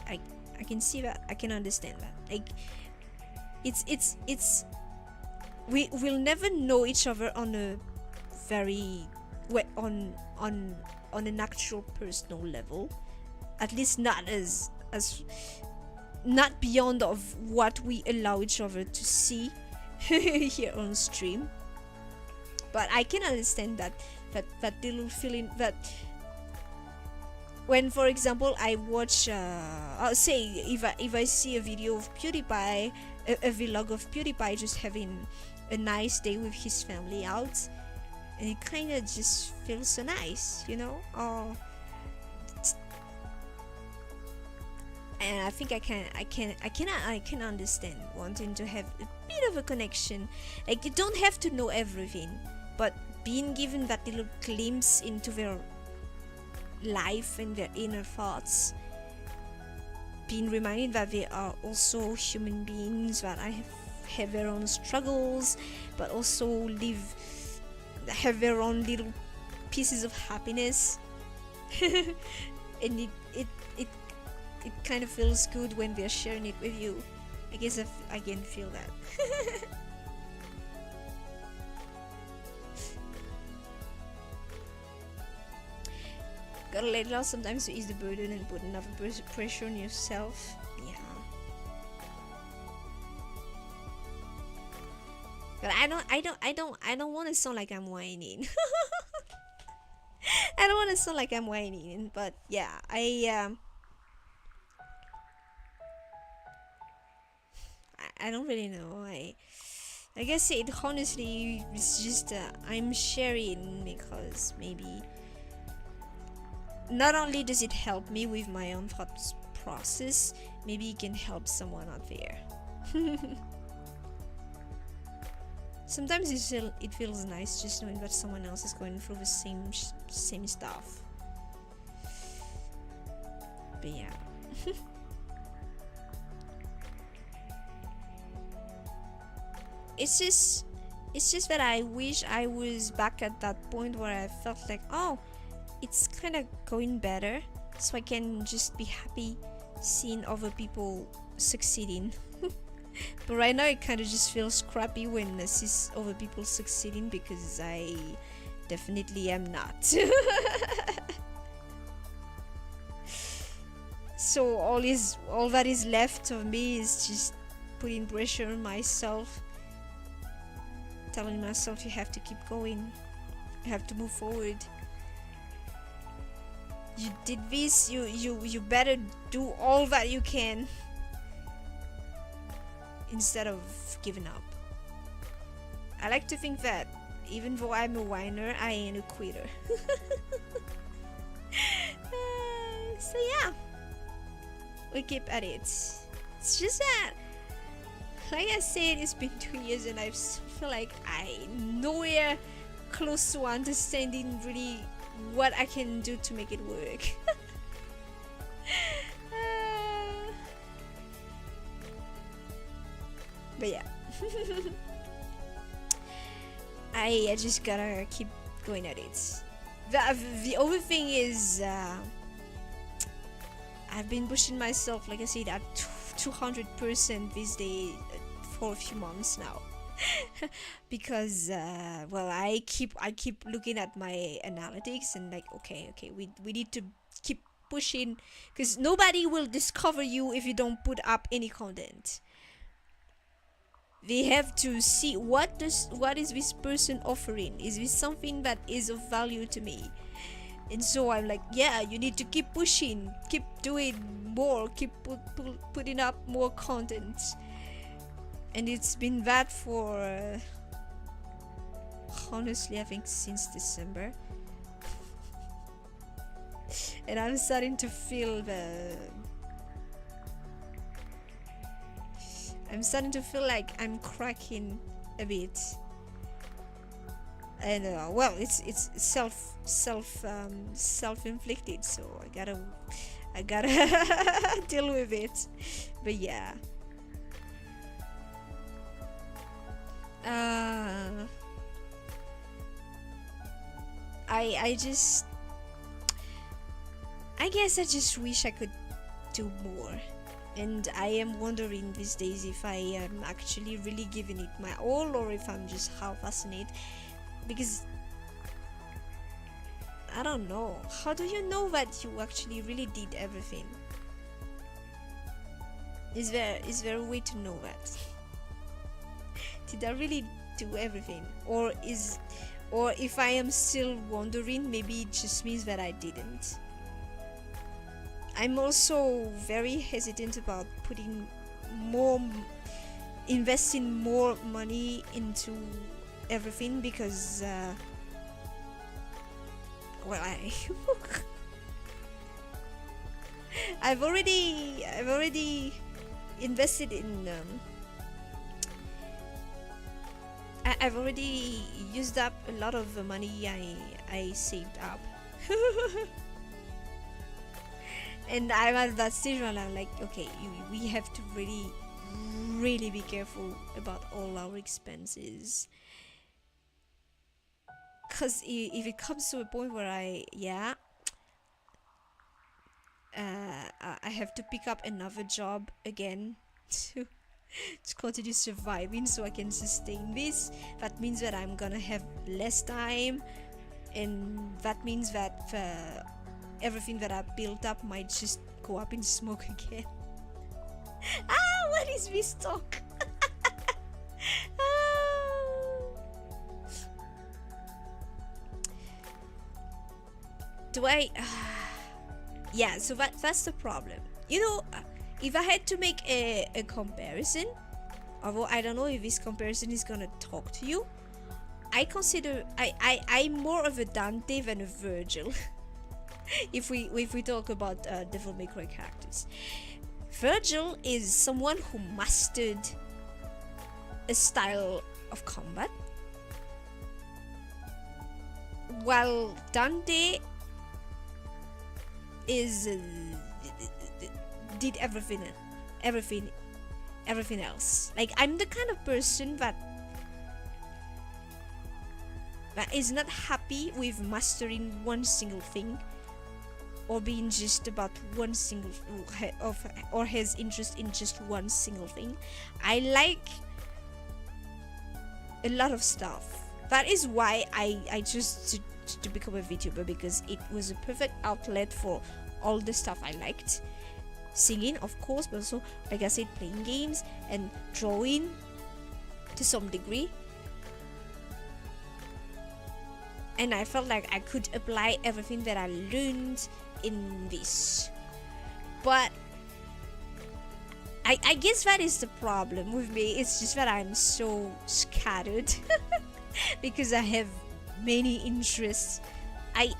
I can see that. I can understand that. Like, it's we will never know each other on a very on an actual personal level, at least not as not beyond of what we allow each other to see here on stream. But I can understand that little feeling that when, for example, I watch I'll say if I see a video of PewDiePie, a vlog of PewDiePie just having a nice day with his family out, and it kind of just feels so nice, you know. And I think I can understand wanting to have a bit of a connection. Like, you don't have to know everything, but being given that little glimpse into their life and their inner thoughts, being reminded that they are also human beings, that I have their own struggles, but also have their own little pieces of happiness. And it kind of feels good when they're sharing it with you. I guess I can feel that. Gotta let it out sometimes to ease the burden and put enough pressure on yourself. Yeah. But I don't want to sound like I'm whining. I don't want to sound like I'm whining, but yeah, I don't really know. I guess it honestly it's just I'm sharing because maybe not only does it help me with my own thought process, maybe it can help someone out there. Sometimes it feels nice just knowing that someone else is going through the same stuff. But yeah. It's just that I wish I was back at that point where I felt like, oh, it's kind of going better, so I can just be happy seeing other people succeeding. But right now it kind of just feels crappy when I see other people succeeding, because I definitely am not. So all that is left of me is just putting pressure on myself, telling myself you have to keep going, you have to move forward. You did this, you better do all that you can instead of giving up. I like to think that even though I'm a whiner, I ain't a quitter. So yeah, we keep at it. It's just that, like I said, it's been 2 years and I feel like I'm nowhere close to understanding really what I can do to make it work. But yeah. I just gotta keep going at it. The other thing is I've been pushing myself, like I said, at 200% this day for a few months now. Because well, I keep looking at my analytics and like, okay, we need to keep pushing, because nobody will discover you if you don't put up any content. They have to see what is this person offering. Is this something that is of value to me? And so I'm like, yeah, you need to keep pushing, keep doing more, keep putting up more content. And it's been that for honestly, I think since December. And I'm starting to feel like I'm cracking a bit. And well, it's self-inflicted, so I gotta deal with it. But yeah. I guess I just wish I could do more. And I am wondering these days if I am actually really giving it my all or if I'm just half-assing it, because I don't know. How do you know that you actually really did everything? Is there a way to know that? Did I really do everything? Or if I am still wondering, maybe it just means that I didn't. I'm also very hesitant about investing more money into everything because well, I've already invested in I've already used up a lot of the money I saved up. And I'm at that stage where I'm like, okay, we have to really be careful about all our expenses. Because if it comes to a point where I have to pick up another job again to continue surviving so I can sustain this, that means that I'm gonna have less time, and that means that everything that I built up might just go up in smoke again. What is this talk? Yeah, so that's the problem. If I had to make a comparison, although I don't know if this comparison is gonna talk to you, I'm more of a Dante than a Virgil. if we talk about Devil May Cry characters. Virgil is someone who mastered a style of combat, while Dante did everything else. Like, I'm the kind of person that is not happy with mastering one single thing or being just about one single or has interest in just one single thing. I like a lot of stuff. That is why I chose to become a VTuber, because it was a perfect outlet for all the stuff I liked. Singing, of course, but also, like I said, playing games and drawing to some degree. And I felt like I could apply everything that I learned in this. But I guess that is the problem with me. It's just that I'm so scattered because I have many interests. I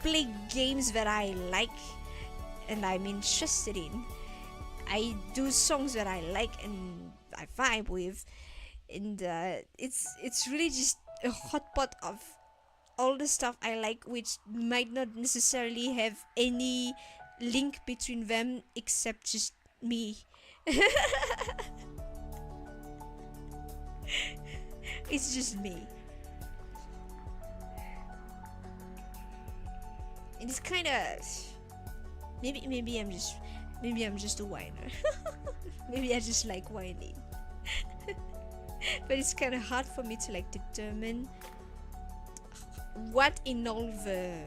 play games that I like and I'm interested in. I do songs that I like and I vibe with, and it's really just a hot pot of all the stuff I like, which might not necessarily have any link between them except just me. It's just me. And it's kind of maybe I'm just a whiner. Maybe I just like whining. But it's kind of hard for me to like determine what in all the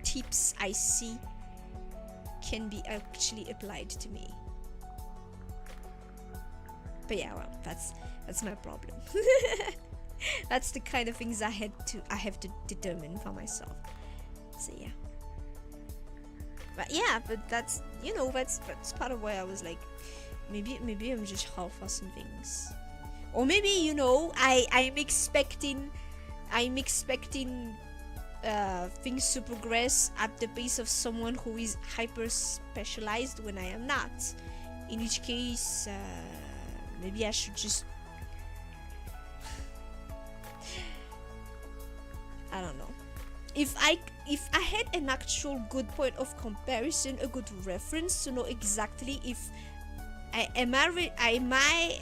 tips I see can be actually applied to me. But yeah, well, that's my problem. That's the kind of things I have to determine for myself. So yeah. But that's that's part of why I was like, maybe I'm just half-assing things, or maybe I'm expecting things to progress at the pace of someone who is hyper specialized when I am not. In which case, maybe I should just I don't know. If I had an actual good point of comparison, a good reference to know exactly if am I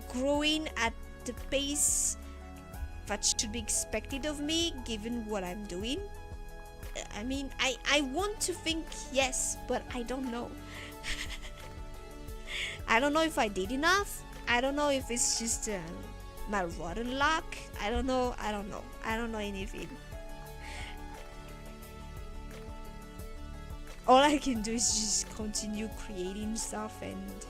growing at the pace that should be expected of me given what I'm doing, I mean, I want to think yes, but I don't know. I don't know if I did enough. I don't know if it's just my rotten luck. I don't know. I don't know anything. All I can do is just continue creating stuff, and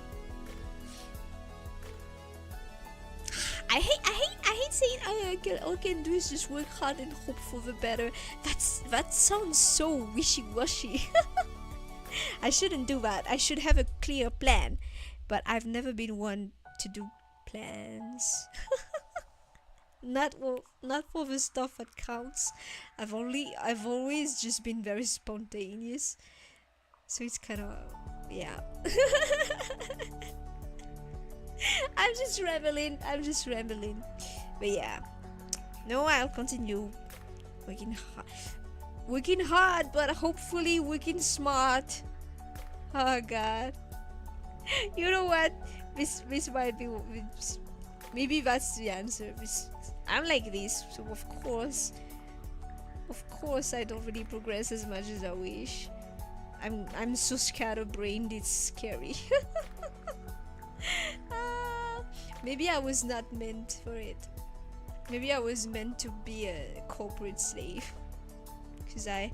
I hate saying all I can do is just work hard and hope for the better. That sounds so wishy-washy. I shouldn't do that. I should have a clear plan, but I've never been one to do plans. Not for the stuff that counts. I've always just been very spontaneous. So it's kind of, yeah. I'm just rambling. But yeah, no, I'll continue working hard, but hopefully working smart. Oh God, you know what? This might be. Maybe that's the answer. I'm like this, so of course, I don't really progress as much as I wish. I'm so scatterbrained, it's scary. Maybe I was not meant for it. Maybe I was meant to be a corporate slave, because I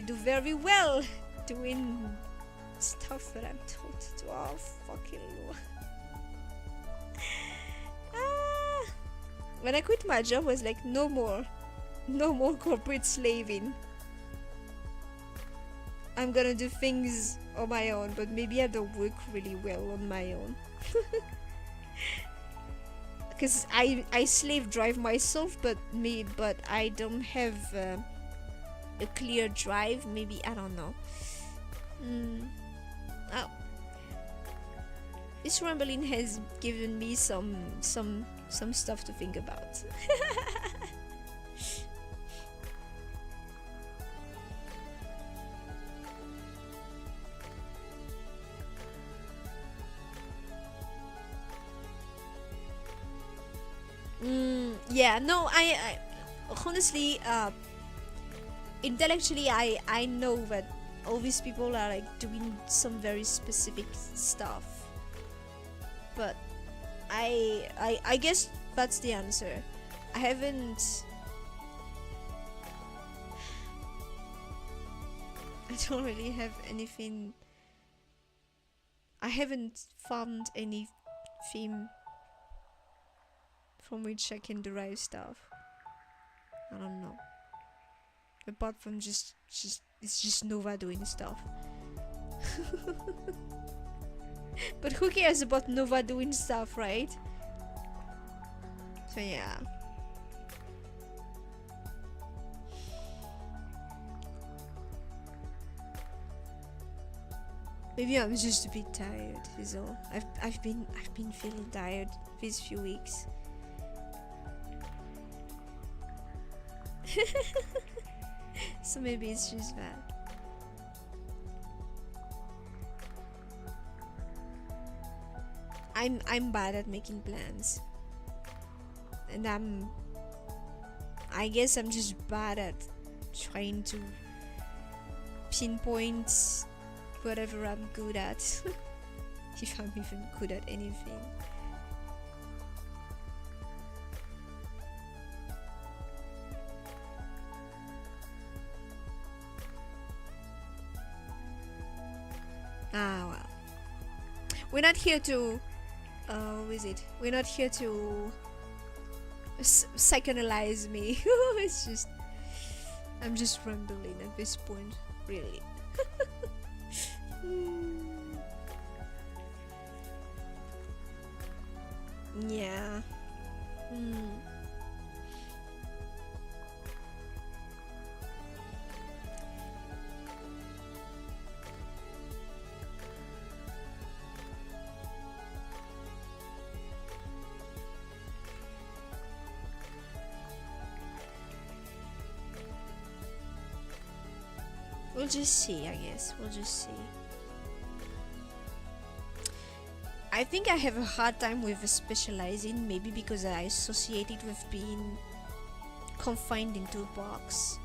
do very well doing stuff that I'm told to do. Oh fucking Lord. When I quit my job, I was like, no more corporate slaving. I'm gonna do things on my own, but maybe I don't work really well on my own. Because I slave drive myself, but I don't have a clear drive. Maybe, I don't know. Oh. This rambling has given me some stuff to think about. Yeah, no, I honestly, intellectually, I know that all these people are like doing some very specific stuff, but I guess that's the answer. I don't really have anything. I haven't found any theme from which I can derive stuff. I don't know. Apart from it's just Nova doing stuff. But who cares about Nova doing stuff, right? So yeah. Maybe I'm just a bit tired, is all. I've been feeling tired these few weeks. So maybe it's just that. I'm bad at making plans, and I guess I'm just bad at trying to pinpoint whatever I'm good at. If I'm even good at anything. Ah, well. We're not here to... is it? We're not here to psychoanalyze me. It's just... I'm just rambling at this point, really. Yeah. We'll just see, I guess. We'll just see. I think I have a hard time with specializing, maybe because I associate it with being confined into a box.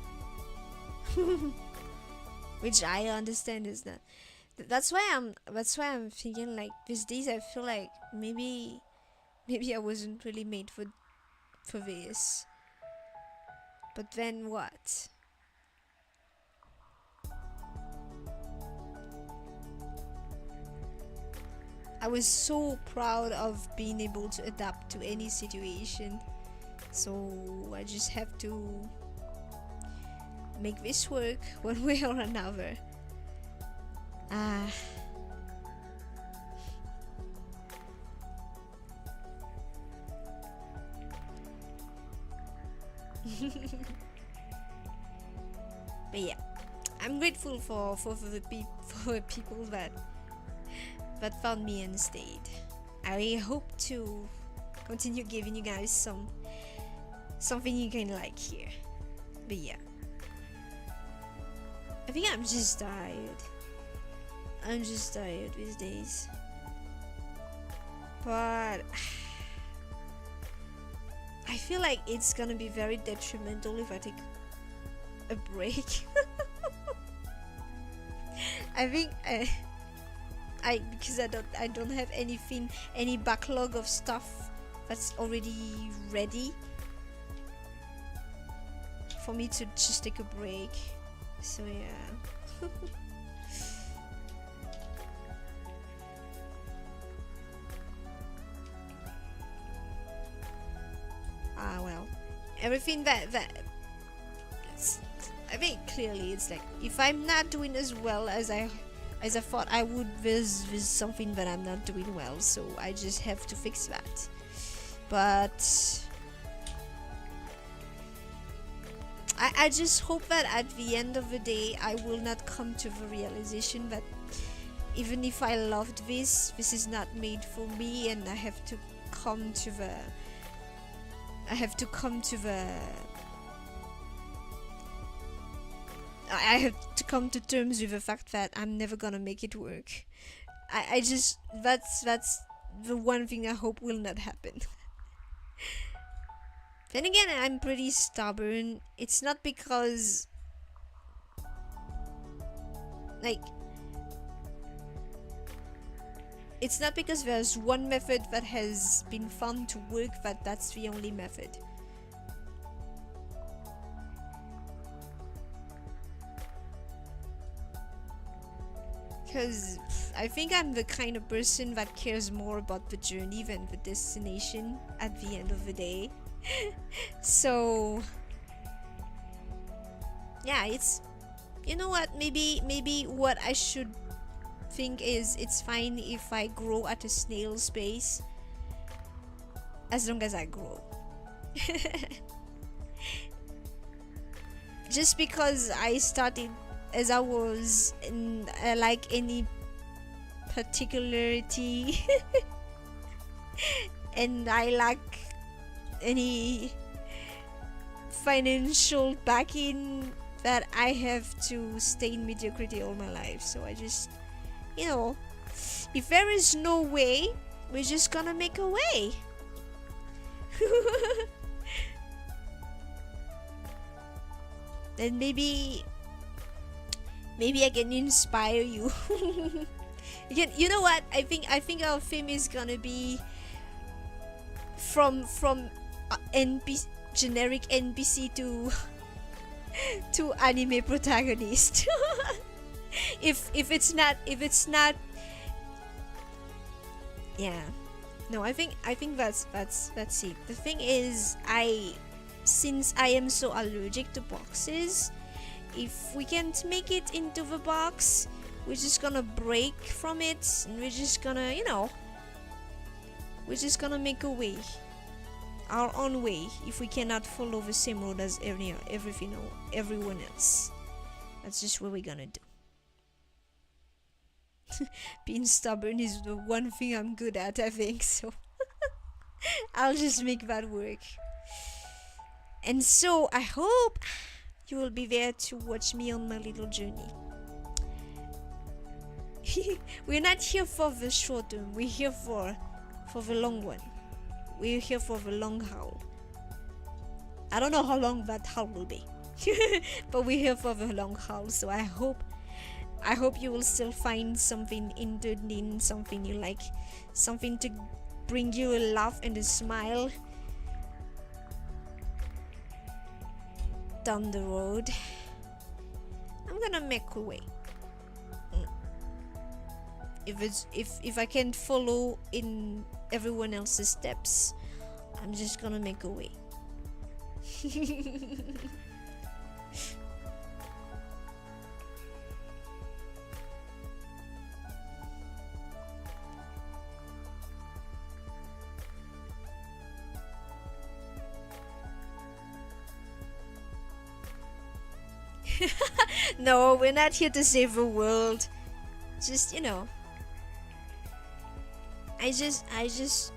which I understand is not. That's why I'm thinking like these days I feel like maybe I wasn't really made for this. But then what? I was so proud of being able to adapt to any situation. So I just have to make this work one way or another. But yeah, I'm grateful for the people that found me and stayed. I hope to continue giving you guys something you can like here. But yeah, I think I'm just tired. I'm just tired these days. But I feel like it's gonna be very detrimental if I take a break. I think because I don't have any backlog of stuff that's already ready for me to just take a break. So yeah. Well, everything that I think clearly it's like if I'm not doing as well as I thought I would, there's something that I'm not doing well, so I just have to fix that. But I just hope that at the end of the day I will not come to the realization that even if I loved this is not made for me, and I have to come to terms with the fact that I'm never gonna make it work. I just that's the one thing I hope will not happen. Then again, I'm pretty stubborn. It's not because there's one method that has been found to work that's the only method. Because I think I'm the kind of person that cares more about the journey than the destination at the end of the day. So yeah, it's, you know what, maybe what I should think is it's fine if I grow at a snail's pace, as long as I grow. Just because I started as I was in like any particularity and I lack any financial backing, that I have to stay in mediocrity all my life. So I just, if there is no way, we're just gonna make a way. Then maybe I can inspire you. You know what? I think our theme is gonna be from generic NPC to anime protagonist. if it's not, yeah, no, I think that's it. The thing is, since I am so allergic to boxes, if we can't make it into the box, we're just gonna break from it, and we're just gonna make a way, our own way, if we cannot follow the same road as everyone else. That's just what we're gonna do. Being stubborn is the one thing I'm good at, I think, so I'll just make that work. And so I hope you will be there to watch me on my little journey. We're not here for the short term, we're here for the long one. We're here for the long haul. I don't know how long that haul will be. But we're here for the long haul, so I hope you will still find something entertaining, something you like, something to bring you a laugh and a smile down the road. I'm gonna make a way. If I can't follow in everyone else's steps, I'm just gonna make a way. No, we're not here to save the world. Just, I just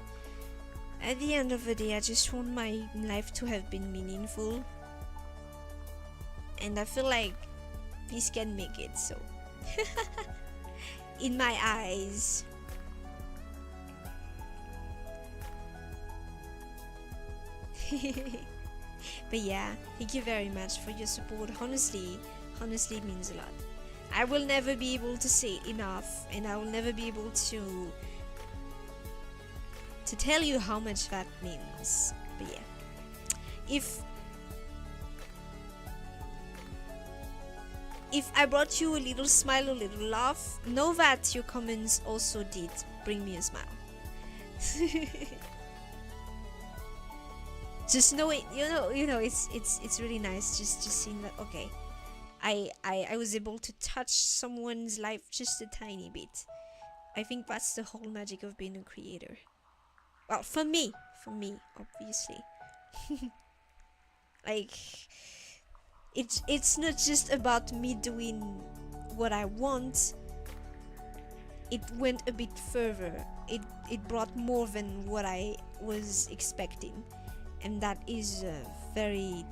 at the end of the day, I just want my life to have been meaningful, and I feel like this can make it so. In my eyes. But yeah, thank you very much for your support. Honestly it means a lot. I will never be able to say enough, and I will never be able to tell you how much that means. But yeah, if I brought you a little smile, a little laugh, know that your comments also did bring me a smile. Just know it, it's really nice just seeing that, okay, I was able to touch someone's life just a tiny bit. I think that's the whole magic of being a creator. Well, for me, obviously. Like, it's not just about me doing what I want. It went a bit further. It brought more than what I was expecting, and that is a very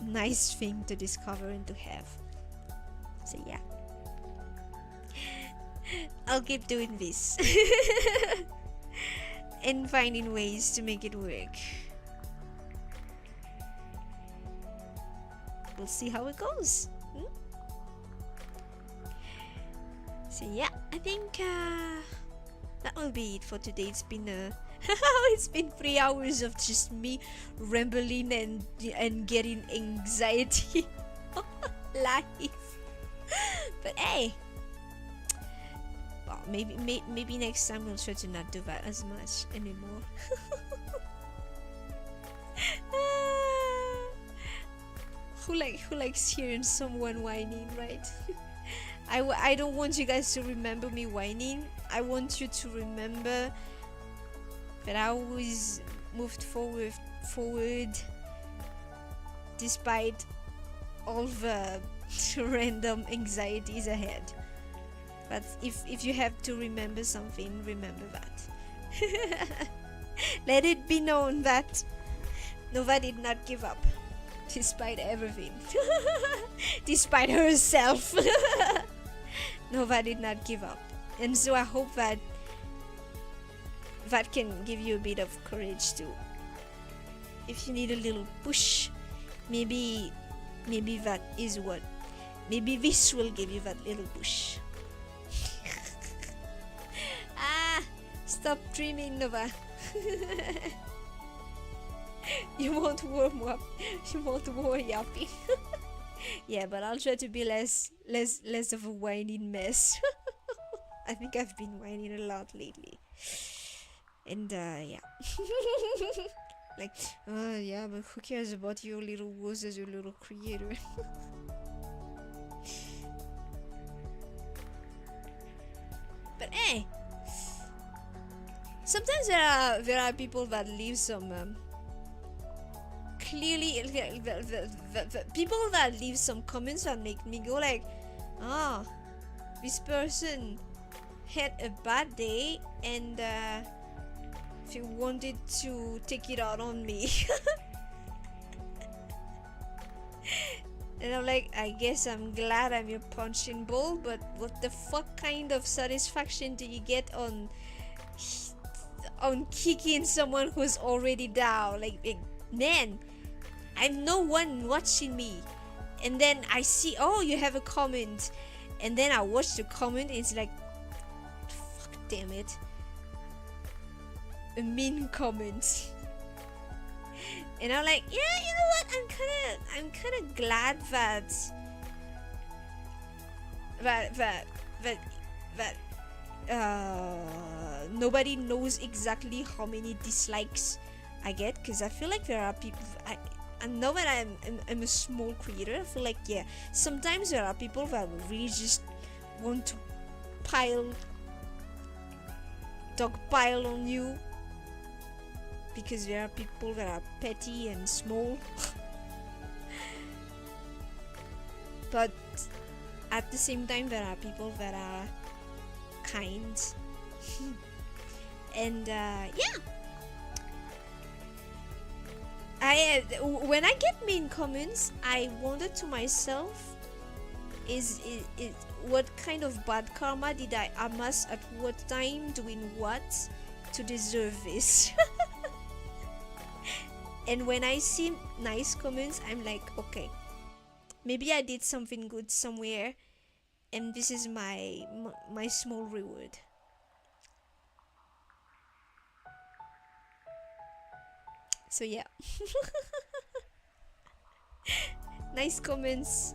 nice thing to discover and to have. So yeah, I'll keep doing this and finding ways to make it work. We'll see how it goes. So yeah, I think that will be it for today. It's been it's been 3 hours of just me rambling and getting anxiety live. But hey, well, maybe next time we'll try to not do that as much anymore. Who likes hearing someone whining, right? I don't want you guys to remember me whining. I want you to remember that I always moved forward despite all the random anxieties ahead. But if you have to remember something, remember that. Let it be known that Nova did not give up despite everything. Despite herself. Nova did not give up. And so I hope that can give you a bit of courage too. If you need a little push, maybe that is what, maybe this will give you that little push. Stop dreaming, Nova. You won't warm up. You won't worry up. Yeah, but I'll try to be less of a whining mess. I think I've been whining a lot lately. And yeah. Like, yeah, but who cares about your little woes as your little creator? But hey, sometimes there are people that leave some clearly the people that leave some comments that make me go like, this person had a bad day and she wanted to take it out on me. And I'm like, I guess I'm glad I'm your punching ball, but what the fuck kind of satisfaction do you get on kicking someone who's already down? Like man, I'm no one watching me. and then I see, oh, you have a comment, and then I watch the comment. It's like, fuck, damn it, a mean comment. And I'm like, yeah, you know what? I'm kind of glad that nobody knows exactly how many dislikes I get, because I feel like there are people. I know that I'm a small creator. I feel like, yeah, sometimes there are people that really just want to dogpile on you, because there are people that are petty and small. But at the same time, there are people that are kind. And yeah, when I get mean comments, I wonder to myself, is what kind of bad karma did I amass at what time, doing what to deserve this? And when I see nice comments, I'm like, okay, maybe I did something good somewhere, and this is my small reward. So yeah. Nice comments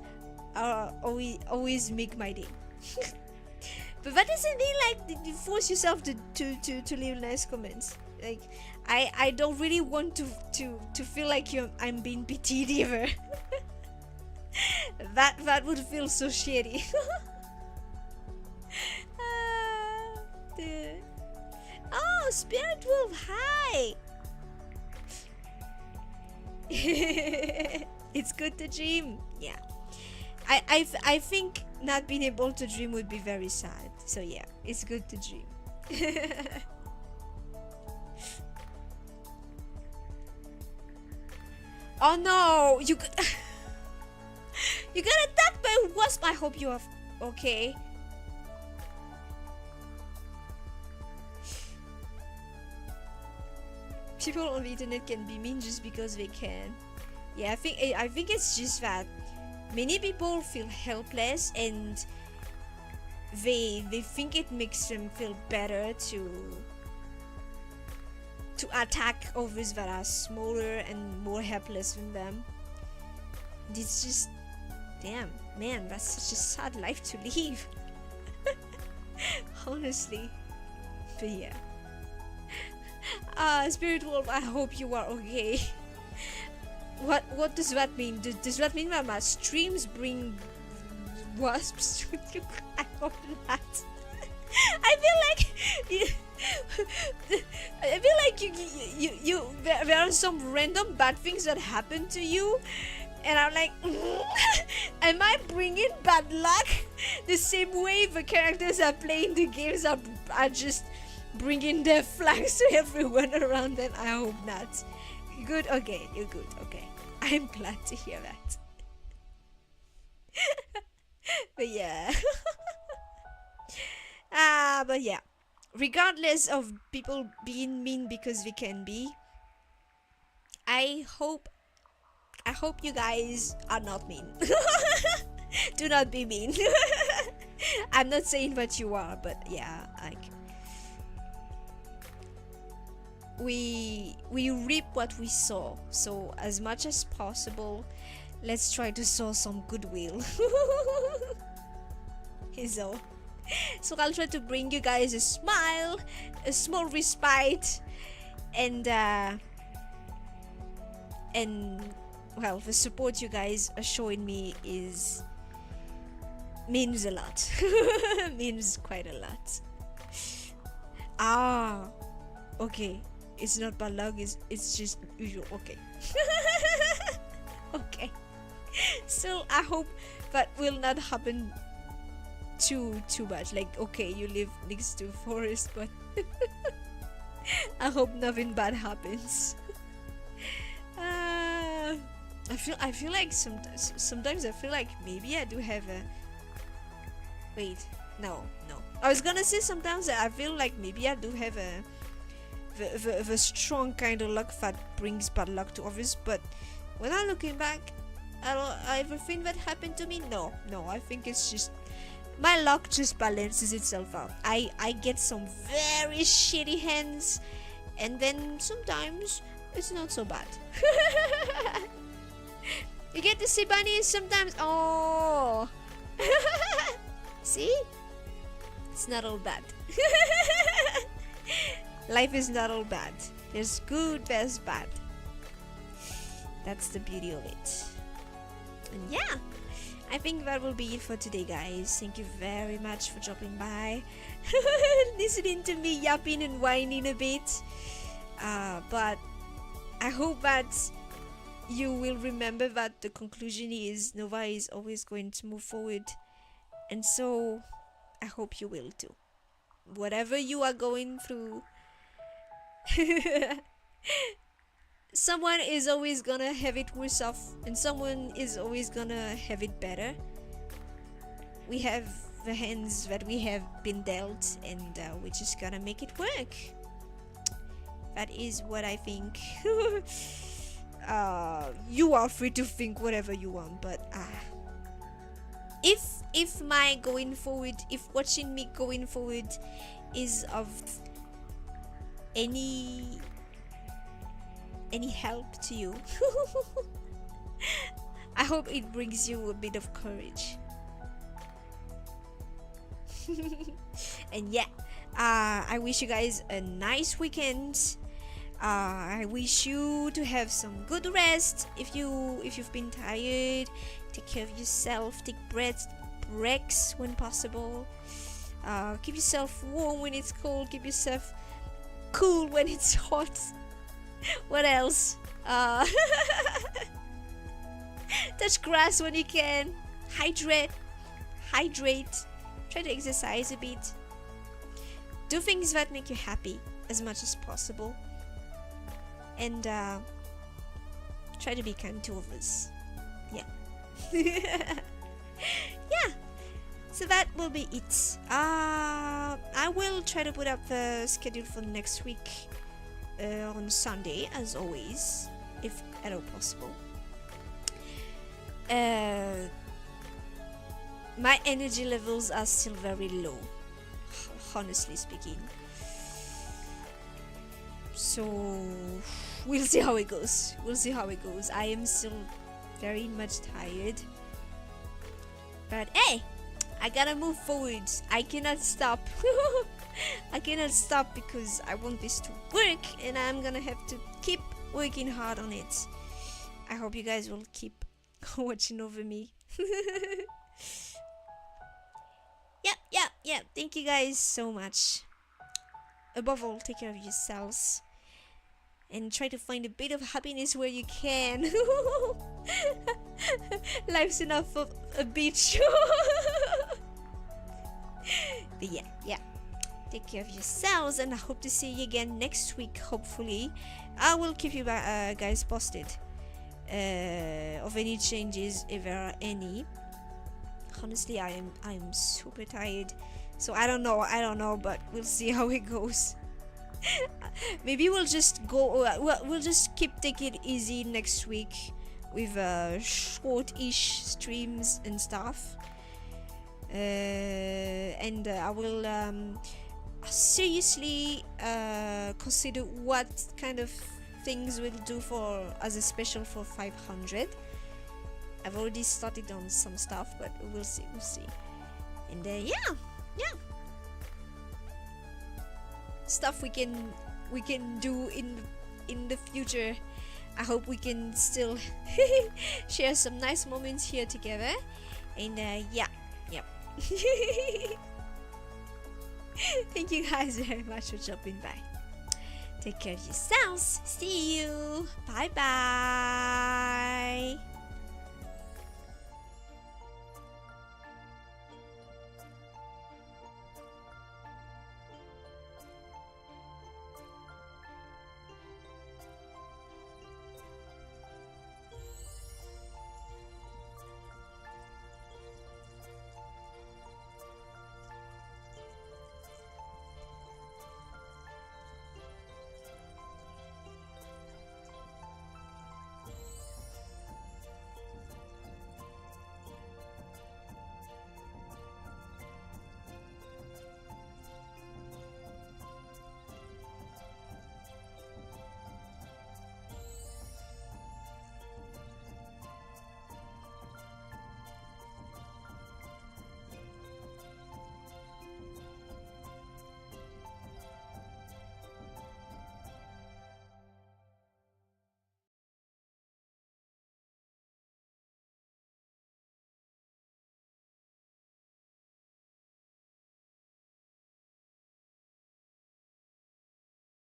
always make my day. But that doesn't mean like you force yourself to leave nice comments. Like I don't really want to feel like I'm being pitied either. that would feel so shitty. Oh, Spirit Wolf, hi. It's good to dream. Yeah, I think not being able to dream would be very sad. So yeah, it's good to dream. Oh no, you got attacked by a wasp. I hope you are okay. People on the internet can be mean just because they can. Yeah, I think it's just that many people feel helpless, and they think it makes them feel better to attack others that are smaller and more helpless than them. It's just, damn, man, that's such a sad life to live. Honestly. But yeah. Spirit Wolf, I hope you are okay. What does that mean? Does that mean that my streams bring wasps to you? I hope not. I feel like you there are some random bad things that happen to you, and I'm like, am I bringing bad luck the same way the characters are playing the games are just bringing their flags to everyone around them? I hope not. Good, okay, you're good, okay. I'm glad to hear that. But yeah. But yeah. Regardless of people being mean because they can be, I hope you guys are not mean. Do not be mean. I'm not saying that you are, but yeah, like we reap what we sow. So as much as possible, let's try to sow some goodwill. So I'll try to bring you guys a smile, a small respite, and well, the support you guys are showing me means a lot. Means quite a lot. Okay, it's not bad luck, it's just usual. Okay. Okay, so I hope that will not happen too much. Like, okay, you live next to a forest, but I hope nothing bad happens. I feel like sometimes I feel like maybe I do have a wait, no, I was gonna say sometimes I feel like maybe I do have the strong kind of luck that brings bad luck to others, but when I'm looking back, everything that happened to me. No, I think it's just my luck just balances itself out. I get some very shitty hands, and then sometimes it's not so bad. You get to see bunnies sometimes. Oh. See, it's not all bad. Life is not all bad. There's good, there's bad. That's the beauty of it. And yeah, I think that will be it for today, guys. Thank you very much for dropping by, listening to me yapping and whining a bit. But I hope that you will remember that the conclusion is Nova is always going to move forward, and so I hope you will too. Whatever you are going through, someone is always gonna have it worse off, and someone is always gonna have it better. We have the hands that we have been dealt, and we're just gonna make it work. That is what I think. You are free to think whatever you want, but if my going forward, if watching me going forward is of any help to you, I hope it brings you a bit of courage. And yeah, I wish you guys a nice weekend. I wish you to have some good rest. If you've been tired, take care of yourself. Take breaks when possible. Keep yourself warm when it's cold. Keep yourself cool when it's hot. What else? Touch grass when you can. Hydrate. Try to exercise a bit. Do things that make you happy as much as possible. And try to be kind to others. Yeah. Yeah. So that will be it. I will try to put up the schedule for next week on Sunday, as always, if at all possible. My energy levels are still very low, honestly speaking. So we'll see how it goes. I am still very much tired, but hey, I gotta move forward. I cannot stop. I cannot stop because I want this to work, and I'm gonna have to keep working hard on it. I hope you guys will keep watching over me. Yep. Thank you guys so much. Above all, take care of yourselves and try to find a bit of happiness where you can. Life's enough of a beach. But yeah. Take care of yourselves, and I hope to see you again next week, hopefully. I will keep you guys posted of any changes, if there are any. Honestly, I'm super tired, so I don't know, but we'll see how it goes. Maybe we'll just we'll just keep taking it easy next week with short-ish streams and stuff. And I will seriously consider what kind of things we'll do as a special for 500. I've already started on some stuff, but we'll see. And yeah, stuff we can do in the future. I hope we can still share some nice moments here together. And yeah. Thank you guys very much for dropping by. Take care of yourselves. See you. Bye bye.